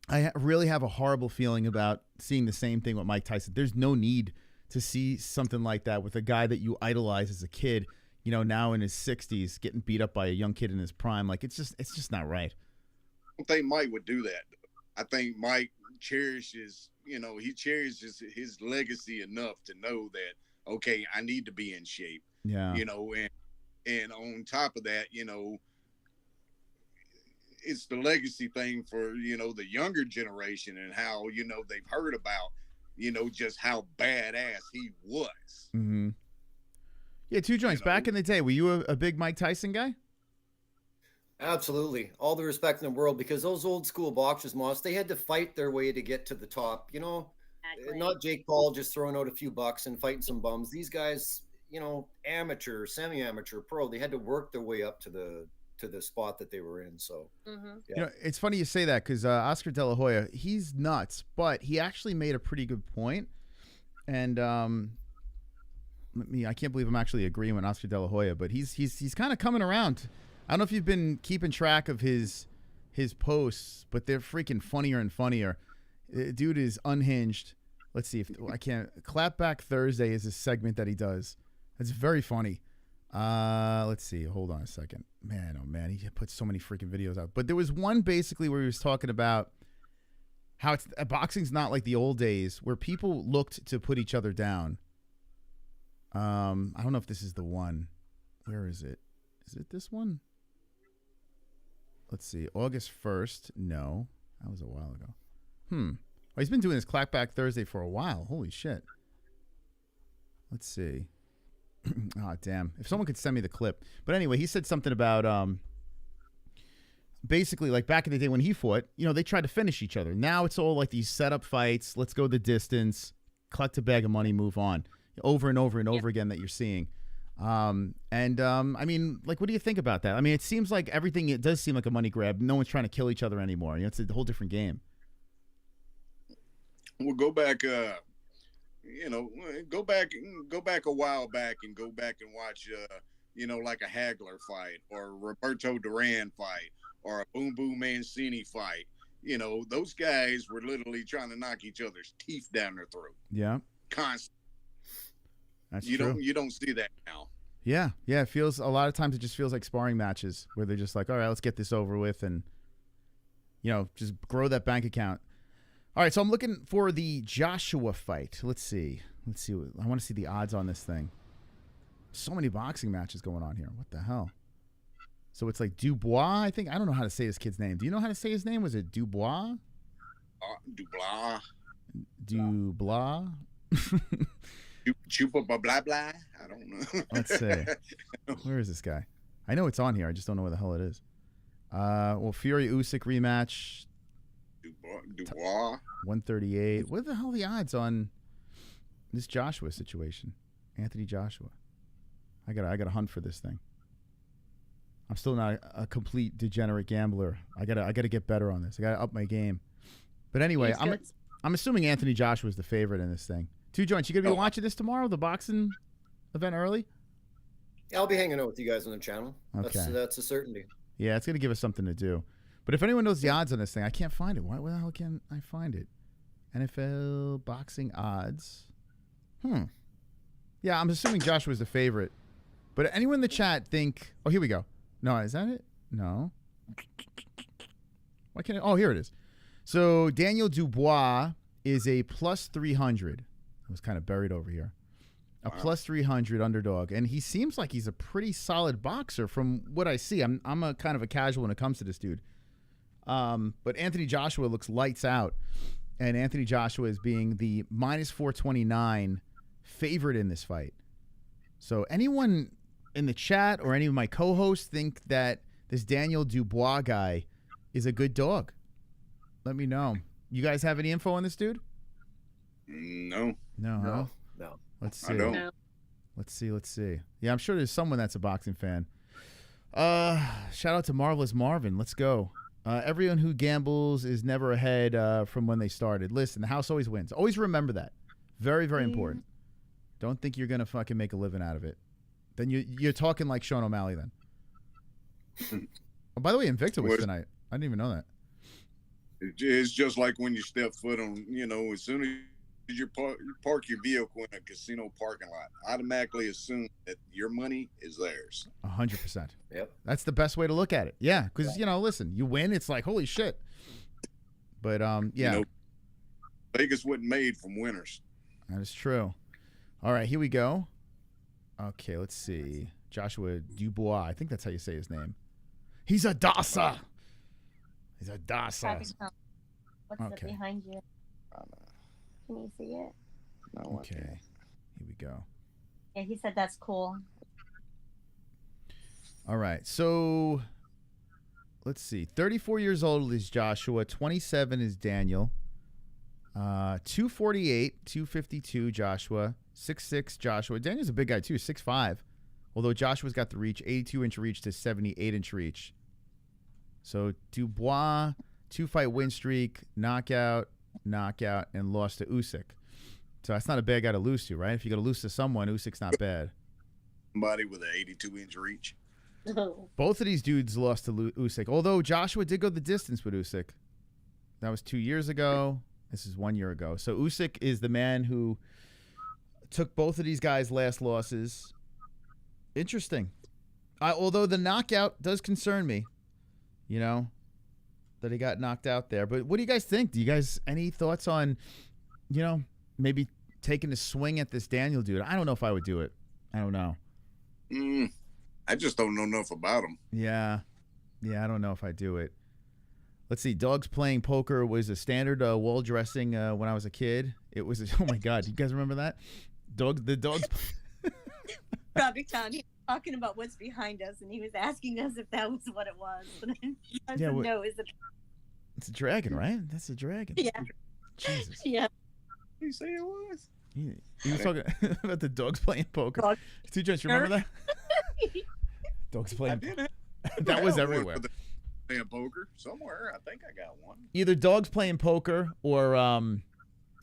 I really have a horrible feeling about seeing the same thing with Mike Tyson. There's no need to see something like that with a guy that you idolize as a kid, you know, now in his 60s, getting beat up by a young kid in his prime. Like, it's just not right. I don't think Mike would do that. I think Mike cherishes his legacy enough to know that, okay, I need to be in shape. Yeah. You know, and on top of that, you know, it's the legacy thing for, you know, the younger generation and how, you know, they've heard about, you know, just how badass he was. Mm-hmm. Yeah, Two Joints. Back in the day, were you a big Mike Tyson guy? Absolutely. All the respect in the world, because those old school boxers, Moss, they had to fight their way to get to the top. You know, not Jake Paul just throwing out a few bucks and fighting some bums. These guys, you know, amateur, semi-amateur, pro, they had to work their way up to the spot that they were in. So, You know, it's funny you say that because Oscar De La Hoya, he's nuts, but he actually made a pretty good point. And I can't believe I'm actually agreeing with Oscar De La Hoya, but he's kind of coming around. I don't know if you've been keeping track of his posts, but they're freaking funnier and funnier. Dude is unhinged. Let's see if I can't. Clapback Thursday is a segment that he does. It's very funny. Let's see. Hold on a second. Man, oh man, he put so many freaking videos out. But there was one basically where he was talking about how boxing's not like the old days where people looked to put each other down. I don't know if this is the one. Where is it? Is it this one? Let's see. August 1st. No, that was a while ago. Well, he's been doing this Clapback Thursday for a while. Holy shit. Let's see. Oh, damn. If someone could send me the clip. But anyway, he said something about basically like back in the day when he fought, you know, they tried to finish each other. Now it's all like these setup fights. Let's go the distance, collect a bag of money, move on. Over and over and over again that you're seeing. I mean, like, what do you think about that? I mean, it seems like it does seem like a money grab. No one's trying to kill each other anymore. You know, it's a whole different game. We'll go back, go back a while back and go back and watch, like a Hagler fight or a Roberto Duran fight or a Boom Boom Mancini fight. You know, those guys were literally trying to knock each other's teeth down their throat. Yeah. Constantly. That's true. You don't see that now. Yeah. It feels a lot of times it just feels like sparring matches where they're just like, all right, let's get this over with and, you know, just grow that bank account. All right, so I'm looking for the Joshua fight. Let's see. I want to see the odds on this thing. So many boxing matches going on here. What the hell? So it's like Dubois, I think. I don't know how to say this kid's name. Do you know how to say his name? Was it Dubois? Dubois. Dubois. Chupa blah blah. I don't know. Let's see. Where is this guy? I know it's on here. I just don't know where the hell it is. Well, Fury Usyk rematch. Dubois. 138. What the hell are the odds on this Joshua situation? Anthony Joshua. I gotta hunt for this thing. I'm still not a complete degenerate gambler. I gotta get better on this. I gotta up my game. But anyway, I'm assuming Anthony Joshua is the favorite in this thing. Two Joints, you gonna be watching this tomorrow, the boxing event early? I'll be hanging out with you guys on the channel. Okay. That's a certainty. Yeah, it's gonna give us something to do. But if anyone knows the odds on this thing, I can't find it. Where the hell can I find it? NFL boxing odds. Yeah, I'm assuming Joshua's the favorite. But anyone in the chat think... Oh, here we go. No, is that it? No. Why can't it... Oh, here it is. So Daniel Dubois is a plus 300. It was kind of buried over here. A plus 300 underdog. And he seems like he's a pretty solid boxer from what I see. I'm a kind of a casual when it comes to this dude. But Anthony Joshua looks lights out. And Anthony Joshua is being the minus 429 favorite in this fight. So anyone in the chat or any of my co-hosts think that this Daniel Dubois guy is a good dog? Let me know. You guys have any info on this dude? No. No. Huh? No. Let's see. I don't. Let's see. Yeah, I'm sure there's someone that's a boxing fan. Shout out to Marvelous Marvin. Let's go. Everyone who gambles is never ahead from when they started. Listen, the house always wins. Always remember that. Very, very important. Don't think you're going to fucking make a living out of it. Then you're talking like Sean O'Malley then. Oh, by the way, Invicta was tonight. I didn't even know that. It's just like when you step foot on, as soon as you park your vehicle in a casino parking lot, automatically assume that your money is theirs. 100%. Yep. That's the best way to look at it. Yeah, because, listen, you win, it's like, holy shit. But, yeah. Vegas wasn't made from winners. That is true. All right, here we go. Okay, let's see. Joshua Dubois. I think that's how you say his name. He's a Dasa. He's a Dasa. What's it behind you? Can you see it? No, okay, here we go. Yeah, he said that's cool. All right, so let's see. 34 years old is Joshua. 27 is Daniel. 248, 252 Joshua. 6'6 Joshua. Daniel's a big guy too, 6'5. Although Joshua's got the reach, 82-inch reach to 78-inch reach. So Dubois, 2-fight win streak, knockout, and lost to Usyk. So that's not a bad guy to lose to, right? If you're going to lose to someone, Usyk's not bad. Somebody with an 82-inch reach. Both of these dudes lost to Usyk, although Joshua did go the distance with Usyk. That was 2 years ago. This is 1 year ago. So Usyk is the man who took both of these guys' last losses. Interesting. Although the knockout does concern me, that he got knocked out there. But what do you guys think? Do you guys any thoughts on, maybe taking a swing at this Daniel dude? I don't know if I would do it. I don't know. I just don't know enough about him. Yeah, I don't know if I do it. Let's see. Dogs playing poker was a standard wall dressing when I was a kid. It was. Oh my God, you guys remember that? The dogs. Robbie Town, he was talking about what's behind us, and he was asking us if that was what it was. But I said, no, it's a dragon, right? That's a dragon. Yeah. Jesus. Yeah. What did you say it was? He was talking about the dogs playing poker. Two Jones, you remember that? Dogs playing poker. That was everywhere. Playing poker somewhere. I think I got one. Either dogs playing poker or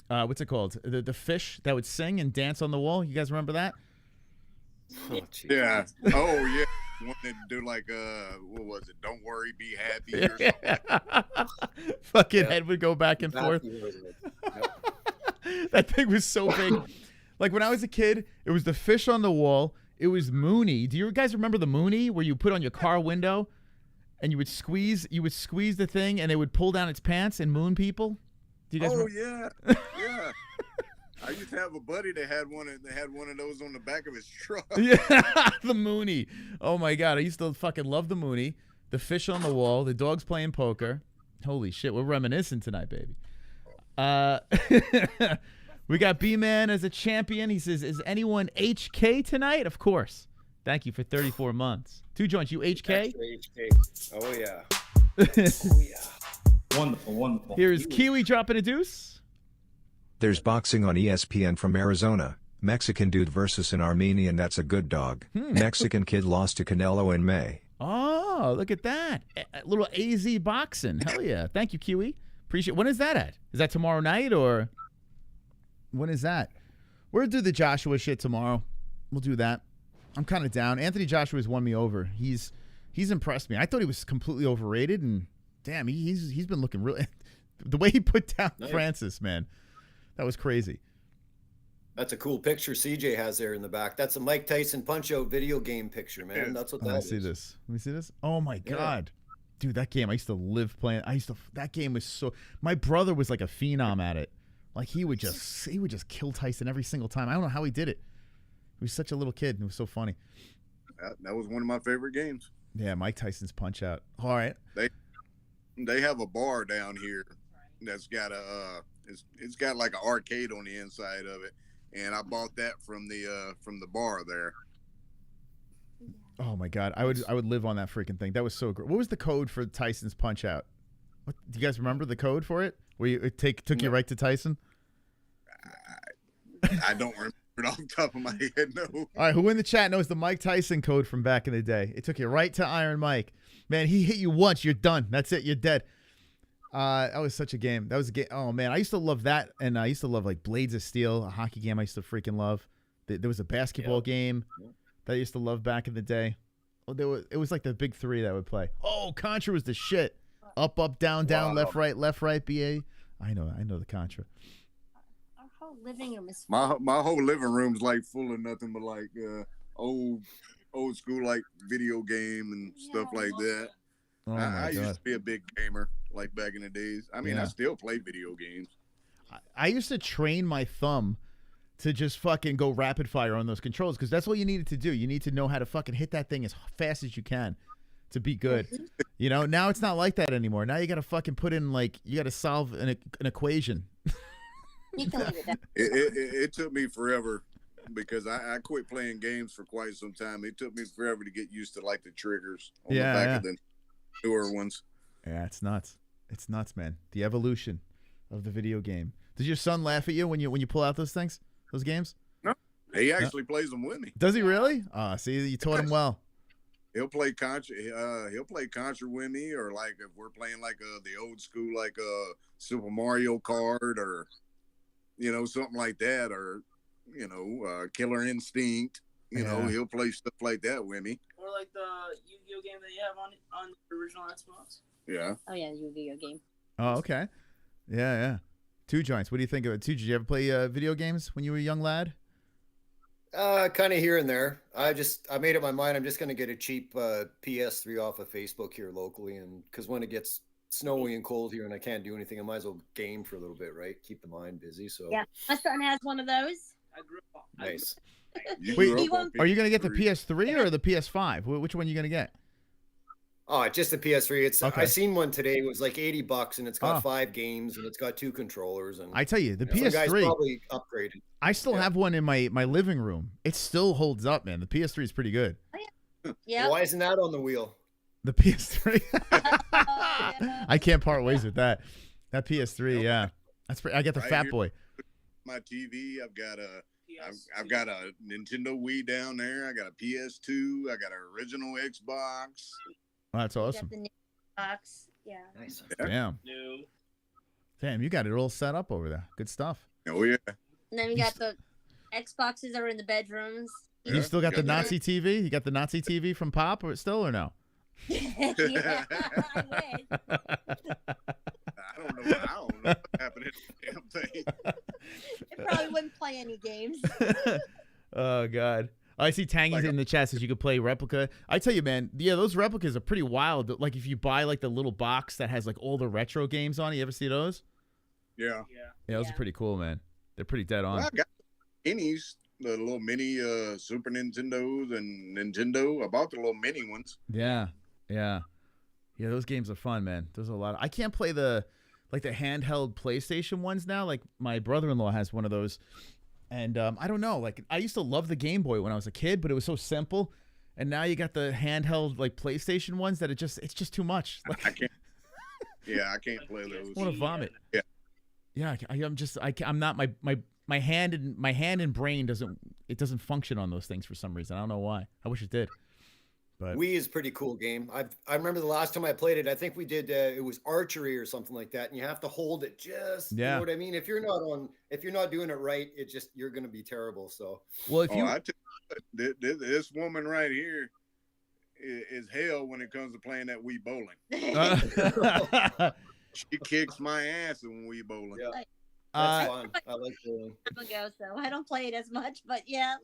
what's it called? The fish that would sing and dance on the wall. You guys remember that? Oh, yeah. Oh yeah. One that do like what was it? Don't worry, be happy or something. Fucking head would go back and forth. That thing was so big. Like when I was a kid, it was the fish on the wall. It was Mooney. Do you guys remember the Mooney where you put on your car window and you would squeeze the thing and it would pull down its pants and moon people? Do you guys remember? Yeah. I used to have a buddy that had one of those on the back of his truck. Yeah, the Mooney. Oh my God, I used to fucking love the Mooney. The fish on the wall, the dogs playing poker. Holy shit, we're reminiscing tonight, baby. We got B-Man as a champion. He says, is anyone HK tonight? Of course. Thank you for 34 months. Two Joints, you HK? HK. Oh, yeah. Oh, yeah. Wonderful. Here's Kiwi dropping a deuce. There's boxing on ESPN from Arizona. Mexican dude versus an Armenian that's a good dog. Mexican kid lost to Canelo in May. Oh, look at that. A little AZ boxing. Hell yeah. Thank you, Kiwi. Appreciate it. When is that at? Is that tomorrow night or when is that? We'll do the Joshua shit tomorrow. We'll do that. I'm kind of down. Anthony Joshua's won me over. He's impressed me. I thought he was completely overrated, and damn, he's been looking really. The way he put down Nice. Francis, man, that was crazy. That's a cool picture CJ has there in the back. That's a Mike Tyson Punch-Out video game picture, man. That's what Let me that see is. this. Let me see this. Oh my Yeah. God, dude, that game I used to live playing. That game was so. My brother was like a phenom at it. Like he would just kill Tyson every single time. I don't know how he did it. He was such a little kid and it was so funny. That was one of my favorite games. Yeah, Mike Tyson's Punch Out. All right. They have a bar down here that's got it's got like an arcade on the inside of it, and I bought that from the bar there. Oh my God, I would live on that freaking thing. That was so great. What was the code for Tyson's Punch Out? What, do you guys remember the code for it? Where it took you right to Tyson? I don't remember it off the top of my head. No. All right, who in the chat knows the Mike Tyson code from back in the day? It took you right to Iron Mike. Man, he hit you once, you're done. That's it, you're dead. That was such a game. That was a game. Oh man, I used to love that, and I used to love like Blades of Steel, a hockey game I used to freaking love. There was a basketball game that I used to love back in the day. Oh, it was like the big three that would play. Oh, Contra was the shit. Up, up, down, down, left, right, BA. I know the Contra. Our whole living room is My whole living room's like full of nothing but like old school like video game and stuff like that. Oh I my used God. to be a big gamer like back in the days. I mean, Yeah. I still play video games. I used to train my thumb to just fucking go rapid fire on those controls because that's what you needed to do. You need to know how to fucking hit that thing as fast as you can to be good. You know, now it's not like that anymore. Now you got to fucking put in like, you got to solve an equation. You can leave it there. It took me forever because I quit playing games for quite some time. It took me forever to get used to like the triggers on the back of the newer ones. Yeah, it's nuts. It's nuts, man. The evolution of the video game. Does your son laugh at you when you pull out those things, those games? No, he actually plays them with me. Does he really? See, you taught him well. He'll play Contra. He'll play Contra with me, or like if we're playing like the old school like Super Mario Kart, or something like that, or Killer Instinct. He'll play stuff like that with me. Or like the Yu-Gi-Oh game that you have on the original Xbox. Yeah. Oh yeah, the Yu-Gi-Oh game. Oh, okay. Yeah. Two Joints. What do you think of it? Did you ever play video games when you were a young lad? Kind of here and there. I made up my mind. I'm just going to get a cheap PS3 off of Facebook here locally, and because when it gets snowy and cold here and I can't do anything, I might as well game for a little bit, right? Keep the mind busy. So Yeah, my son has one of those. I grew up. nice. Wait, are you gonna get the PS3 or the PS5? Which one are you gonna get? Oh, just the PS3. It's Okay. I seen one today. It was like $80, and it's got Oh. 5 games, and it's got 2 controllers. And I tell you, the some guys PS3. probably upgraded. I still have one in my living room. It still holds up, man. The PS3 is pretty good. Yeah. Why isn't that on the wheel? The PS3. I can't part ways with that. That PS3, yeah. That's I got the Right Fat here. Boy. My TV. I've got a Nintendo Wii down there. I got a PS2. I got an original Xbox. Oh, that's You got awesome. the new box. Yeah. Nice. Damn. No. Damn, you got it all set up over there. Good stuff. Oh yeah. And then we got the Xboxes that are in the bedrooms. You still got the got that. Nazi TV? You got the Nazi TV from Pop or still or no? Yeah, I wish. I don't know what happened to the damn thing. It probably wouldn't play any games. Oh God. I see Tangy's in the chat says you could play replica. I tell you, man, yeah, those replicas are pretty wild. Like if you buy like the little box that has like all the retro games on it, you ever see those? Yeah. Yeah, those are pretty cool, man. They're pretty dead on. Well, I got minis, the little mini Super Nintendos and Nintendo. I bought the little mini ones. Yeah. Those games are fun, man. There's a lot. I can't play the handheld PlayStation ones now. Like my brother-in-law has one of those, and I don't know. Like I used to love the Game Boy when I was a kid, but it was so simple. And now you got the handheld like PlayStation ones that it's just too much. Like, I can't. Yeah, I can't play those. I want to vomit. Yeah. Yeah, I'm not my hand and brain doesn't function on those things for some reason. I don't know why. I wish it did. But Wii is a pretty cool game. I remember the last time I played it. I think we did. It was archery or something like that, and you have to hold it just. You know what I mean? If you're not doing it right, you're going to be terrible. So. Well, if you, I tell you, this woman right here is hell when it comes to playing that Wii bowling. She kicks my ass when we bowling. Yeah. Uh, That's fun. I like bowling. Ago, so I don't play it as much, but yeah.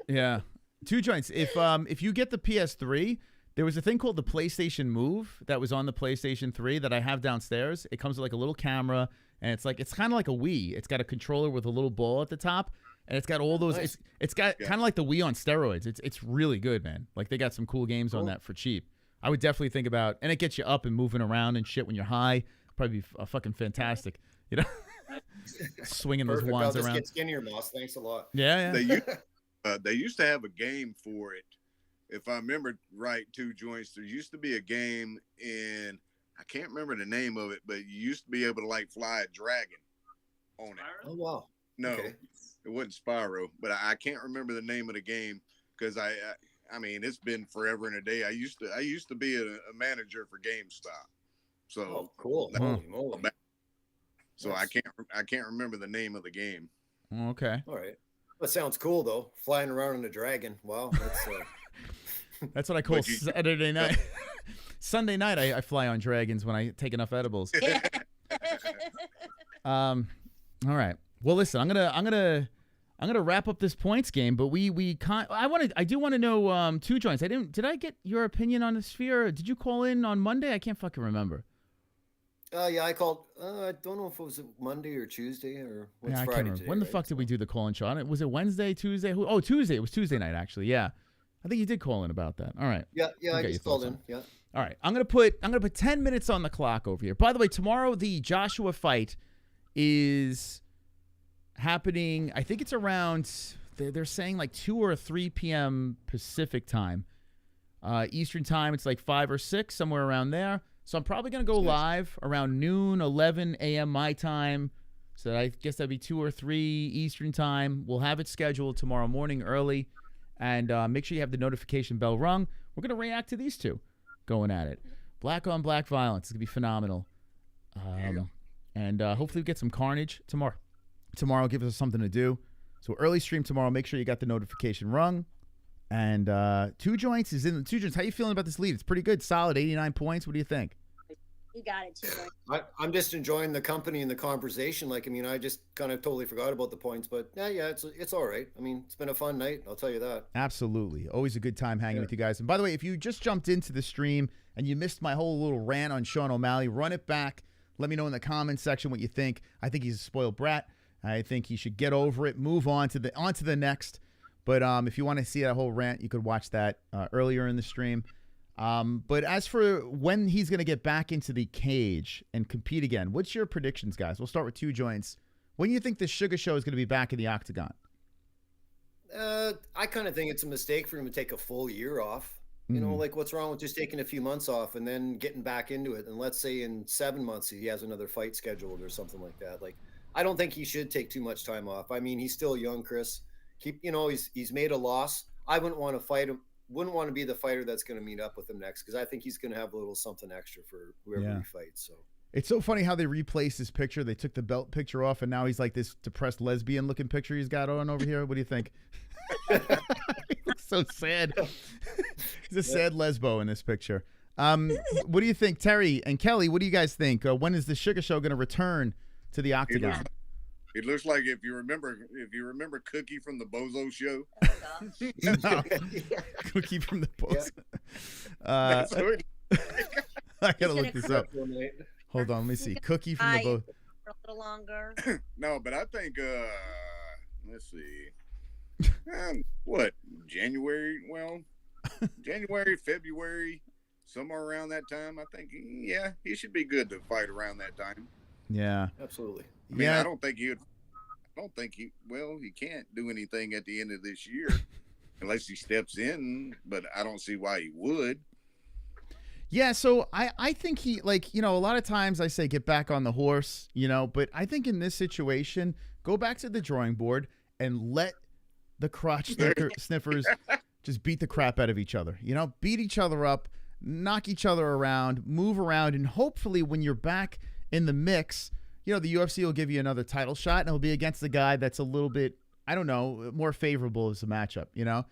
Yeah. Two joints. If you get the PS3, there was a thing called the PlayStation Move that was on the PlayStation 3 that I have downstairs. It comes with like a little camera, and it's kind of like a Wii. It's got a controller with a little ball at the top, and it's got all those. Nice. It's got kind of like the Wii on steroids. It's really good, man. Like they got some cool games on that for cheap. I would definitely think about, and it gets you up and moving around and shit when you're high. Probably be fucking fantastic, you know. Swinging those Perfect. wands I'll just around. get skinnier, boss. Thanks a lot. Yeah. They used to have a game for it. If I remember right, Two Joints, there used to be a game in, I can't remember the name of it, but you used to be able to like fly a dragon on it. Oh, wow. No, Okay. it wasn't Spyro, but I can't remember the name of the game because I mean, it's been forever and a day. I used to be a manager for GameStop. So Oh, cool. Holy moly. So Nice. I can't remember the name of the game. Okay. All right. That sounds cool, though. Flying around in a dragon. Wow. That's That's what I call Saturday night. Sunday night, I fly on dragons when I take enough edibles. All right. Well, listen, I'm gonna wrap up this points game, but I do want to know Two Joints. Did I get your opinion on the Sphere? Did you call in on Monday? I can't fucking remember. yeah, I called. I don't know if it was Monday or Tuesday or what's I can't Friday remember. today. When the right? fuck did we do the call-in show? Was it Wednesday, Tuesday? Oh, Tuesday. It was Tuesday night, actually. Yeah. I think you did call in about that. All right. Yeah, We'll I get just your called thoughts in. on it. Yeah. All right. I'm gonna put 10 minutes on the clock over here. By the way, tomorrow the Joshua fight is happening. I think it's around. They're saying like 2 or 3 p.m. Pacific time. Eastern time, it's like 5 or 6, somewhere around there. So I'm probably gonna go live around noon, 11 a.m. my time. So I guess that'd be 2 or 3 Eastern time. We'll have it scheduled tomorrow morning early. And make sure you have the notification bell rung. We're going to react to these two going at it. Black on black violence. It's going to be phenomenal. And hopefully we get some carnage tomorrow. Tomorrow gives us something to do. So early stream tomorrow. Make sure you got the notification rung. And Two Joints is in the Two Joints. How you feeling about this lead? It's pretty good. Solid 89 points. What do you think? You got it, too. I'm just enjoying the company and the conversation. Like, I mean, I just kind of totally forgot about the points, but yeah, it's all right. I mean, it's been a fun night. I'll tell you that. Absolutely. Always a good time hanging with you guys. And by the way, if you just jumped into the stream and you missed my whole little rant on Sean O'Malley, run it back. Let me know in the comments section what you think. I think he's a spoiled brat. I think he should get over it, move on to the next. But if you want to see that whole rant, you could watch that earlier in the stream. But as for when he's going to get back into the cage and compete again, what's your predictions, guys? We'll start with Two Joints. When do you think the Sugar Show is going to be back in the octagon? I kind of think it's a mistake for him to take a full year off. You know, like what's wrong with just taking a few months off and then getting back into it? And let's say in 7 months he has another fight scheduled or something like that. Like, I don't think he should take too much time off. I mean, he's still young, Chris. He's made a loss. I wouldn't want to fight him. Wouldn't want to be the fighter that's going to meet up with him next, because I think he's going to have a little something extra for whoever he fights. So it's so funny how they replaced his picture. They took the belt picture off, and now he's like this depressed lesbian looking picture he's got on over here. What do you think? He looks so sad. He's a sad lesbo in this picture. What do you think, Terry and Kelly? What do you guys think? When is the Sugar Show going to return to the octagon? It looks like if you remember Cookie from the Bozo Show. No. Cookie from the Bozo. That's who it- I gotta look this up. Hold on, let me see. Cookie from the Bozo. For a little longer. No, but I think let's see. What, January? Well, January, February, somewhere around that time. I think, yeah, he should be good to fight around that time. Yeah, absolutely. I mean, I don't think he can't do anything at the end of this year unless he steps in, but I don't see why he would. Yeah, so I think he, like, you know, a lot of times I say get back on the horse, you know, but I think in this situation, go back to the drawing board and let the crotch sniffers just beat the crap out of each other. You know, beat each other up, knock each other around, move around, and hopefully when you're back in the mix, you know, the UFC will give you another title shot, and it'll be against the guy that's a little bit, I don't know, more favorable as a matchup, you know?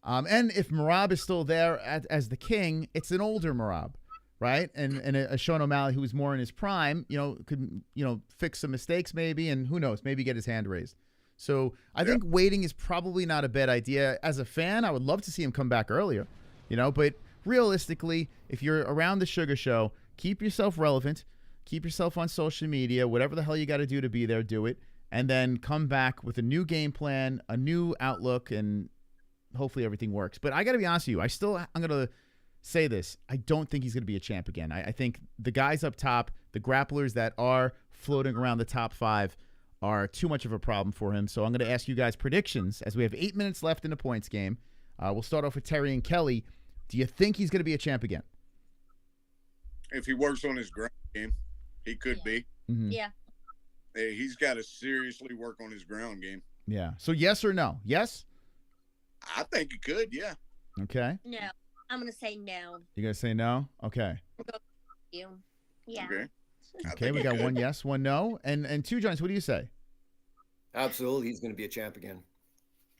And if Merab is still there as the king, it's an older Merab. right? And a Sean O'Malley who was more in his prime, could, fix some mistakes maybe, and who knows, maybe get his hand raised. So I think waiting is probably not a bad idea. As a fan, I would love to see him come back earlier, but realistically, if you're around the Sugar Show, keep yourself relevant, keep yourself on social media, whatever the hell you got to do to be there, do it, and then come back with a new game plan, a new outlook, and hopefully everything works. But I got to be honest with you, I'm going to say this. I don't think he's going to be a champ again. I think the guys up top, the grapplers that are floating around the top 5 are too much of a problem for him. So I'm going to ask you guys predictions as we have 8 minutes left in the points game. We'll start off with Terry and Kelly. Do you think he's going to be a champ again? If he works on his ground game, he could be. Mm-hmm. Yeah. Hey, he's got to seriously work on his ground game. Yeah. So yes or no? Yes? I think he could, yeah. Okay. No. I'm going to say no. You going to say no? Okay. You. Yeah. Okay. Okay, we got one yes, one no. And two joints, what do you say? Absolutely, he's going to be a champ again.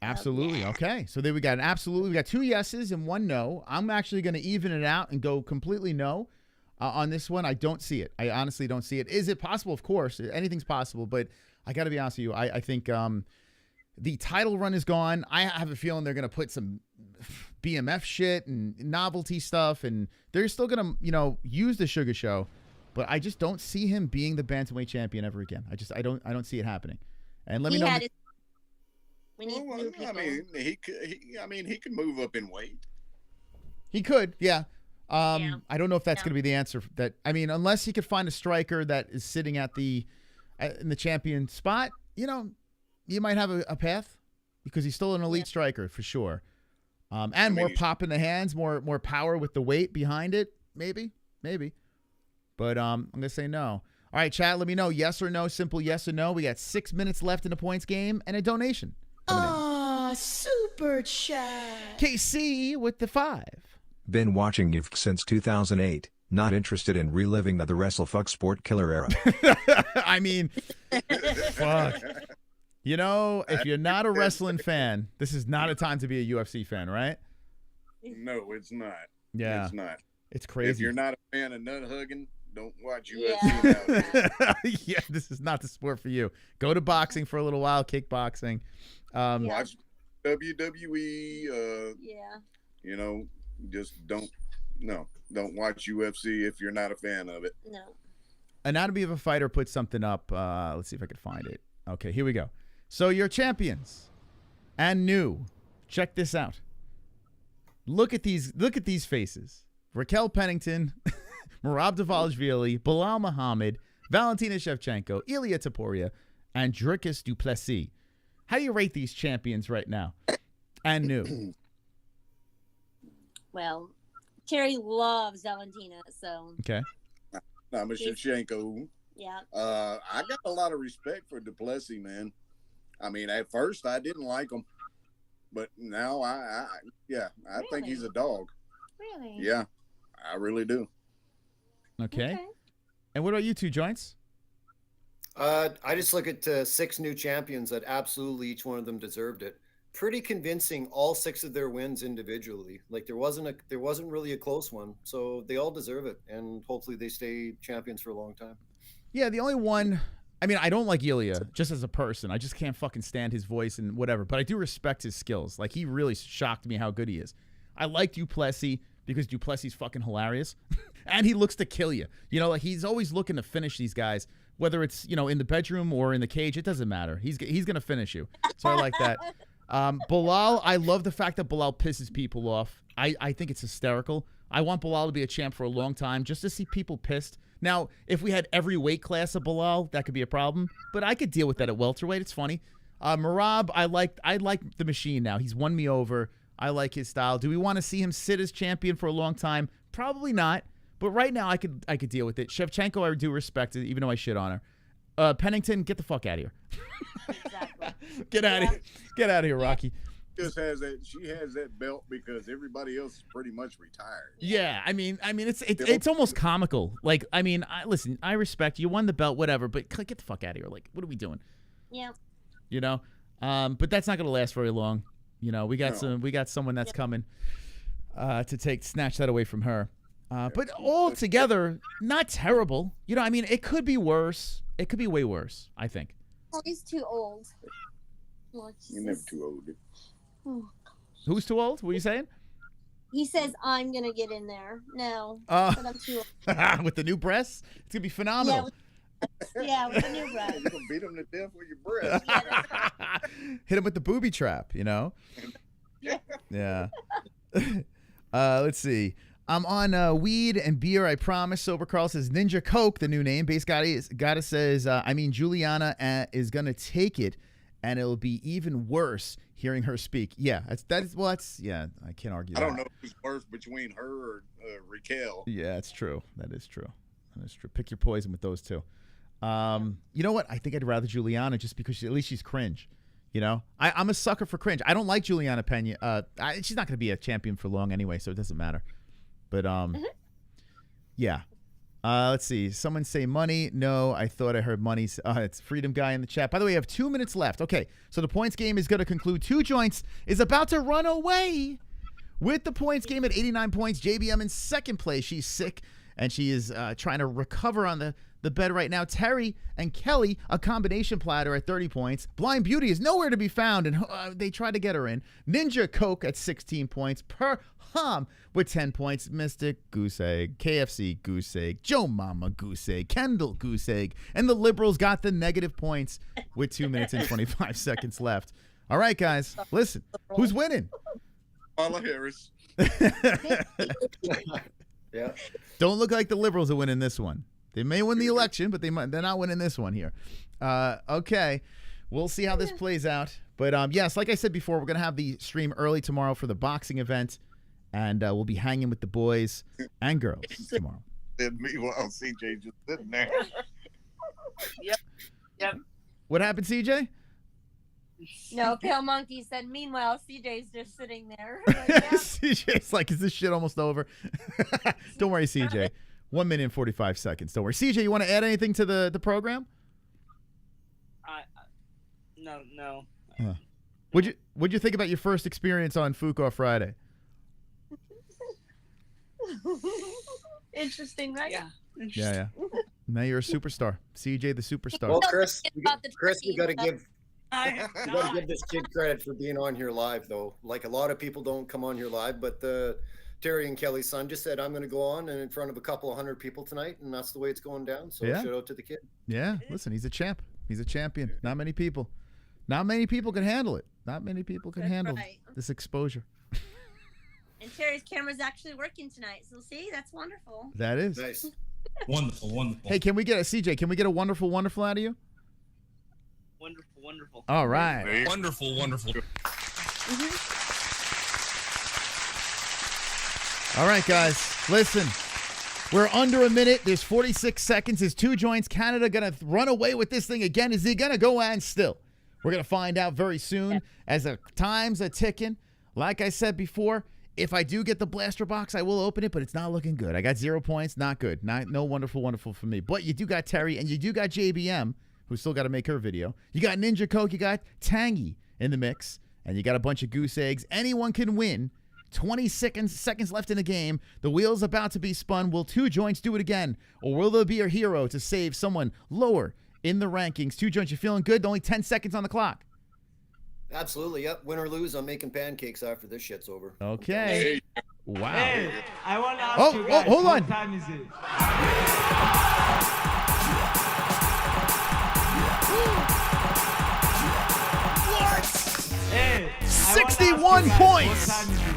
Absolutely. Okay. So then we got an absolutely. We got 2 yeses and 1 no. I'm actually going to even it out and go completely no on this one. I don't see it. I honestly don't see it. Is it possible? Of course. Anything's possible. But I got to be honest with you. I think the title run is gone. I have a feeling they're going to put some BMF shit and novelty stuff. And they're still going to, use the Sugar Show. But I just don't see him being the bantamweight champion ever again. I don't see it happening. And let me know. We need new people. I mean, he could move up in weight. He could, yeah. I don't know if that's going to be the answer. Unless he could find a striker that is sitting at in the champion spot, you might have a path because he's still an elite striker for sure. And more pop in the hands, more power with the weight behind it, maybe. But I'm going to say no. All right, chat, let me know yes or no, simple yes or no. We got 6 minutes left in the points game and a donation. Aw, super chat. KC with the 5. Been watching you since 2008. Not interested in reliving the WrestleFuck Sport Killer era. Fuck. If you're not a wrestling fan, this is not a time to be a UFC fan, right? No, it's not. Yeah. It's not. It's crazy. If you're not a fan of nut hugging, don't watch UFC. Yeah, this is not the sport for you. Go to boxing for a little while, kickboxing. Watch WWE. Just don't watch UFC if you're not a fan of it. No. Anatomy of a Fighter put something up. Let's see if I can find it. Okay, here we go. So your champions and new. Check this out. Look at these faces. Raquel Pennington, Merab Dvalishvili, Bilal Muhammad, Valentina Shevchenko, Ilya Taporia, and Dricus du Plessis. How do you rate these champions right now? And new. Well, Terry loves Valentina, so. Okay. I'm a Shevchenko. Yeah. I got a lot of respect for du Plessis, man. At first I didn't like him, but now I think he's a dog. Really? Yeah, I really do. Okay. And what about you two joints? I just look at 6 new champions that absolutely each one of them deserved it. Pretty convincing, all 6 of their wins individually. Like there wasn't really a close one, so they all deserve it, and hopefully they stay champions for a long time. Yeah, the only one. I don't like Ilya just as a person. I just can't fucking stand his voice and whatever. But I do respect his skills. Like he really shocked me how good he is. I like du Plessis because du Plessis is fucking hilarious, and he looks to kill you. He's always looking to finish these guys. Whether it's, in the bedroom or in the cage, it doesn't matter. He's going to finish you. So I like that. Bilal, I love the fact that Bilal pisses people off. I think it's hysterical. I want Bilal to be a champ for a long time just to see people pissed. Now, if we had every weight class of Bilal, that could be a problem. But I could deal with that at welterweight. It's funny. Merab, I like the machine now. He's won me over. I like his style. Do we want to see him sit as champion for a long time? Probably not. But right now, I could deal with it. Shevchenko, I do respect it, even though I shit on her. Pennington, get the fuck out of here. Exactly. Get out of here, Rocky. She has that belt because everybody else is pretty much retired. Yeah, it's almost comical. Like, listen, I respect you, won the belt, whatever, but get the fuck out of here. Like, what are we doing? Yeah. But that's not gonna last very long. We got someone that's coming to snatch that away from her. But altogether, not terrible. You know, I mean, it could be worse. It could be way worse, I think. Oh, he's too old. Lord You're never Jesus. too old. Oh. Who's too old? What are you saying? He says I'm gonna get in there. No, Uh, but I'm too old. with the new breasts? It's going to be phenomenal. Yeah, with the new breath. You're going to beat them to death with your breath. Hit him with the booby trap, you know? Yeah. Let's see. I'm on weed and beer, I promise. Sober Carl says Ninja Coke, the new name. Base Gotta says, I mean, Juliana is going to take it, and it'll be even worse hearing her speak. Yeah, yeah, I can't argue I that. don't know if it's worse between her or Raquel. Yeah, it's true. That is true. That is true. Pick your poison with those two. You know what? I think I'd rather Juliana just because at least she's cringe. You know, I'm a sucker for cringe. I don't like Juliana Pena. She's not going to be a champion for long anyway, so it doesn't matter. But yeah. Let's see. Someone say money. No, I thought I heard money. It's Freedom Guy in the chat. By the way, we have 2 minutes left. Okay, so the points game is going to conclude. Two Joints is about to run away with the points game at 89 points. JBM in second place. She's sick, and she is trying to recover on the bed right now. Terry and Kelly, a combination platter at 30 points. Blind Beauty is nowhere to be found, and they tried to get her in. Ninja Coke at 16 points. Ham with 10 points. Mystic, Goose Egg. KFC, Goose Egg. Joe Mama, Goose Egg. Kendall, Goose Egg. And the Liberals got the negative points with 2 minutes and 25 seconds left. All right, guys, listen. Who's winning? Paula Harris. Yeah. Don't look like the Liberals are winning this one. They may win the election, but they're not winning this one here. Okay, we'll see how this plays out. But yes, like I said before, we're gonna have the stream early tomorrow for the boxing event, and we'll be hanging with the boys and girls tomorrow. Meanwhile, CJ just sitting there. Yep. What happened, CJ? No, Pale Monkey said, meanwhile, CJ's just sitting there. Like, yeah. CJ's like, is this shit almost over? Don't worry, CJ. 1 minute and 45 seconds. Don't worry. CJ, you want to add anything to the program? No. Huh. What'd you think about your first experience on Fuko Friday? Interesting, right? Yeah. Yeah. Now you're a superstar. CJ the superstar. Well, Chris, we got to give I you got to give this kid credit for being on here live, though. Like, a lot of people don't come on here live, but Terry and Kelly's son just said, I'm going to go on and in front of a couple of hundred people tonight, and that's the way it's going down. So Yeah. shout out to the kid. Yeah, listen, he's a champ. He's a champion. Not many people can handle it. Not many people can That's handle right. this exposure. And Terry's camera's actually working tonight. So see, that's wonderful. That is. Nice. Wonderful. Hey, can we get a wonderful out of you? Wonderful. All right. Wonderful. All right, guys. Listen, we're under a minute. There's 46 seconds. There's 2 joints. Canada going to run away with this thing again. Is he going to go on still? We're going to find out very soon as the times are ticking. Like I said before, if I do get the blaster box, I will open it, but it's not looking good. I got 0 points. Not good. No wonderful for me. But you do got Terry, and you do got JBM, who's still got to make her video. You got Ninja Coke. You got Tangy in the mix, and you got a bunch of goose eggs. Anyone can win. 20 seconds left in the game. The wheel's about to be spun. Will 2 joints do it again? Or will there be a hero to save someone lower in the rankings? 2 joints, you feeling good? Only 10 seconds on the clock. Absolutely. Yep. Win or lose, I'm making pancakes after this shit's over. Okay. Wow. Hey, I want to ask you guys, hold on. what time is it? Hey, 61 points. What time is it?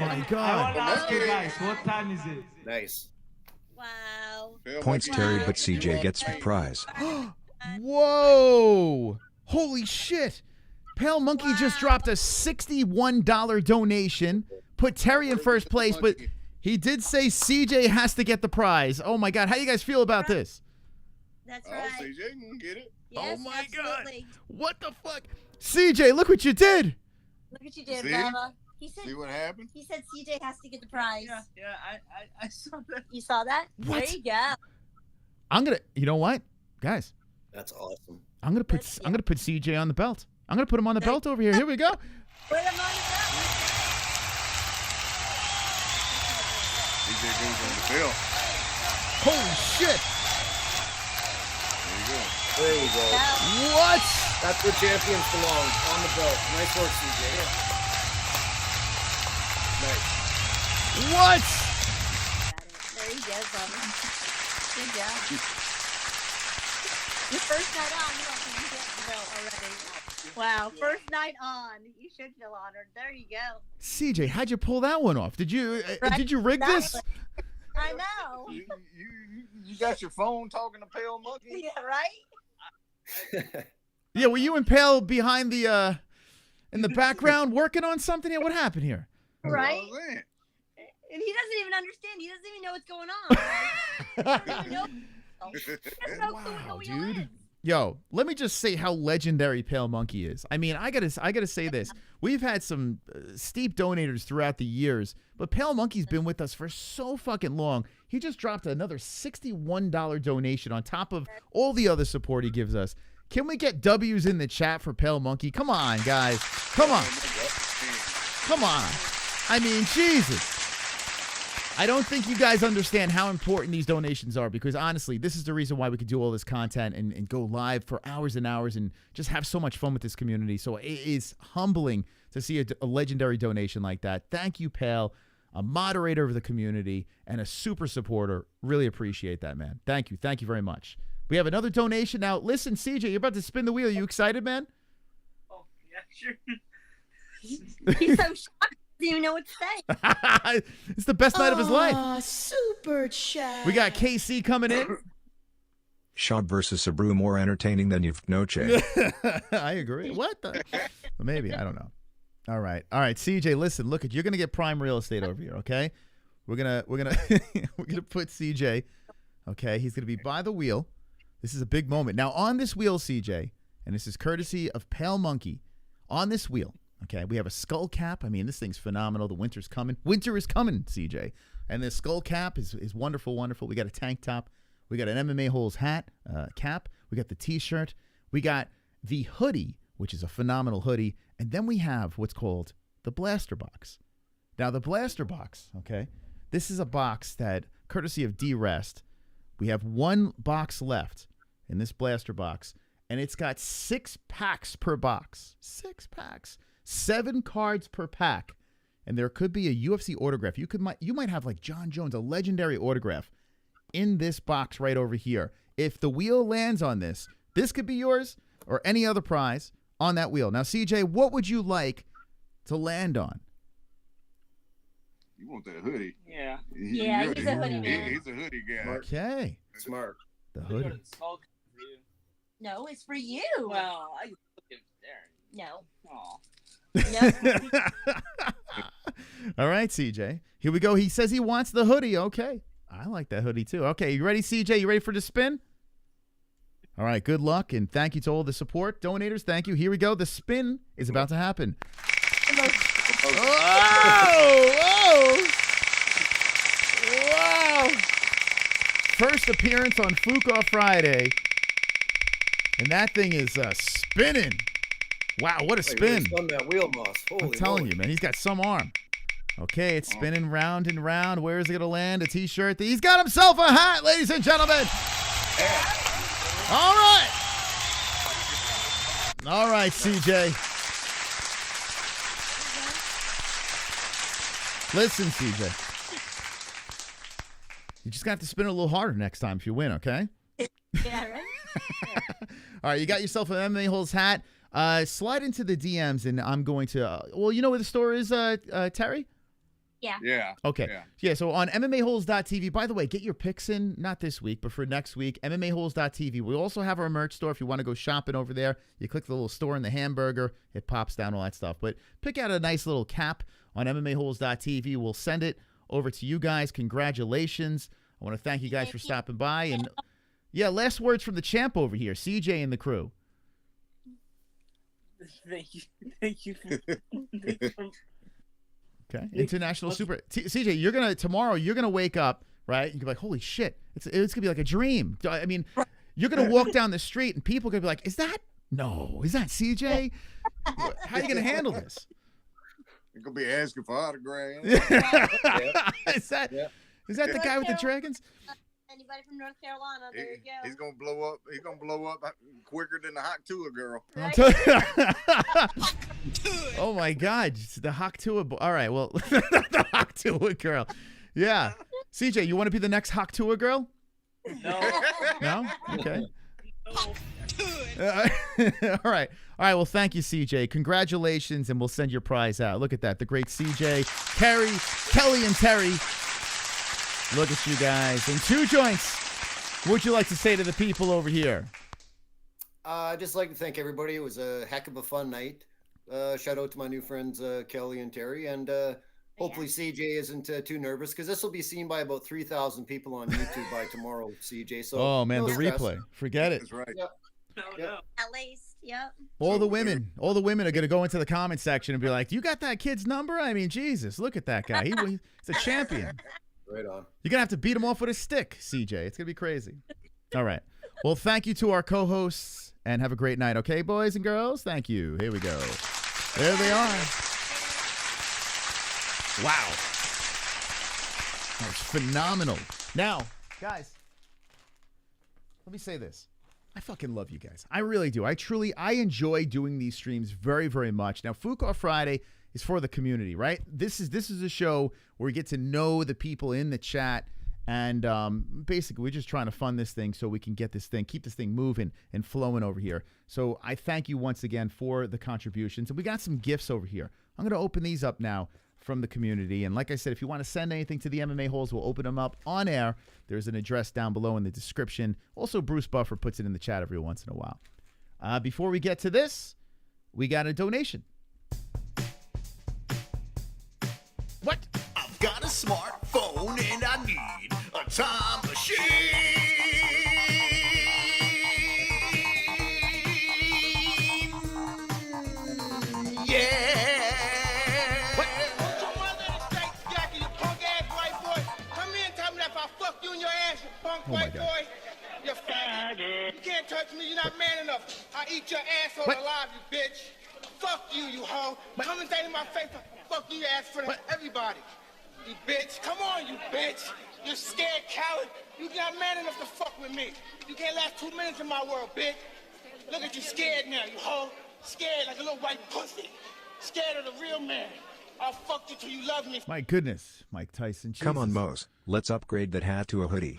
'My God. I want to ask you guys, what time is it? Nice. Wow. Points Terry, but CJ gets the prize. Whoa. Holy shit. Pale Monkey just dropped a $61 donation. Put Terry in first place, but he did say CJ has to get the prize. Oh my God. How you guys feel about this? That's right. CJ can get it. Yes, Oh my absolutely. God. What the fuck? CJ, look what you did. Look what you did, See? Baba. He said, See what happened? He said CJ has to get the prize. Yeah, I saw that. You saw that? What? There you go. I'm going to, you know what? Guys, That's awesome. I'm gonna put CJ on the belt. I'm gonna put him on the belt over here. Here we go. Put him on the belt. CJ goes on the belt. Holy shit! There we go. What? That's where champions belong, on the belt. Nice work, CJ. Nice. What? There you go, brother. Good job. Your first night on, you don't think you get the belt already. Wow, first night on. You should feel honored. There you go. CJ, how'd you pull that one off? Did you rig this? I know. You got your phone talking to Pale Monkey? Yeah, right? Yeah, were you and Pale behind the in the background working on something? Yeah, what happened here? Right? And he doesn't even understand. He doesn't even know what's going on. He doesn't even know. He doesn't know who he is. Yo, let me just say how legendary Pale Monkey is. I mean, I gotta say this. We've had some steep donators throughout the years, but Pale Monkey's been with us for so fucking long. He just dropped another $61 donation on top of all the other support he gives us. Can we get W's in the chat for Pale Monkey? Come on, guys. Come on. Come on. I mean, Jesus. I don't think you guys understand how important these donations are, because honestly, this is the reason why we could do all this content and go live for hours and hours and just have so much fun with this community. So it is humbling to see a legendary donation like that. Thank you, Pale, a moderator of the community and a super supporter. Really appreciate that, man. Thank you. Thank you very much. We have another donation. Now, listen, CJ, you're about to spin the wheel. Are you excited, man? Oh, yeah, sure. He's so shocked. He doesn't even know what to say. It's the best night of his life. Super chat. We got KC coming in. SCHAUB versus Sabru more entertaining than you've noche. I agree. What the? Well, maybe. I don't know. All right. CJ, listen, look, you're gonna get prime real estate over here, okay? We're gonna we're gonna put CJ, okay? He's gonna be by the wheel. This is a big moment. Now on this wheel, CJ, and this is courtesy of Pale Monkey, on this wheel, okay, we have a skull cap. I mean, this thing's phenomenal. The winter's coming. Winter is coming, CJ. And this skull cap is wonderful, wonderful. We got a tank top. We got an MMA-Holes hat, cap. We got the T-shirt. We got the hoodie, which is a phenomenal hoodie. And then we have what's called the blaster box. Now, the blaster box, okay, this is a box that, courtesy of D-Rest, we have one box left in this blaster box, and it's got 6 packs per box. 6 packs. 7 cards per pack. And there could be a UFC autograph. You might have like John Jones, a legendary autograph in this box right over here. If the wheel lands on this, this could be yours or any other prize on that wheel. Now, CJ, what would you like to land on? You want that hoodie? Yeah. Yeah, he's a hoodie man. He's a hoodie guy. Okay. Smart. The hoodie. No, it's for you. Well, I look at there. No. Aw. All right, CJ. Here we go. He says he wants the hoodie. Okay. I like that hoodie too. Okay, you ready, CJ? You ready for the spin? All right, good luck, and thank you to all the support donators. Thank you. Here we go. The spin is about to happen. Oh! Wow! First appearance on Fuka Friday, and that thing is spinning. Wow, what a spin. Spun that wheel, Moss. I'm telling you, man, he's got some arm. Okay, it's spinning round and round. Where is it going to land? A T-shirt. He's got himself a hat, ladies and gentlemen. All right. All right, CJ. Listen, CJ. You just got to spin it a little harder next time if you win, okay? Yeah, right? All right, you got yourself an MMA-Holes hat. Slide into the DMs, and I'm going to... well, you know where the store is, Terry? Yeah. Yeah. Okay. Yeah, so on MMAHoles.tv, by the way, get your picks in, not this week, but for next week, MMAHoles.tv. We also have our merch store if you want to go shopping over there. You click the little store in the hamburger, it pops down, all that stuff. But pick out a nice little cap on MMAHoles.tv. We'll send it over to you guys. Congratulations. I want to thank you guys for stopping by. And yeah, last words from the champ over here, CJ and the crew. Thank you. Thank you. Okay. International Super. CJ, tomorrow you're gonna wake up, right? You're like, holy shit, it's gonna be like a dream. I mean, You're going to walk down the street and people are going to be like, is that CJ? How are you going to handle this? You're going to be asking for autographs. Is that the guy with the dragons? Anybody from North Carolina? There you go. He's gonna blow up. He's gonna blow up quicker than the Haktua girl. Oh my God, the Haktua. All right, well, the Haktua girl. Yeah, CJ, you want to be the next Haktua girl? No. Okay. All right. Well, thank you, CJ. Congratulations, and we'll send your prize out. Look at that, the great CJ, Kelly, and Terry. Look at you guys. And 2 joints. What would you like to say to the people over here? I'd just like to thank everybody. It was a heck of a fun night. Shout out to my new friends, Kelly and Terry. And hopefully CJ isn't too nervous, because this will be seen by about 3,000 people on YouTube by tomorrow, CJ. So, oh, man, no the stress. replay. Forget it. That's right. Yep. At least, yep. All the women are going to go into the comment section and be like, do you got that kid's number? I mean, Jesus, look at that guy. He's a champion. Right on. You're going to have to beat him off with a stick, CJ. It's going to be crazy. All right. Well, thank you to our co-hosts, and have a great night. Okay, boys and girls? Thank you. Here we go. There they are. Wow. That was phenomenal. Now, guys, let me say this. I fucking love you guys. I really do. I enjoy doing these streams very, very much. Now, Food Court Friday is for the community, right? This is a show where we get to know the people in the chat, and basically we're just trying to fund this thing so we can keep this thing moving and flowing over here. So I thank you once again for the contributions, and we got some gifts over here. I'm going to open these up now from the community, and like I said, if you want to send anything to the MMA Holes, we'll open them up on air. There's an address down below in the description. Also, Bruce Buffer puts it in the chat every once in a while. Before we get to this, we got a donation. What? I've got a smartphone and I need a time machine. Yeah. What? Put your mother in a straight jacket, you punk ass white boy. Come here and tell me that if I fuck you in your ass, you punk white boy. You faggot. You can't touch me, you're not man enough. I eat your asshole alive, you bitch. Fuck you, you hoe. Come and say to my face, fuck you, ass for everybody. You bitch. Come on, you bitch. You scared coward. You not man enough to fuck with me. You can't last 2 minutes in my world, bitch. Look at you scared now, you hoe. Scared like a little white pussy. Scared of the real man. I'll fuck you till you love me. My goodness, Mike Tyson. Jesus. Come on, Mose. Let's upgrade that hat to a hoodie.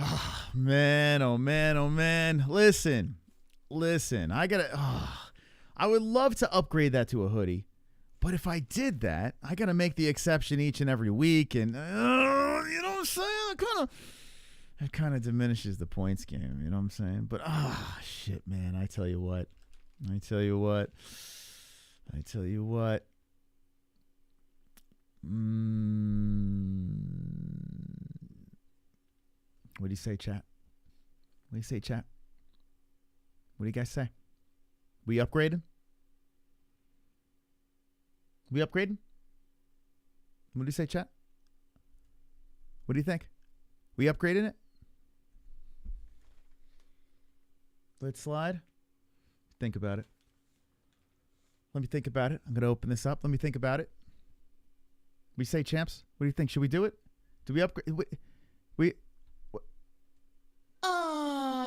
Man, oh man, oh man. Listen. I would love to upgrade that to a hoodie. But if I did that, I got to make the exception each and every week. And, you know what I'm saying? It kind of diminishes the points game. You know what I'm saying? But, shit, man. I tell you what. What do you say, chat? What do you say, chat? What do you guys say? We upgraded? We upgrading? What do you say, chat? What do you think? We upgrading it? Let's slide. Think about it. Let me think about it. I'm going to open this up. Let me think about it. We say, champs? What do you think? Should we do it? Do we upgrade? We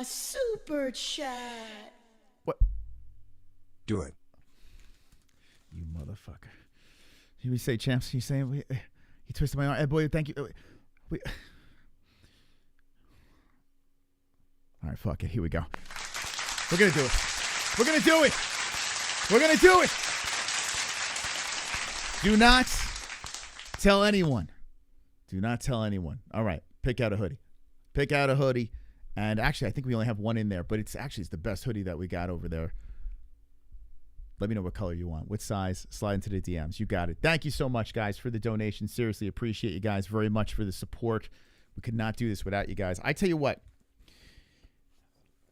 super chat. What? Do it. You motherfucker. You say, champs? You say, you twisted my arm. Hey, boy, thank you. All right, fuck it. Here we go. We're going to do it. We're going to do it. We're going to do it. Do not tell anyone. Do not tell anyone. All right. Pick out a hoodie. Pick out a hoodie. And actually, I think we only have one in there, but it's the best hoodie that we got over there. Let me know what color you want, what size. Slide into the DMs. You got it. Thank you so much, guys, for the donation. Seriously, appreciate you guys very much for the support. We could not do this without you guys. I tell you what,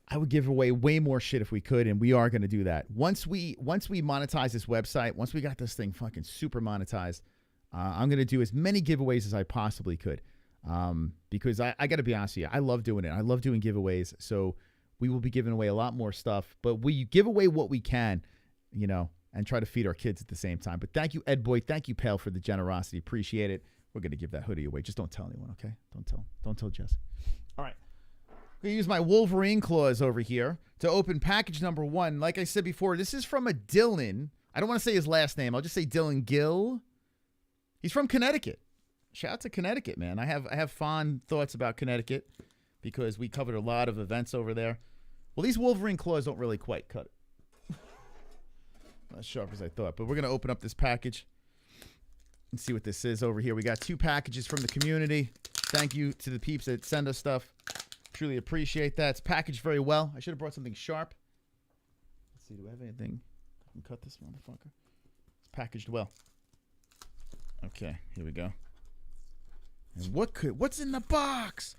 I would give away way more shit if we could, and we are going to do that. Once we monetize this website, once we got this thing fucking super monetized, I'm going to do as many giveaways as I possibly could. Because I got to be honest with you, I love doing it. I love doing giveaways. So we will be giving away a lot more stuff. But we give away what we can, you know, and try to feed our kids at the same time. But thank you, Ed Boy. Thank you, Pale, for the generosity. Appreciate it. We're going to give that hoodie away. Just don't tell anyone, okay? Don't tell Jesse. All right. I'm going to use my Wolverine claws over here to open package number 1. Like I said before, this is from a Dylan. I don't want to say his last name. I'll just say Dylan Gill. He's from Connecticut. Shout out to Connecticut, man. I have fond thoughts about Connecticut because we covered a lot of events over there. Well, these Wolverine claws don't really quite cut it. Not as sharp as I thought, but we're going to open up this package and see what this is over here. We got 2 packages from the community. Thank you to the peeps that send us stuff. Truly appreciate that. It's packaged very well. I should have brought something sharp. Let's see. Do I have anything? I can cut this motherfucker. It's packaged well. Okay, here we go. And what's in the box?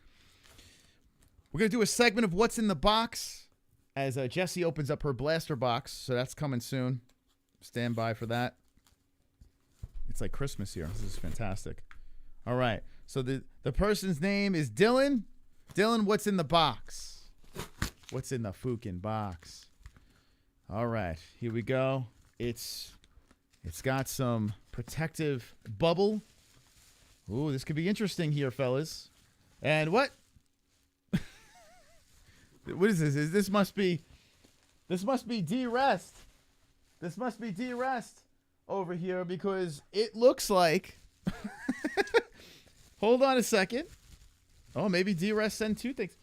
We're going to do a segment of what's in the box as Jessie opens up her blaster box. So that's coming soon. Stand by for that. It's like Christmas here. This is fantastic. All right. So the person's name is Dylan. Dylan, what's in the box? What's in the fucking box? All right. Here we go. It's got some protective bubble. Ooh, this could be interesting here, fellas. And what? What is this? This must be D-Rest. This must be D-Rest over here because it looks like... Hold on a second. Oh, maybe D-Rest sent 2 things.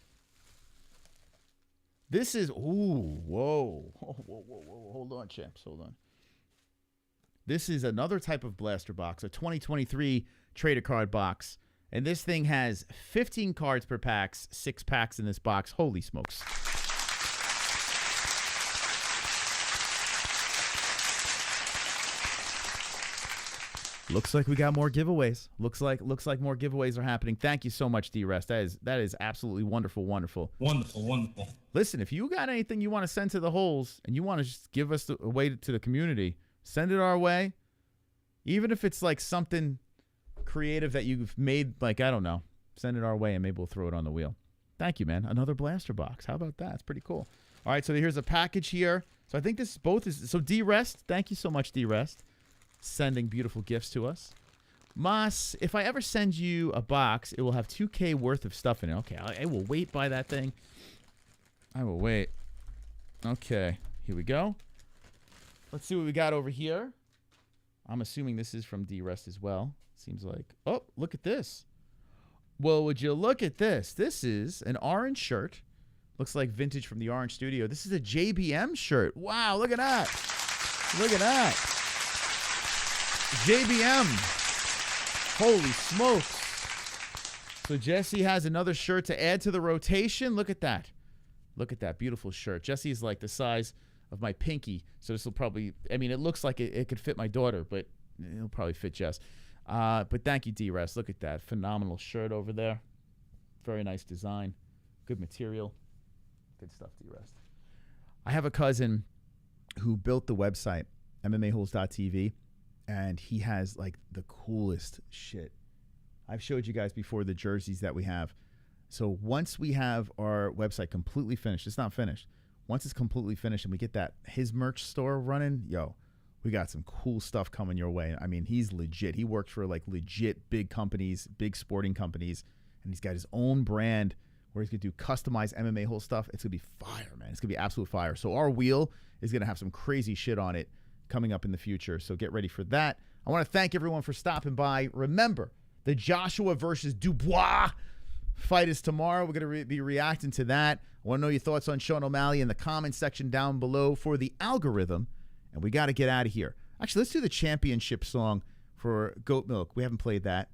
This is... Ooh, whoa. Whoa. Hold on, champs. Hold on. This is another type of blaster box, a 2023 trader card box. And this thing has 15 cards per pack, 6 packs in this box. Holy smokes. Looks like we got more giveaways. Looks like more giveaways are happening. Thank you so much, D-Rest. That is absolutely wonderful. Wonderful. Listen, if you got anything you want to send to the Holes and you want to just give us away to the community, send it our way. Even if it's like something creative that you've made, like, I don't know, send it our way and maybe we'll throw it on the wheel. Thank you, man. Another blaster box. How about that? It's pretty cool. All right, so here's a package here. So I think this both is... So D-Rest, thank you so much, D-Rest. Sending beautiful gifts to us. Mas, if I ever send you a box, it will have 2K worth of stuff in it. Okay, I will wait by that thing. I will wait. Okay, here we go. Let's see what we got over here. I'm assuming this is from D-Rest as well. Seems like... Oh, look at this. Well, would you look at this? This is an orange shirt. Looks like vintage from the Orange Studio. This is a JBM shirt. Wow, look at that. Look at that. JBM. Holy smokes. So Jesse has another shirt to add to the rotation. Look at that. Look at that beautiful shirt. Jesse's like the size of my pinky. So this will probably... I mean, it looks like it could fit my daughter, but it'll probably fit Jess. But thank you, D-Rest. Look at that. Phenomenal shirt over there. Very nice design. Good material. Good stuff, D-Rest. I have a cousin who built the website, MMA-Holes.tv, and he has, like, the coolest shit. I've showed you guys before the jerseys that we have. So once we have our website completely finished, it's not finished. Once it's completely finished and we get his merch store running, yo, we got some cool stuff coming your way. I mean, he's legit. He works for like legit big companies, big sporting companies, and he's got his own brand where he's going to do customized MMA Hole stuff. It's going to be fire, man. It's going to be absolute fire. So our wheel is going to have some crazy shit on it coming up in the future. So get ready for that. I want to thank everyone for stopping by. Remember, the Joshua versus Dubois fight is tomorrow. We're going to be reacting to that. I want to know your thoughts on Sean O'Malley in the comment section down below for the algorithm. And we got to get out of here. Actually, let's do the championship song for Goat Milk. We haven't played that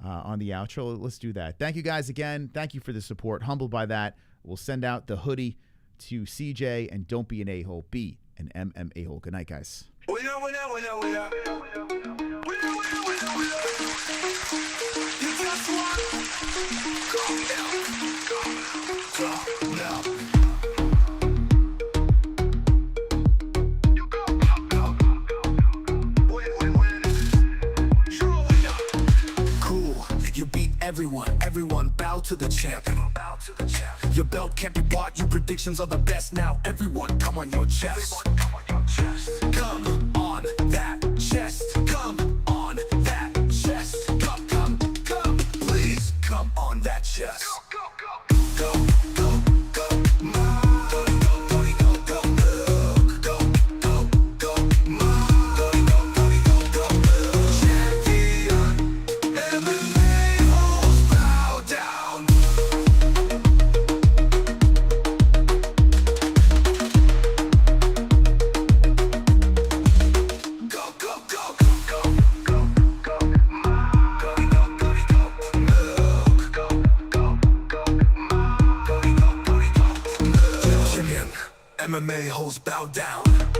on the outro. Let's do that. Thank you guys again. Thank you for the support. Humbled by that. We'll send out the hoodie to CJ. And don't be an a-hole. Be an MMA hole. Good night, guys. Cool, you beat everyone. everyone bow to the champ. Your belt can't be bought, your predictions are the best. Now everyone come on your chest. Come on that chest. Come on that chest. Come, please come on that chest. Go, MMA-Holes bow down.